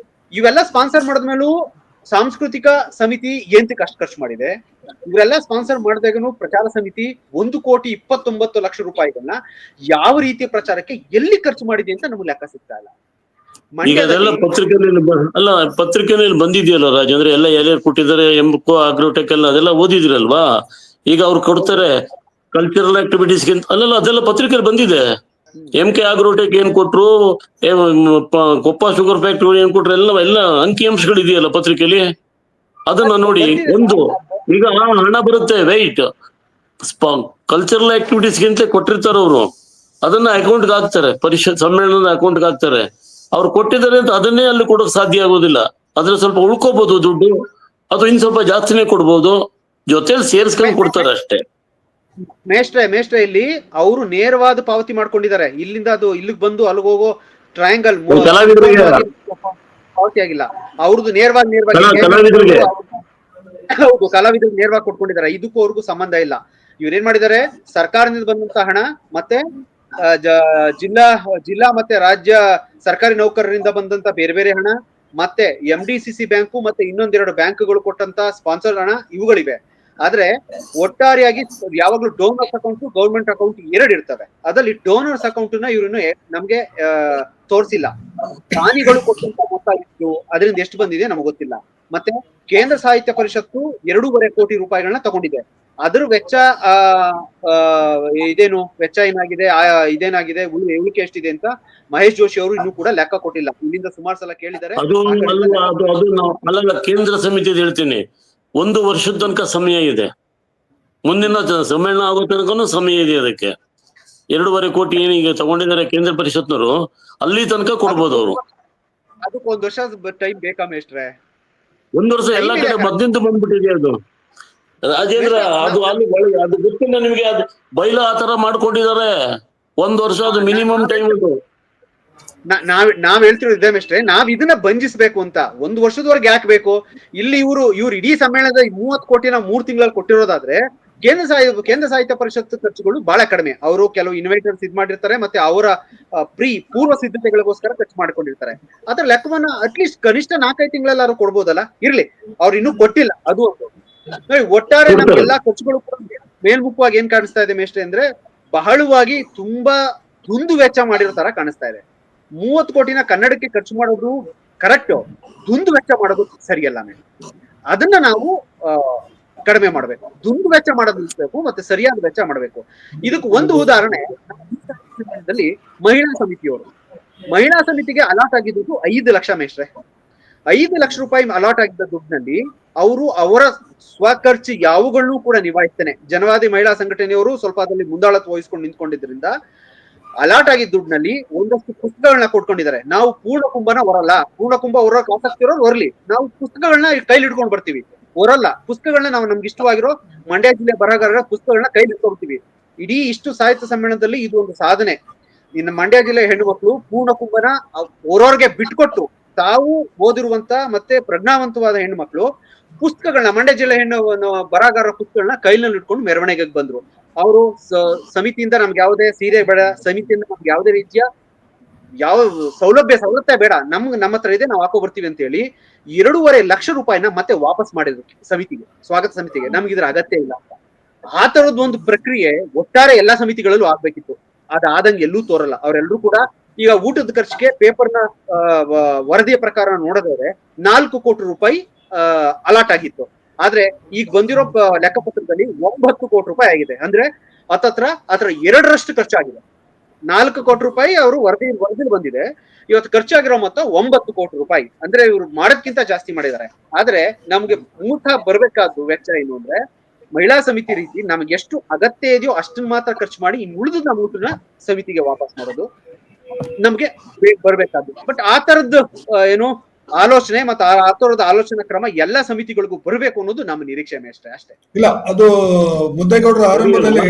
ಇವೆಲ್ಲ ಸ್ಪಾನ್ಸರ್ ಮಾಡಿದ್ಮೇಲೂ ಸಾಂಸ್ಕೃತಿಕ ಸಮಿತಿ ಏಂತಕ್ಕೆ ಅಷ್ಟು ಖರ್ಚು ಮಾಡಿದೆ? ಇವರೆಲ್ಲ ಸ್ಪಾನ್ಸರ್ ಮಾಡಿದಾಗನು ಪ್ರಚಾರ ಸಮಿತಿ 1,29,00,000 ರೂಪಾಯಿಗಳನ್ನ ಯಾವ ರೀತಿಯ ಪ್ರಚಾರಕ್ಕೆ ಎಲ್ಲಿ ಖರ್ಚು ಮಾಡಿದೆ ಅಂತ ನಮ್ಗೆ ಲೆಕ್ಕ ಸಿಗ್ತಾ ಇಲ್ಲ. ಈಗ ಅದೆಲ್ಲ ಪತ್ರಿಕೆಯಲ್ಲಿ ಬಂದಿದೆಯಲ್ಲ ರಾಜೇಂದ್ರ, ಎಲ್ಲ ಎಲೆ ಕೊಟ್ಟಿದ್ದಾರೆ, MK ಆಗ್ರೋಟೆಕ್ ಎಲ್ಲ ಅದೆಲ್ಲ ಓದಿದಿರಲ್ವಾ? ಈಗ ಅವ್ರು ಕೊಡ್ತಾರೆ ಕಲ್ಚರಲ್ ಆಕ್ಟಿವಿಟೀಸ್ಗಿಂತ, ಅದೆಲ್ಲ ಪತ್ರಿಕೆಯಲ್ಲಿ ಬಂದಿದೆ. MK ಆಗ್ರೋಟೆಕ್ ಏನ್ ಕೊಟ್ರು, ಕೊಪ್ಪ ಶುಗರ್ ಫ್ಯಾಕ್ಟರಿ ಏನ್ ಕೊಟ್ರು, ಎಲ್ಲ ಅಂಕಿಅಂಶಗಳಿದೆಯಲ್ಲ ಪತ್ರಿಕೆಯಲ್ಲಿ, ಅದನ್ನ ನೋಡಿ. ಈಗ ಹಣ ಬರುತ್ತೆ, ವೈಟ್ ಕಲ್ಚರಲ್ ಆಕ್ಟಿವಿಟೀಸ್ಗಿಂತ ಕೊಟ್ಟಿರ್ತಾರ ಅವರು, ಅದನ್ನ ಅಕೌಂಟ್ಗೆ ಹಾಕ್ತಾರೆ, ಪರಿಷತ್ ಸಮ್ಮೇಳನದ ಅಕೌಂಟ್ಗೆ ಹಾಕ್ತಾರೆ. ಅವ್ರು ಕೊಟ್ಟಿದ್ದಾರೆ ಅಂತ ಅದನ್ನೇ ಅಲ್ಲಿ ಕೊಡೋಕ್ ಸಾಧ್ಯ ಆಗೋದಿಲ್ಲ. ಅದ್ರ ಸ್ವಲ್ಪ ಉಳ್ಕೋಬಹುದು ದುಡ್ಡು, ಅದು ಇನ್ ಸ್ವಲ್ಪ ಜಾಸ್ತಿನೇ ಕೊಡ್ಬೋದು, ಜೊತೆಲಿ ಸೇರ್ಸ್ಕೊಂಡು ಕೊಡ್ತಾರೆ ಅಷ್ಟೇ. ಮೇಷ್ಟ್ರೆ ಇಲ್ಲಿ ಅವರು ನೇರವಾದ ಪಾವತಿ ಮಾಡ್ಕೊಂಡಿದ್ದಾರೆ. ಇಲ್ಲಿಂದ ಅದು ಇಲ್ಲಿಗೆ ಬಂದು ಅಲ್ಲಿಗೆ ಹೋಗೋ ಟ್ರಯಾಂಗಲ್ ಪಾವತಿ ಆಗಿಲ್ಲ. ಅವ್ರದ್ದು ನೇರವಾಗಿ ಹೌದು, ಕಲಾವಿದರಿಗೆ ನೇರವಾಗಿ ಕೊಟ್ಕೊಂಡಿದ್ದಾರೆ. ಇದಕ್ಕೂ ಅವ್ರಿಗೂ ಸಂಬಂಧ ಇಲ್ಲ. ಇವ್ರೇನ್ ಮಾಡಿದ್ದಾರೆ, ಸರ್ಕಾರದಿಂದ ಬಂದಂತ ಹಣ ಮತ್ತೆ ಜಿಲ್ಲಾ ಮತ್ತೆ ರಾಜ್ಯ ಸರ್ಕಾರಿ ನೌಕರರಿಂದ ಬಂದಂತ ಬೇರೆ ಬೇರೆ ಹಣ, ಮತ್ತೆ MDCC ಬ್ಯಾಂಕು ಮತ್ತೆ ಇನ್ನೊಂದೆರಡು ಬ್ಯಾಂಕ್ಗಳು ಕೊಟ್ಟಂತ ಸ್ಪಾನ್ಸರ್ ಹಣ ಇವುಗಳಿವೆ. ಆದ್ರೆ ಒಟ್ಟಾರೆಯಾಗಿ ಯಾವಾಗ್ಲೂ ಡೋನರ್ಸ್ ಅಕೌಂಟ್, ಗೌರ್ಮೆಂಟ್ ಅಕೌಂಟ್ 2 ಇರ್ತವೆ. ಅದ್ರಲ್ಲಿ ಡೋನರ್ಸ್ ಅಕೌಂಟ್ ನ ಇವ್ರನ್ನು ನಮ್ಗೆ ತೋರಿಸಿಲ್ಲ. ದಾನಿಗಳು ಕೊಟ್ಟಂತ ಮೊತ್ತ ಇತ್ತು, ಅದರಿಂದ ಎಷ್ಟು ಬಂದಿದೆ ನಮ್ಗೆ ಗೊತ್ತಿಲ್ಲ. ಮತ್ತೆ ಕೇಂದ್ರ ಸಾಹಿತ್ಯ ಪರಿಷತ್ತು 2.5 ಕೋಟಿ ರೂಪಾಯಿಗಳನ್ನ ತಗೊಂಡಿದೆ. ಅದ್ರ ವೆಚ್ಚ ವೆಚ್ಚ ಏನಾಗಿದೆ, ಇದೇನಾಗಿದೆ, ಉಳಿಕೆ ಎಷ್ಟಿದೆ ಅಂತ ಮಹೇಶ್ ಜೋಶಿ ಅವರು ಇನ್ನೂ ಕೂಡ ಲೆಕ್ಕ ಕೊಟ್ಟಿಲ್ಲ. ಇಲ್ಲಿಂದ ಸುಮಾರು ಸಲ ಕೇಳಿದ್ದಾರೆ. ಕೇಂದ್ರ ಸಮಿತಿ ಹೇಳ್ತೀನಿ, 1 ವರ್ಷದ ತನಕ ಸಮಯ ಇದೆ. ಮುಂದಿನ ಸಮ್ಮೇಳನ ಆಗೋ ತನಕನೂ ಸಮಯ ಇದೆ ಅದಕ್ಕೆ. 2.5 ಕೋಟಿ ಏನೀಗ ತಗೊಂಡಿದ್ದಾರೆ ಕೇಂದ್ರ ಪರಿಷತ್ನವರು, ಅಲ್ಲಿ ತನಕ ಕೊಡ್ಬೋದು ಅವರು. ಅದಕ್ಕೆ 1 ವರ್ಷ ಟೈಮ್ ಬೇಕಾ ಮೇಷ್ಟ್ರೆ? 1 ವರ್ಷ ಎಲ್ಲಾ ಕಡೆ ಮದ್ದಿಂತ ಬಂದ್ಬಿಟ್ಟಿದೆ ಅದು. ರಾಜೇಂದ್ರ, ಅದು ಅಲ್ಲಿ ಅದು ಗೊತ್ತಿಲ್ಲ ನಿಮ್ಗೆ? ಅದು ಬೈಲ ಆತರ ಮಾಡ್ಕೊಂಡಿದ್ದಾರೆ. 1 ವರ್ಷ ಅದು ಮಿನಿಮಮ್ ಟೈಮ್ ಅದು. ನಾವ್ ಹೇಳ್ತಿರೋದು ಇದೆ ಮೇಷ್ಟ್ರೆ, ನಾವ್ ಇದನ್ನ ಬಂಧಿಸ್ಬೇಕು ಅಂತ. 1 ವರ್ಷದವರೆಗೆ ಯಾಕೆ ಬೇಕು? ಇಲ್ಲಿ ಇವ್ರು ಇಡೀ ಸಮ್ಮೇಳನದ 30 ಕೋಟಿನ 3 ತಿಂಗಳಲ್ಲಿ ಕೊಟ್ಟಿರೋದಾದ್ರೆ, ಕೇಂದ್ರ ಸಾಹಿತ್ಯ ಪರಿಷತ್ ಖರ್ಚುಗಳು ಬಹಳ ಕಡಿಮೆ. ಅವರು ಕೆಲವು ಇನ್ವೈಟರ್ಸ್ ಮಾಡಿರ್ತಾರೆ, ಮತ್ತೆ ಅವರ ಪೂರ್ವ ಸಿದ್ಧತೆಗಳಿಗೋಸ್ಕರ ಖರ್ಚು ಮಾಡ್ಕೊಂಡಿರ್ತಾರೆ. ಅದ್ರ ಲೆಕ್ಕವನ್ನ ಅಟ್ಲೀಸ್ಟ್ ಕನಿಷ್ಠ 4-5 ತಿಂಗಳೆಲ್ಲಾರು ಕೊಡ್ಬೋದಲ್ಲ. ಇರ್ಲಿ, ಅವ್ರು ಇನ್ನೂ ಕೊಟ್ಟಿಲ್ಲ, ಅದು ಒಟ್ಟಾರೆ ನಮ್ಗೆಲ್ಲಾ ಖರ್ಚುಗಳು ಮೇಲ್ಮುಖವಾಗಿ ಏನ್ ಕಾಣಿಸ್ತಾ ಇದೆ ಮೇಷ್ಟ್ರೆ ಅಂದ್ರೆ, ಬಹಳವಾಗಿ ತುಂಬಾ ದುಂದು ವೆಚ್ಚ ಮಾಡಿರೋ ತರ ಕಾಣಿಸ್ತಾ ಇದೆ. 30 ಕೋಟಿನ ಕನ್ನಡಕ್ಕೆ ಖರ್ಚು ಮಾಡೋದು ಕರೆಕ್ಟ್, ದುಂದು ವೆಚ್ಚ ಮಾಡೋದು ಸರಿಯಲ್ಲ ಮೇಡಮ್. ಅದನ್ನ ನಾವು ಕಡಿಮೆ ಮಾಡ್ಬೇಕು, ದುಂದು ವೆಚ್ಚ ಮಾಡೋದು ನಿಲ್ಲಿಸ್ಬೇಕು, ಮತ್ತೆ ಸರಿಯಾದ ವೆಚ್ಚ ಮಾಡ್ಬೇಕು. ಇದಕ್ಕೆ ಒಂದು ಉದಾಹರಣೆ, ಮಹಿಳಾ ಸಮಿತಿಗೆ ಅಲಾಟ್ ಆಗಿದ್ದು 5 ಲಕ್ಷ ಮೇಷ್ಟ್ರೆ. 5 ಲಕ್ಷ ರೂಪಾಯಿ ಅಲಾಟ್ ಆಗಿದ್ದ ದುಡ್ಡಿನಲ್ಲಿ ಅವರು ಅವರ ಸ್ವಖರ್ಚು ಯಾವುಗಳನ್ನೂ ಕೂಡ ನಿಭಾಯಿಸ್ತೇನೆ. ಜನವಾದಿ ಮಹಿಳಾ ಸಂಘಟನೆಯವರು ಸ್ವಲ್ಪ ಅದರಲ್ಲಿ ಮುಂದಾಳತ್ವ ವಹಿಸ್ಕೊಂಡು ನಿಂತ್ಕೊಂಡಿದ್ರಿಂದ ಅಲಾಟ್ ಆಗಿದ್ದ ದುಡ್ಡಿನಲ್ಲಿ ಒಂದಷ್ಟು ಪುಸ್ತಕಗಳನ್ನ ಕೊಟ್ಕೊಂಡಿದ್ದಾರೆ. ನಾವು ಪೂರ್ಣ ಕುಂಭನ ಹೊರಲ್ಲ, ಪೂರ್ಣ ಕುಂಭ ಹೊರಕ್ ಆಸಕ್ತಿ ಇರೋರು ಹೊರಲಿ, ನಾವು ಪುಸ್ತಕಗಳನ್ನ ಕೈಲಿ ಇಟ್ಕೊಂಡು ಬರ್ತೀವಿ. ಹೊರಲ್ಲ ಪುಸ್ತಕಗಳನ್ನ ನಾವು ನಮ್ಗೆ ಇಷ್ಟವಾಗಿರೋ ಮಂಡ್ಯ ಜಿಲ್ಲೆ ಬರಹಗಾರರ ಪುಸ್ತಕಗಳನ್ನ ಕೈಲಿ ಇಟ್ಕೊಳ್ತೀವಿ. ಇಡೀ ಇಷ್ಟು ಸಾಹಿತ್ಯ ಸಮ್ಮೇಳನದಲ್ಲಿ ಇದು ಒಂದು ಸಾಧನೆ. ಇನ್ನು ಮಂಡ್ಯ ಜಿಲ್ಲೆ ಹೆಣ್ಣು ಮಕ್ಕಳು ಪೂರ್ಣ ಕುಂಭನ ಹೊರವ್ರಿಗೆ ಬಿಟ್ಕೊಟ್ಟು, ತಾವು ಓದಿರುವಂತ ಮತ್ತೆ ಪ್ರಜ್ಞಾವಂತವಾದ ಹೆಣ್ಣು ಮಕ್ಕಳು ಪುಸ್ತಕಗಳನ್ನ, ಮಂಡ್ಯ ಜಿಲ್ಲೆ ಹೆಣ್ಣು ಬರಹಗಾರರ ಪುಸ್ತಕಗಳನ್ನ ಕೈನಲ್ಲಿ ಇಟ್ಕೊಂಡು ಮೆರವಣಿಗೆಗೆ ಬಂದ್ರು. ಅವರು ಸಮಿತಿಯಿಂದ ನಮ್ಗೆ ಯಾವುದೇ ಸೀರೆ ಬೇಡ, ಸಮಿತಿಯಿಂದ ನಮ್ಗೆ ಯಾವುದೇ ರೀತಿಯ ಯಾವ ಸವಲತ್ತೇ ಬೇಡ, ನಮ್ಮ ಹತ್ರ ಇದೆ, ನಾವು ಹಾಕೋ ಬರ್ತೀವಿ ಅಂತ ಹೇಳಿ 2.5 ಲಕ್ಷ ರೂಪಾಯಿನ ಮತ್ತೆ ವಾಪಸ್ ಮಾಡಿದ್ರು ಸಮಿತಿಗೆ, ಸ್ವಾಗತ ಸಮಿತಿಗೆ. ನಮ್ಗೆ ಇದ್ರ ಅಗತ್ಯ ಇಲ್ಲ ಅಂತ. ಆ ತರದ್ ಒಂದು ಪ್ರಕ್ರಿಯೆ ಒಟ್ಟಾರೆ ಎಲ್ಲಾ ಸಮಿತಿಗಳಲ್ಲೂ ಆಗ್ಬೇಕಿತ್ತು. ಅದಾದಂಗೆ ಎಲ್ಲೂ ತೋರಲ್ಲ. ಅವರೆಲ್ಲರೂ ಕೂಡ ಈಗ ಊಟದ ಖರ್ಚಿಗೆ ಪೇಪರ್ನ ವರದಿಯ ಪ್ರಕಾರ ನೋಡಿದ್ರೆ 4 ಕೋಟಿ ರೂಪಾಯಿ ಅಲಾಟ್ ಆಗಿತ್ತು. ಆದ್ರೆ ಈಗ ಬಂದಿರೋ ಲೆಕ್ಕಪತ್ರದಲ್ಲಿ 9 ಕೋಟಿ ರೂಪಾಯಿ ಆಗಿದೆ. ಅಂದ್ರೆ ಹತ್ರ 2ರಷ್ಟು ಖರ್ಚಾಗಿದೆ. 4 ಕೋಟಿ ರೂಪಾಯಿ ಅವರು ವರದಿ ಬಂದಿದೆ. ಇವತ್ತು ಖರ್ಚಾಗಿರೋ ಮೊತ್ತ 9 ಕೋಟಿ ರೂಪಾಯಿ. ಅಂದ್ರೆ ಇವ್ರು ಮಾಡೋದ್ಕಿಂತ ಜಾಸ್ತಿ ಮಾಡಿದ್ದಾರೆ. ಆದ್ರೆ ನಮ್ಗೆ ಮೂಲತಃ ಬರ್ಬೇಕಾದ್ದು ವೆಚ್ಚ ಏನು ಅಂದ್ರೆ, ಮಹಿಳಾ ಸಮಿತಿ ರೀತಿ ನಮ್ಗೆ ಎಷ್ಟು ಅಗತ್ಯ ಇದೆಯೋ ಅಷ್ಟನ್ನ ಮಾತ್ರ ಖರ್ಚು ಮಾಡಿ, ಇನ್ನು ಉಳಿದ ನಮ್ಮ ಊಟನ ಸಮಿತಿಗೆ ವಾಪಸ್ ಮಾಡೋದು ನಮ್ಗೆ ಬರ್ಬೇಕಾದ್ದು. ಬಟ್ ಆ ತರದ್ದು ಏನು ಆಲೋಚನೆ ಮತ್ತೆ ಆ ತರದ ಆಲೋಚನಾ ಕ್ರಮ ಎಲ್ಲಾ ಸಮಿತಿಗಳಿಗೂ ಬರಬೇಕು ಅನ್ನೋದು ನಮ್ಮ ನಿರೀಕ್ಷೆ ಅಷ್ಟೇ. ಇಲ್ಲ, ಅದು ಮುದ್ದೇಗೌಡರ ಆರಂಭದಲ್ಲಿ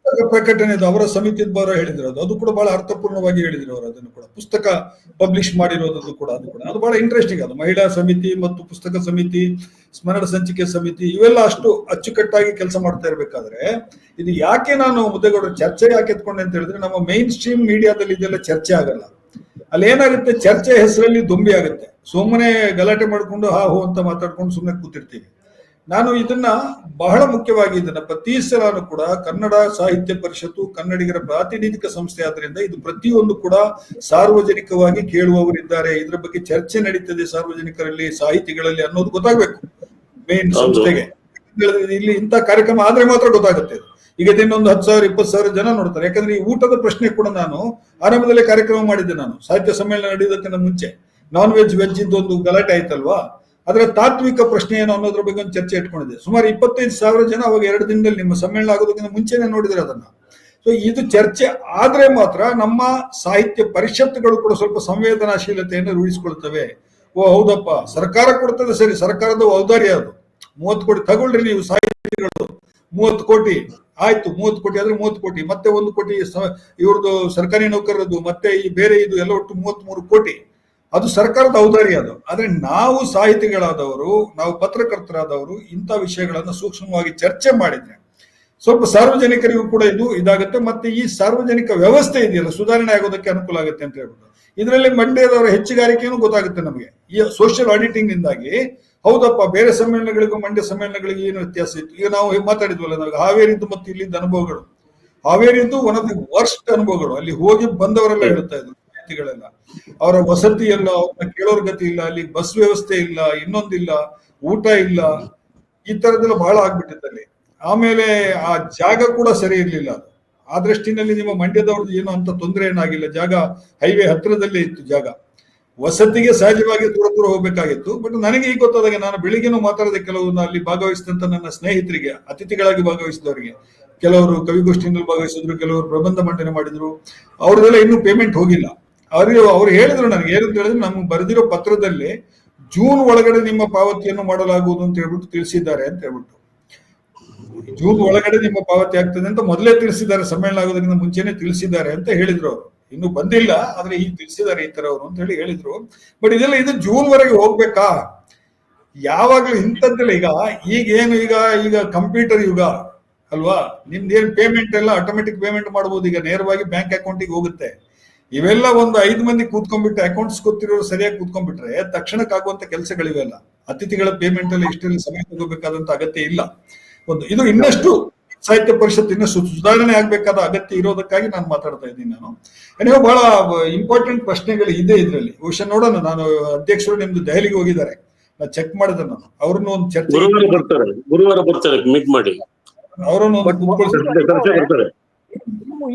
ಪುಸ್ತಕ ಪ್ರಕಟಣೆ ಅವರ ಸಮಿತಿ ಹೇಳಿದ್ರು. ಅದು ಕೂಡ ಬಹಳ ಅರ್ಥಪೂರ್ಣವಾಗಿ ಹೇಳಿದ್ರು ಅವರು. ಅದನ್ನು ಕೂಡ ಪುಸ್ತಕ ಪಬ್ಲಿಷ್ ಮಾಡಿರೋದು ಕೂಡ ಅದು ಬಹಳ ಇಂಟ್ರೆಸ್ಟಿಂಗ್. ಅದು ಮಹಿಳಾ ಸಮಿತಿ ಮತ್ತು ಪುಸ್ತಕ ಸಮಿತಿ, ಸ್ಮರಣ ಸಂಚಿಕೆ ಸಮಿತಿ ಇವೆಲ್ಲ ಅಷ್ಟು ಅಚ್ಚುಕಟ್ಟಾಗಿ ಕೆಲಸ ಮಾಡ್ತಾ ಇರ್ಬೇಕಾದ್ರೆ, ಇದು ಯಾಕೆ ನಾನು ಮುದ್ದೇಗೌಡರ ಚರ್ಚೆ ಯಾಕೆ ಎತ್ಕೊಂಡೆ ಅಂತ ಹೇಳಿದ್ರೆ, ನಮ್ಮ ಮೈನ್ ಸ್ಟ್ರೀಮ್ ಮೀಡಿಯಾದಲ್ಲಿ ಇದೆಲ್ಲ ಚರ್ಚೆ ಆಗಲ್ಲ. ಅಲ್ಲಿ ಏನಾಗುತ್ತೆ, ಚರ್ಚೆ ಹೆಸರಲ್ಲಿ ದೊಂಬಿ ಆಗುತ್ತೆ. ಸುಮ್ಮನೆ ಗಲಾಟೆ ಮಾಡ್ಕೊಂಡು ಹಾ ಹೋ ಅಂತ ಮಾತಾಡ್ಕೊಂಡು ಸುಮ್ಮನೆ ಕೂತಿರ್ತೀವಿ. ನಾನು ಇದನ್ನ ಬಹಳ ಮುಖ್ಯವಾಗಿ ಇದನ್ನ ಪ್ರತಿ ಸಲನೂ ಕೂಡ ಕನ್ನಡ ಸಾಹಿತ್ಯ ಪರಿಷತ್ತು ಕನ್ನಡಿಗರ ಪ್ರಾತಿನಿಧಿಕ ಸಂಸ್ಥೆ ಆದ್ರಿಂದ ಇದು ಪ್ರತಿಯೊಂದು ಕೂಡ ಸಾರ್ವಜನಿಕವಾಗಿ ಕೇಳುವವರಿದ್ದಾರೆ, ಇದ್ರ ಬಗ್ಗೆ ಚರ್ಚೆ ನಡೀತದೆ ಸಾರ್ವಜನಿಕರಲ್ಲಿ, ಸಾಹಿತಿಗಳಲ್ಲಿ ಅನ್ನೋದು ಗೊತ್ತಾಗ್ಬೇಕು ಮೇನ್ ಸಂಸ್ಥೆಗೆ. ಇಲ್ಲಿ ಇಂಥ ಕಾರ್ಯಕ್ರಮ ಆದ್ರೆ ಮಾತ್ರ ಗೊತ್ತಾಗುತ್ತೆ. ಈಗ ಇನ್ನೊಂದು 10,000 20,000 ಜನ ನೋಡ್ತಾರೆ. ಯಾಕಂದ್ರೆ ಈ ಊಟದ ಪ್ರಶ್ನೆ ಕೂಡ ನಾನು ಆರಂಭದಲ್ಲೇ ಕಾರ್ಯಕ್ರಮ ಮಾಡಿದ್ದೆ. ನಾನು ಸಾಹಿತ್ಯ ಸಮ್ಮೇಳನ ನಡೆಯೋದಕ್ಕಿಂತ ಮುಂಚೆ ನಾನ್ ವೆಜ್ ಇದ್ದೊಂದು ಗಲಾಟೆ ಆಯ್ತಲ್ವಾ, ಅದರ ತಾತ್ವಿಕ ಪ್ರಶ್ನೆ ಏನು ಅನ್ನೋದ್ರ ಬಗ್ಗೆ ಒಂದು ಚರ್ಚೆ ಇಟ್ಕೊಂಡಿದೆ. ಸುಮಾರು 25,000 ಜನ ಅವಾಗ 2 ದಿನದಲ್ಲಿ ನಿಮ್ಮ ಸಮ್ಮೇಳನ ಆಗೋದಕ್ಕಿಂತ ಮುಂಚೆನೆ ನೋಡಿದ್ರೆ ಅದನ್ನ. ಸೊ ಇದು ಚರ್ಚೆ ಆದ್ರೆ ಮಾತ್ರ ನಮ್ಮ ಸಾಹಿತ್ಯ ಪರಿಷತ್ತುಗಳು ಕೂಡ ಸ್ವಲ್ಪ ಸಂವೇದನಾಶೀಲತೆಯನ್ನು ರೂಢಿಸ್ಕೊಳ್ತವೆ. ಓ ಹೌದಪ್ಪ, ಸರ್ಕಾರ ಕೊಡ್ತದೆ ಸರಿ, ಸರ್ಕಾರದ ಔದಾರ್ಯ ಅದು. 30 ಕೋಟಿ ತಗೊಳ್ರಿ ನೀವು ಸಾಹಿತಿಗಳು, 30 ಕೋಟಿ ಆಯ್ತು, 30 ಕೋಟಿ ಆದ್ರೆ 30 ಕೋಟಿ, ಮತ್ತೆ 1 ಕೋಟಿ ಇವ್ರದ್ದು ಸರ್ಕಾರಿ ನೌಕರರದ್ದು, ಮತ್ತೆ ಈ ಬೇರೆ ಇದು ಎಲ್ಲ ಒಟ್ಟು 33 ಕೋಟಿ. ಅದು ಸರ್ಕಾರದ ಔದಾರ್ಯ ಅದು. ಆದ್ರೆ ನಾವು ಸಾಹಿತಿಗಳಾದವರು, ನಾವು ಪತ್ರಕರ್ತರಾದವರು ಇಂಥ ವಿಷಯಗಳನ್ನ ಸೂಕ್ಷ್ಮವಾಗಿ ಚರ್ಚೆ ಮಾಡಿದ್ರೆ ಸ್ವಲ್ಪ ಸಾರ್ವಜನಿಕರಿಗೂ ಕೂಡ ಇದಾಗುತ್ತೆ. ಮತ್ತೆ ಈ ಸಾರ್ವಜನಿಕ ವ್ಯವಸ್ಥೆ ಇದೆಯಲ್ಲ ಸುಧಾರಣೆ ಆಗೋದಕ್ಕೆ ಅನುಕೂಲ ಆಗುತ್ತೆ ಅಂತ ಹೇಳ್ಬೋದು. ಇದರಲ್ಲಿ ಮಂಡ್ಯದವರ ಹೆಚ್ಚುಗಾರಿಕೆಯನ್ನು ಗೊತ್ತಾಗುತ್ತೆ ನಮಗೆ ಈ ಸೋಷಿಯಲ್ ಆಡಿಟಿಂಗ್ ನಿಂದಾಗಿ. ಹೌದಪ್ಪ, ಬೇರೆ ಸಮ್ಮೇಳನಗಳಿಗೂ ಮಂಡ್ಯ ಸಮ್ಮೇಳನಗಳಿಗೆ ಏನು ವ್ಯತ್ಯಾಸ ಇತ್ತು. ಈಗ ನಾವು ಮಾತಾಡಿದ್ವಲ್ಲ, ನಾವು ಹಾವೇರಿದ್ದು ಮತ್ತು ಇಲ್ಲಿದ್ದ ಅನುಭವಗಳು. ಹಾವೇರಿದ್ದು ಒನ್ ಆಫ್ ದಿ ವರ್ಸ್ಟ್ ಅನುಭವಗಳು. ಅಲ್ಲಿ ಹೋಗಿ ಬಂದವರೆಲ್ಲ ಹೇಳ್ತಾ ಇದ್ರು ವ್ಯಕ್ತಿಗಳೆಲ್ಲ, ಅವರ ವಸತಿ ಇಲ್ಲ, ಅವ್ರನ್ನ ಕೇಳೋರ್ ಗತಿ ಇಲ್ಲ, ಅಲ್ಲಿ ಬಸ್ ವ್ಯವಸ್ಥೆ ಇಲ್ಲ, ಇನ್ನೊಂದಿಲ್ಲ, ಊಟ ಇಲ್ಲ, ಈ ತರದೆಲ್ಲ ಬಹಳ ಆಗ್ಬಿಟ್ಟಿದ್ದಲ್ಲಿ. ಆಮೇಲೆ ಆ ಜಾಗ ಕೂಡ ಸರಿ ಇರ್ಲಿಲ್ಲ. ಅದು ಆ ದೃಷ್ಟಿನಲ್ಲಿ ನಿಮ್ಮ ಮಂಡ್ಯದವ್ರದ್ದು ಏನೋ ಅಂತ ತೊಂದರೆ ಏನಾಗಿಲ್ಲ, ಜಾಗ ಹೈವೇ ಹತ್ರದಲ್ಲೇ ಇತ್ತು ಜಾಗ. ವಸತಿಗೆ ಸಹಜವಾಗಿ ದೂರ ದೂರ ಹೋಗ್ಬೇಕಾಗಿತ್ತು. ಬಟ್ ನನಗೆ ಈಗ ಗೊತ್ತಾದಾಗ ನಾನು ಬೆಳಿಗ್ಗೆನೂ ಮಾತಾಡಿದೆ ಕೆಲವು ಅಲ್ಲಿ ಭಾಗವಹಿಸಿದಂತ ನನ್ನ ಸ್ನೇಹಿತರಿಗೆ, ಅತಿಥಿಗಳಾಗಿ ಭಾಗವಹಿಸಿದವರಿಗೆ, ಕೆಲವರು ಕವಿಗೋಷ್ಠಿಯಲ್ಲಿ ಭಾಗವಹಿಸಿದ್ರು, ಕೆಲವರು ಪ್ರಬಂಧ ಮಂಡನೆ ಮಾಡಿದ್ರು, ಅವ್ರದೆಲ್ಲ ಇನ್ನೂ ಪೇಮೆಂಟ್ ಹೋಗಿಲ್ಲ. ಅವ್ರು ಹೇಳಿದ್ರು ನನಗೆ ಏನಂತ ಹೇಳಿದ್ರೆ, ನಮ್ಗೆ ಬರೆದಿರೋ ಪತ್ರದಲ್ಲಿ ಜೂನ್ ಒಳಗಡೆ ನಿಮ್ಮ ಪಾವತಿಯನ್ನು ಮಾಡಲಾಗುವುದು ಅಂತ ಹೇಳ್ಬಿಟ್ಟು ತಿಳಿಸಿದ್ದಾರೆ ಅಂತ ಹೇಳ್ಬಿಟ್ಟು. ಜೂನ್ ಒಳಗಡೆ ನಿಮ್ಮ ಪಾವತಿ ಆಗ್ತದೆ ಅಂತ ಮೊದಲೇ ತಿಳಿಸಿದ್ದಾರೆ, ಸಮ್ಮೇಳನ ಆಗೋದಕ್ಕಿಂತ ಮುಂಚೆನೆ ತಿಳಿಸಿದ್ದಾರೆ ಅಂತ ಹೇಳಿದ್ರು ಅವರು. ಇನ್ನು ಬಂದಿಲ್ಲ, ಆದ್ರೆ ಈಗ ತಿಳಿಸಿದ್ದಾರೆ ಈ ತರ ಅವರು ಅಂತ ಹೇಳಿ ಹೇಳಿದ್ರು. ಬಟ್ ಇದೆಲ್ಲ ಇದು ಜೂನ್ ವರೆಗೆ ಹೋಗ್ಬೇಕಾ? ಯಾವಾಗ್ಲೂ ಇಂಥದ್ದೆಲ್ಲ ಈಗ ಏನು ಈಗ ಕಂಪ್ಯೂಟರ್ ಯುಗ ಅಲ್ವಾ, ನಿಮ್ದೇನ್ ಪೇಮೆಂಟ್ ಎಲ್ಲ ಆಟೋಮೆಟಿಕ್ ಪೇಮೆಂಟ್ ಮಾಡಬಹುದು, ಈಗ ನೇರವಾಗಿ ಬ್ಯಾಂಕ್ ಅಕೌಂಟಿಗೆ ಹೋಗುತ್ತೆ. ಇವೆಲ್ಲ ಒಂದು 5 ಮಂದಿ ಕೂತ್ಕೊಂಡ್ಬಿಟ್ಟು ಅಕೌಂಟ್ಸ್ ಗೊತ್ತಿರೋರು ಸರಿಯಾಗಿ ಕೂತ್ಕೊಂಡ್ಬಿಟ್ರೆ ತಕ್ಷಣಕ್ಕಾಗುವಂತ ಕೆಲಸಗಳಿವೆಲ್ಲ. ಅತಿಥಿಗಳ ಪೇಮೆಂಟ್ ಅಲ್ಲಿ ಇಷ್ಟೆಲ್ಲ ಸಮಯ ತಗೋಬೇಕಾದಂತ ಅಗತ್ಯ ಇಲ್ಲ. ಇದು ಇನ್ನಷ್ಟು ಸಾಹಿತ್ಯ ಪರಿಷತ್ ಇನ್ನಷ್ಟು ಸುಧಾರಣೆ ಆಗ್ಬೇಕಾದ ಅಗತ್ಯ ಇರೋದಕ್ಕಾಗಿ ನಾನು ಮಾತಾಡ್ತಾ ಇದ್ದೀನಿ. ನಾನು ಬಹಳ ಇಂಪಾರ್ಟೆಂಟ್ ಪ್ರಶ್ನೆಗಳು ಇದೆ ಇದರಲ್ಲಿ. ಬಹುಶಃ ನೋಡೋಣ, ನಾನು ಅಧ್ಯಕ್ಷರು ನಿಮ್ದು ದೆಹಲಿಗೆ ಹೋಗಿದ್ದಾರೆ, ನಾನು ಚೆಕ್ ಮಾಡಿದೆ, ನಾನು ಅವ್ರನ್ನ ಒಂದು ಚರ್ಚೆ ಗುರುವಾರ ಬರ್ತಾರೆ ಮೀಟ್ ಮಾಡಿ, ಅವರನ್ನು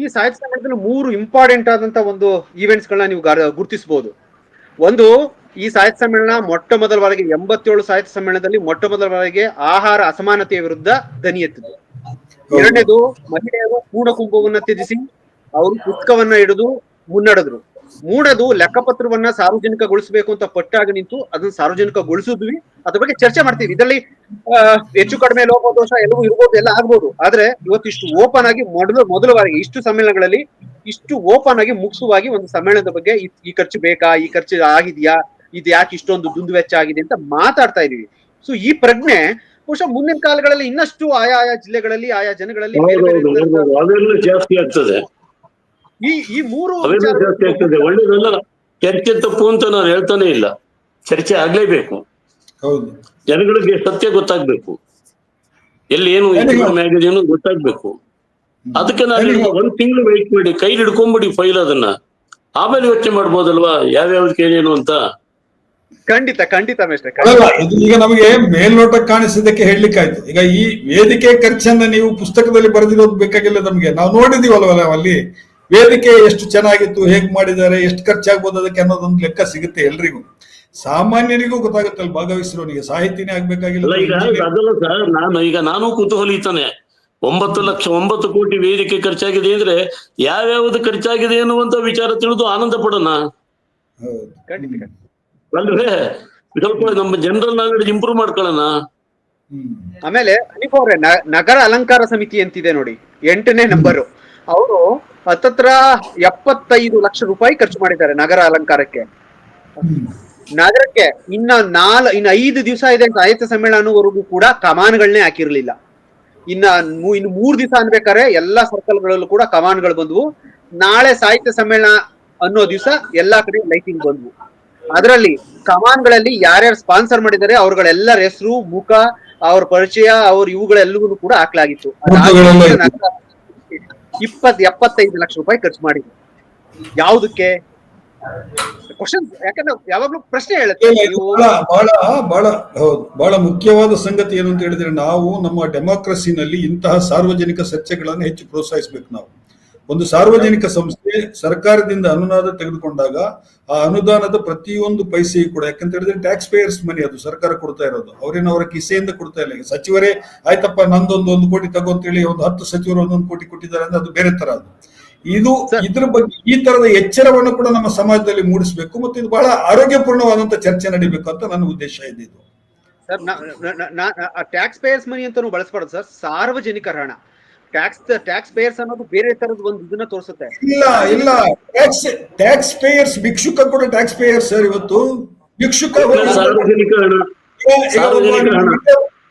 ಈ ಸಾಹಿತ್ಯ ಸಮ್ಮೇಳನದಲ್ಲಿ 3 ಇಂಪಾರ್ಟೆಂಟ್ ಆದಂತ ಒಂದು ಈವೆಂಟ್ಸ್ ಗಳನ್ನ ನೀವು ಗುರುತಿಸಬಹುದು. ಒಂದು, ಈ ಸಾಹಿತ್ಯ ಸಮ್ಮೇಳನ ಮೊಟ್ಟ ಮೊದಲ ಬಾರಿಗೆ 87 ಸಾಹಿತ್ಯ ಸಮ್ಮೇಳನದಲ್ಲಿ ಮೊಟ್ಟ ಮೊದಲ ಬಾರಿಗೆ ಆಹಾರ ಅಸಮಾನತೆಯ ವಿರುದ್ಧ ದನಿ ಎತ್ತಿದ್ರು. ಎರಡನೇದು, ಮಹಿಳೆಯರು ಪೂರ್ಣ ಕುಂಭವನ್ನ ತ್ಯಜಿಸಿ ಅವರು ಪುಸ್ತಕವನ್ನ ಹಿಡಿದು ಮುನ್ನಡೆದ್ರು. ಮೂರನೇದು, ಲೆಕ್ಕಪತ್ರವನ್ನ ಸಾರ್ವಜನಿಕಗೊಳಿಸಬೇಕು ಅಂತ ಪಟ್ಟಾಗಿ ನಿಂತು ಅದನ್ನ ಸಾರ್ವಜನಿಕಗೊಳಿಸಿದ್ವಿ. ಅದ್ರ ಬಗ್ಗೆ ಚರ್ಚೆ ಮಾಡ್ತೀವಿ. ಇದರಲ್ಲಿ ಹೆಚ್ಚು ಕಡಿಮೆ ಲೋಪದೋಷ ಎಲ್ಲವೂ ಇರ್ಬೋದು, ಎಲ್ಲ ಆಗ್ಬೋದು. ಆದ್ರೆ ಇವತ್ತಿಷ್ಟು ಓಪನ್ ಆಗಿ ಮೊದಲ ಬಾರಿಗೆ ಇಷ್ಟು ಸಮ್ಮೇಳನಗಳಲ್ಲಿ ಇಷ್ಟು ಓಪನ್ ಆಗಿ ಮುಕ್ತವಾಗಿ ಒಂದು ಸಮ್ಮೇಳನದ ಬಗ್ಗೆ ಈ ಖರ್ಚು ಬೇಕಾ, ಈ ಖರ್ಚು ಆಗಿದ್ಯಾ, ಇದು ಯಾಕೆ ಇಷ್ಟೊಂದು ದುಂದು ವೆಚ್ಚ ಆಗಿದೆ ಅಂತ ಮಾತಾಡ್ತಾ ಇದೀವಿ. ಸೊ ಈ ಪ್ರಜ್ಞೆ ಬಹುಶಃ ಮುಂದಿನ ಕಾಲಗಳಲ್ಲಿ ಇನ್ನಷ್ಟು ಆಯಾ ಜಿಲ್ಲೆಗಳಲ್ಲಿ ಆಯಾ ಜನಗಳಲ್ಲಿ ಜಾಸ್ತಿ ಆಗ್ತದೆ. ಈ 3 ಜಾಸ್ತಿ ಆಗ್ತದೆ. ಒಳ್ಳೇದಲ್ಲ, ಚರ್ಚೆ ತಪ್ಪು ಅಂತ ನಾನು ಹೇಳ್ತಾನೆ ಇಲ್ಲ, ಚರ್ಚೆ ಆಗ್ಲೇಬೇಕು. ಹೌದು, ಜನಗಳಿಗೆ ಸತ್ಯ ಗೊತ್ತಾಗ್ಬೇಕು, ಎಲ್ಲಿ ಏನು ಮ್ಯಾಗಜೀನು ಗೊತ್ತಾಗ್ಬೇಕು. ಅದಕ್ಕೆ ನಾನು 1 ತಿಂಗಳು ವೆಯ್ಟ್ ಮಾಡಿ ಕೈಲಿ ಹಿಡ್ಕೊಂಡ್ಬಿಡಿ ಫೈಲ್, ಅದನ್ನ ಆಮೇಲೆ ಯೋಚನೆ ಮಾಡ್ಬೋದಲ್ವಾ ಯಾವ್ಯಾವ್ದಕ್ಕೆ ಏನೇನು ಅಂತ. ಖಂಡಿತ ಮೇಷ್ಟ್ರೆ. ಇದು ಈಗ ನಮಗೆ ಮೇಲ್ನೋಟಕ್ಕೆ ಕಾಣಿಸಿದ್ದಕ್ಕೆ ಹೇಳಲಿಕ್ಕಾಯ್ತು. ಈಗ ಈ ವೇದಿಕೆ ಖರ್ಚನ್ನ ನೀವು ಪುಸ್ತಕದಲ್ಲಿ ಬರೆದಿರೋದು ಬೇಕಾಗಿಲ್ಲ ನಮ್ಗೆ, ನಾವು ನೋಡಿದೀವಲ್ವಲ್ಲ ಅಲ್ಲಿ ವೇದಿಕೆ ಎಷ್ಟು ಚೆನ್ನಾಗಿತ್ತು, ಹೇಗ್ ಮಾಡಿದ್ದಾರೆ, ಎಷ್ಟು ಖರ್ಚಾಗ್ಬೋದು ಅದಕ್ಕೆ ಅನ್ನೋದೊಂದು ಲೆಕ್ಕ ಸಿಗುತ್ತೆ ಎಲ್ರಿಗೂ. ಸಾಮಾನ್ಯರಿಗೂ ಗೊತ್ತಾಗುತ್ತಲ್ಲ, ಭಾಗವಹಿಸಿರೋನಿಗೆ, ಸಾಹಿತ್ಯನೇ ಆಗ್ಬೇಕಾಗಿಲ್ಲ. ಅದಲ್ಲ ಸರ್, ನಾನು ಕುತೂಹಲಿತಾನೆ. 9 ಕೋಟಿ ವೇದಿಕೆ ಖರ್ಚಾಗಿದೆ ಅಂದ್ರೆ ಯಾವ್ಯಾವ್ದು ಖರ್ಚಾಗಿದೆ ಅನ್ನುವಂತ ವಿಚಾರ ತಿಳಿದು ಆನಂದ ಪಡೋಣ ಅಲ್ವೇ? ಸ್ವಲ್ಪ ನಮ್ಮ ಜನರಲ್ ನಾಲೆಡ್ಜ್ ಇಂಪ್ರೂವ್ ಮಾಡ್ಕೊಳ್ಳೋಣ. ಆಮೇಲೆ ಅನೀಫ್ ಅವ್ರೆ, ನಗರ ಅಲಂಕಾರ ಸಮಿತಿ ಅಂತಿದೆ ನೋಡಿ, 8ನೇ ನಂಬರ್. ಅವರು ಹತ್ತತ್ರ 75 ಲಕ್ಷ ರೂಪಾಯಿ ಖರ್ಚು ಮಾಡಿದ್ದಾರೆ ನಗರ ಅಲಂಕಾರಕ್ಕೆ. ನಗರಕ್ಕೆ ಇನ್ನು 5 ದಿವಸ ಇದೆ ಸಾಹಿತ್ಯ ಸಮ್ಮೇಳನವರೆಗೂ ಕೂಡ ಕಮಾನ್ಗಳನ್ನೇ ಹಾಕಿರ್ಲಿಲ್ಲ. ಇನ್ನು 3 ದಿವಸ ಅನ್ಬೇಕಾದ್ರೆ ಎಲ್ಲಾ ಸರ್ಕಲ್ಗಳಲ್ಲೂ ಕೂಡ ಕಮಾನ್ಗಳು ಬಂದ್ವು. ನಾಳೆ ಸಾಹಿತ್ಯ ಸಮ್ಮೇಳನ ಅನ್ನೋ ದಿವಸ ಎಲ್ಲಾ ಕಡೆ ಲೈಟಿಂಗ್ ಬಂದ್ವು. ಅದರಲ್ಲಿ ಕಮಾನ್ಗಳಲ್ಲಿ ಯಾರ್ಯಾರು ಸ್ಪಾನ್ಸರ್ ಮಾಡಿದ್ದಾರೆ ಅವ್ರಗಳೆಲ್ಲರ ಹೆಸರು, ಮುಖ, ಅವ್ರ ಪರಿಚಯ, ಇವುಗಳೆಲ್ಲವೂ ಕೂಡ ಹಾಕ್ಲಾಗಿತ್ತು. 75 ಲಕ್ಷ ರೂಪಾಯಿ ಖರ್ಚು ಮಾಡಿದ್ರು. ಯಾವುದಕ್ಕೆ? ಕ್ವಶನ್, ಯಾಕಂದ್ರೆ ಯಾವಾಗ್ಲೂ ಪ್ರಶ್ನೆ ಹೇಳುತ್ತೆ. ಬಹಳ ಮುಖ್ಯವಾದ ಸಂಗತಿ ಏನು ಅಂತ ಹೇಳಿದ್ರೆ, ನಾವು ನಮ್ಮ ಡೆಮಾಕ್ರಸಿನಲ್ಲಿ ಇಂತಹ ಸಾರ್ವಜನಿಕ ಚರ್ಚೆಗಳನ್ನು ಹೆಚ್ಚು ಪ್ರೋತ್ಸಾಹಿಸಬೇಕು. ನಾವು ಒಂದು ಸಾರ್ವಜನಿಕ ಸಂಸ್ಥೆ ಸರ್ಕಾರದಿಂದ ಅನುದಾನ ತೆಗೆದುಕೊಂಡಾಗ ಆ ಅನುದಾನದ ಪ್ರತಿಯೊಂದು ಪೈಸೆಯೂ ಕೂಡ, ಯಾಕಂತ ಹೇಳಿದ್ರೆ ಟ್ಯಾಕ್ಸ್ ಪೇಯರ್ಸ್ ಮನಿ, ಅದು ಸರ್ಕಾರ ಕೊಡ್ತಾ ಇರೋದು, ಅವರ ಕಿಸೆಯಿಂದ ಕೊಡ್ತಾ ಇಲ್ಲ. ಸಚಿವರೇ ಆಯ್ತಪ್ಪ ನಂದೊಂದು 1 ಕೋಟಿ ತಗೋ ಅಂತ ಹೇಳಿ ಒಂದು 10 ಸಚಿವರು 1 ಕೋಟಿ ಕೊಟ್ಟಿದ್ದಾರೆ ಅಂದ್ರೆ ಅದು ಬೇರೆ ತರ. ಇದ್ರ ಬಗ್ಗೆ ಈ ತರದ ಎಚ್ಚರವನ್ನು ಕೂಡ ನಮ್ಮ ಸಮಾಜದಲ್ಲಿ ಮೂಡಿಸಬೇಕು, ಮತ್ತು ಇದು ಬಹಳ ಆರೋಗ್ಯಪೂರ್ಣವಾದಂತ ಚರ್ಚೆ ನಡೀಬೇಕು ಅಂತ ನನ್ನ ಉದ್ದೇಶ ಇದೆ. ಇದು ಸರ್, ಟ್ಯಾಕ್ಸ್ ಪೇಯರ್ಸ್ ಮನಿ ಅಂತಾನು ಬಳಸಬಾರ್ದು ಸರ್, ಸಾರ್ವಜನಿಕರ ಹಣ. ಟ್ಯಾಕ್ಸ್ ಪೇಯರ್ಸ್ ಅನ್ನೋದು ಬೇರೆ ತರದ ಒಂದು ಇದನ್ನ ತೋರಿಸುತ್ತೆ. ಇಲ್ಲ ಟ್ಯಾಕ್ಸ್ ಪೇಯರ್ಸ್, ಭಿಕ್ಷುಕ ಕೂಡ ಟ್ಯಾಕ್ಸ್ ಪೇಯರ್ ಸರ್. ಇವತ್ತು ಭಿಕ್ಷುಕ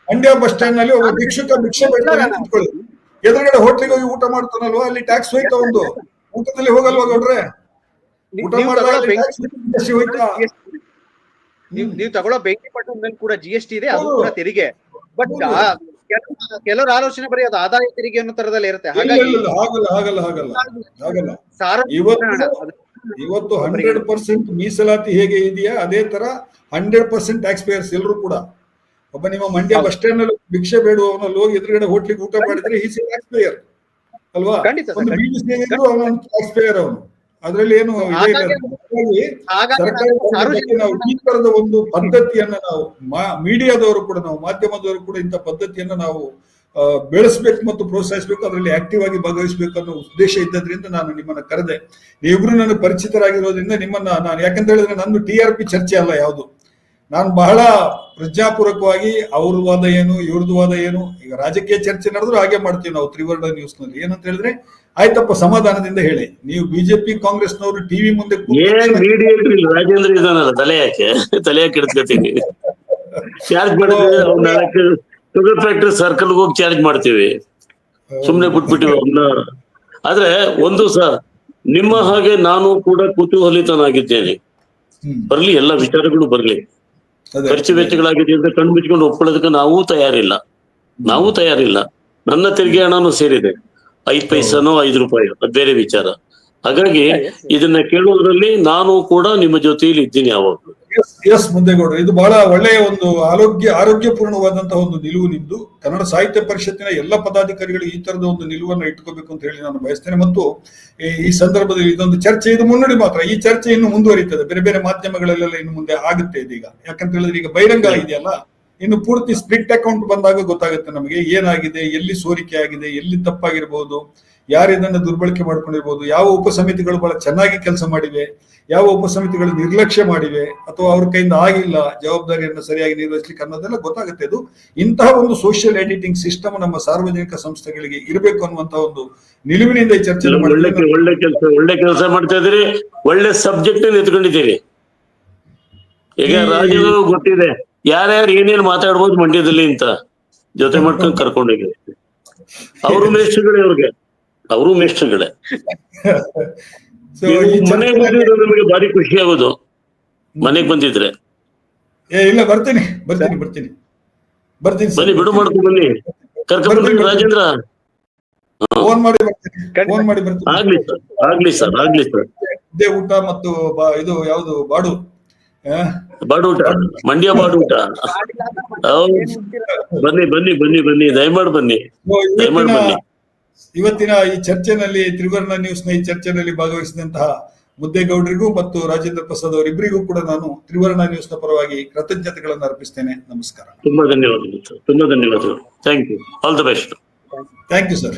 ಮಂಡ್ಯ ಬಸ್ ಸ್ಟ್ಯಾಂಡ್ ನಲ್ಲಿ ಒಬ್ಬ ಭಿಕ್ಷುಕ ಭಿಕ್ಷೆ ಬೇಡ್ಕೊಳ್ಳಿ, ಎದುರುಗಡೆ ಹೋಟ್ಲಿಗೆ ಹೋಗಿ ಊಟ ಮಾಡ್ತಾನಲ್ವಾ, ಅಲ್ಲಿ ಟ್ಯಾಕ್ಸ್ ಹೋಯ್ತಾ? ಒಂದು ಊಟದಲ್ಲಿ ಹೋಗಲ್ವಾ ಗೌಡ್ರೆ? ಊಟ ಹೋಯ್ತಾ? ನೀವು ತಗೊಳ್ಳೋ ಬೆಂಕಿ ಪಟ್ಟಣದ ಮೇಲೆ ಕೂಡ GST ಇದೆ, ಅದು ಕೂಡ ತೆರಿಗೆ. ಬಟ್ ಕೆಲವರ ಆಲೋಚನೆ ಬರೀ ಅದು ಆದಾಯ ತೆರಿಗೆ ಅನ್ನೋ ತರದಲ್ಲಿ ಇರುತ್ತೆ. ಹಾಗಾಗಿ ಇವತ್ತು 100% ಮೀಸಲಾತಿ ಹೇಗೆ ಇದೆಯಾ ಅದೇ ತರ 100% ಟ್ಯಾಕ್ಸ್ ಪೇಯರ್ಸ್ ಎಲ್ಲರೂ ಕೂಡ. ಒಬ್ಬ ನಿಮ್ಮ ಮಂಡ್ಯ ಬಸ್ ಸ್ಟ್ಯಾಂಡ್ ನಲ್ಲಿ ಭಿಕ್ಷೆ ಬೇಡುವವನಲ್ಲಿ ಹೋಗಿ ಎದುರುಗಡೆ ಹೋಟ್ಲಿಗೆ ಊಟ ಮಾಡಿದ್ರೆ ಈಸ್ ಟ್ಯಾಕ್ಸ್ ಪೇಯರ್ ಅಲ್ವಾ? ಒಂದು ಟ್ಯಾಕ್ಸ್ ಪೇಯರ್ ಅವನು. ಅದ್ರಲ್ಲಿ ಏನು ಇದೆ ಇಲ್ಲ. ಸರ್ಕಾರದ ನಾವು ಈ ತರದ ಒಂದು ಪದ್ಧತಿಯನ್ನ ನಾವು ಮೀಡಿಯಾದವರು ಕೂಡ, ನಾವು ಮಾಧ್ಯಮದವರು ಕೂಡ ಇಂಥ ಪದ್ಧತಿಯನ್ನ ನಾವು ಬೆಳೆಸಬೇಕು ಮತ್ತು ಪ್ರೋತ್ಸಾಹಿಸಬೇಕು, ಅದರಲ್ಲಿ ಆಕ್ಟಿವ್ ಆಗಿ ಭಾಗವಹಿಸಬೇಕು ಅನ್ನೋ ಉದ್ದೇಶ ಇದ್ದದ್ರಿಂದ ನಾನು ನಿಮ್ಮನ್ನ ಕರೆದೆ. ನೀವಿಬ್ರು ನನಗೆ ಪರಿಚಿತರಾಗಿರೋದ್ರಿಂದ ನಿಮ್ಮನ್ನ ನಾನು, ಯಾಕಂತ ಹೇಳಿದ್ರೆ ನಂದು TRP ಚರ್ಚೆ ಅಲ್ಲ ಯಾವುದು, ನಾನು ಬಹಳ ಪ್ರಜ್ಞಾಪೂರ್ವಕವಾಗಿ ಅವ್ರ ವಾದ ಏನು ಇವ್ರದ್ದು ವಾದ ಏನು, ಈಗ ರಾಜಕೀಯ ಚರ್ಚೆ ನಡೆದ್ರು ಹಾಗೆ ಮಾಡ್ತೀವಿ ನಾವು ತ್ರಿವರ್ಣ ನ್ಯೂಸ್ ನಲ್ಲಿ. ಏನಂತ ಹೇಳಿದ್ರೆ, ಆಯ್ತಪ್ಪ ಸಮಾಧಾನದಿಂದ ಹೇಳಿ, ನೀವು ಬಿಜೆಪಿ ಕಾಂಗ್ರೆಸ್ನವರು ಟಿವಿ ಮುಂದೆ ರಾಜೇಂದ್ರ ಇದಾನಲ್ಲ, ತಲೆ ಯಾಕೆ ಇಡ್ತೀವಿ, ಚಾರ್ಜ್ ಮಾಡಿದ್ರೆ ಶುಗರ್ ಫ್ಯಾಕ್ಟ್ರಿ ಸರ್ಕಲ್ ಹೋಗಿ ಚಾರ್ಜ್ ಮಾಡ್ತೀವಿ, ಸುಮ್ನೆ ಬಿಟ್ಬಿಟ್ಟಿವಿ ಅವ್ನ. ಆದ್ರೆ ಒಂದು ನಿಮ್ಮ ಹಾಗೆ ನಾನು ಕೂಡ ಕುತೂಹಲಿತನಾಗಿದ್ದೇನೆ. ಬರ್ಲಿ, ಎಲ್ಲ ವಿಚಾರಗಳು ಬರ್ಲಿ. ಖರ್ಚು ವೆಚ್ಚಗಳಾಗಿದೆ ಅಂತ ಕಣ್ಣು ಮುಚ್ಕೊಂಡು ಒಪ್ಕೊಳ್ಳೋದಕ್ಕೆ ನಾವು ತಯಾರಿಲ್ಲ. ನನ್ನ ತೆರಿಗೆ ಹಣನೂ ಸೇರಿದೆ, 5 ಪೈಸನೋ 5 ರೂಪಾಯಿ, ಅದು ಬೇರೆ ವಿಚಾರ. ಹಾಗಾಗಿ ಇದನ್ನ ಕೇಳೋದ್ರಲ್ಲಿ ನಾನು ಕೂಡ ನಿಮ್ಮ ಜೊತೆಯಲ್ಲಿ ಇದ್ದೀನಿ ಯಾವಾಗಲೂ. ಎಸ್ ಮುದ್ದೇಗೌಡರು, ಇದು ಬಹಳ ಒಳ್ಳೆಯ ಒಂದು ಆರೋಗ್ಯಪೂರ್ಣವಾದಂತಹ ಒಂದು ನಿಲುವು ನಿಮ್ದು. ಕನ್ನಡ ಸಾಹಿತ್ಯ ಪರಿಷತ್ತಿನ ಎಲ್ಲ ಪದಾಧಿಕಾರಿಗಳು ಈ ತರದ ಒಂದು ನಿಲುವನ್ನು ಇಟ್ಕೋಬೇಕು ಅಂತ ಹೇಳಿ ನಾನು ಬಯಸ್ತೇನೆ. ಮತ್ತು ಈ ಸಂದರ್ಭದಲ್ಲಿ ಇದೊಂದು ಚರ್ಚೆ, ಇದು ಮುನ್ನುಡಿ ಮಾತ್ರ, ಈ ಚರ್ಚೆ ಇನ್ನು ಮುಂದುವರಿತದೆ, ಬೇರೆ ಬೇರೆ ಮಾಧ್ಯಮಗಳಲ್ಲೆಲ್ಲ ಇನ್ನು ಮುಂದೆ ಆಗುತ್ತೆ ಇದೀಗ. ಯಾಕಂತ ಹೇಳಿದ್ರೆ ಈಗ ಬಹಿರಂಗ ಇದೆಯಲ್ಲ, ಇನ್ನು ಪೂರ್ತಿ ಸ್ಪ್ಲಿಟ್ ಅಕೌಂಟ್ ಬಂದಾಗ ಗೊತ್ತಾಗುತ್ತೆ ನಮಗೆ ಏನಾಗಿದೆ, ಎಲ್ಲಿ ಸೋರಿಕೆ ಆಗಿದೆ, ಎಲ್ಲಿ ತಪ್ಪಾಗಿರ್ಬೋದು, ಯಾರು ಇದನ್ನ ದುರ್ಬಳಕೆ ಮಾಡ್ಕೊಂಡಿರ್ಬೋದು, ಯಾವ ಉಪಸಮಿತಿಗಳು ಬಹಳ ಚೆನ್ನಾಗಿ ಕೆಲಸ ಮಾಡಿವೆ, ಯಾವ ಉಪಸಮಿತಿಗಳು ನಿರ್ಲಕ್ಷ್ಯ ಮಾಡಿವೆ, ಅಥವಾ ಅವ್ರ ಕೈಯಿಂದ ಆಗಿಲ್ಲ ಜವಾಬ್ದಾರಿಯನ್ನು ಸರಿಯಾಗಿ ನಿರ್ವಹಿಸ್ಲಿಕ್ಕೆ ಅನ್ನೋದೆಲ್ಲ ಗೊತ್ತಾಗುತ್ತೆ. ಇದು ಇಂತಹ ಒಂದು ಸೋಷಿಯಲ್ ಎಡಿಟಿಂಗ್ ಸಿಸ್ಟಮ್ ನಮ್ಮ ಸಾರ್ವಜನಿಕ ಸಂಸ್ಥೆಗಳಿಗೆ ಇರಬೇಕು ಅನ್ನುವಂತ ಒಂದು ನಿಲುವಿನಿಂದ ಈ ಚರ್ಚೆ ಒಳ್ಳೆ ಕೆಲಸ ಮಾಡ್ತಾ ಇದ್ದೀರಿ, ಒಳ್ಳೆ ಸಬ್ಜೆಕ್ಟ್ ಎತ್ಕೊಂಡಿದ್ದೀರಿ. ಈಗ ರಾಜ್ಯದ ಗೊತ್ತಿದೆ ಯಾರ್ಯಾರು ಏನೇನು ಮಾತಾಡ್ಬೋದು ಮಂಡ್ಯದಲ್ಲಿ ಅಂತ, ಜೊತೆ ಮಾಡ್ಕೊಂಡು ಕರ್ಕೊಂಡೋಗಿ ಅವರು ಮೇಷ್ಟ್ರುಗಳೇ. ಮನೆಗೆ ಬಂದಿದ್ರೆ ನಮಗೆ ಭಾರಿ ಖುಷಿ ಆಗೋದು, ಮನೆಗ್ ಬಂದಿದ್ರೆ. ಇಲ್ಲ, ಬರ್ತೀನಿ. ಬನ್ನಿ, ಬಿಡು ಮಾಡ್ಕೊಂಡು ಬನ್ನಿ, ಕರ್ಕೊಂಡ್ಬನ್ನಿ ರಾಜೇಂದ್ರ. ಫೋನ್ ಮಾಡಿ ಬರ್ತೀನಿ. ಆಗ್ಲಿ ಸರ್. ಇದೇ ಊಟ ಮತ್ತು ಇದು ಯಾವುದು ಬಾಡೂಟ, ಮಂಡ್ಯ ಬಾಡೂಟ. ಬನ್ನಿ, ದಯಮಾಡಿ ಬನ್ನಿ. ಇವತ್ತಿನ ಈ ಚರ್ಚೆನಲ್ಲಿ, ತ್ರಿವರ್ಣ ನ್ಯೂಸ್ ನ ಈ ಚರ್ಚೆನಲ್ಲಿ ಭಾಗವಹಿಸಿದಂತಹ ಮುದ್ದೇಗೌಡರಿಗೂ ಮತ್ತು ರಾಜೇಂದ್ರ ಪ್ರಸಾದ್ ಅವರಿಬ್ಬರಿಗೂ ಕೂಡ ನಾನು ತ್ರಿವರ್ಣ ನ್ಯೂಸ್ ನ ಪರವಾಗಿ ಕೃತಜ್ಞತೆಗಳನ್ನು ಅರ್ಪಿಸ್ತೇನೆ. ನಮಸ್ಕಾರ. ತುಂಬಾ ಧನ್ಯವಾದಗಳು. Thank you. All the best. Thank you sir.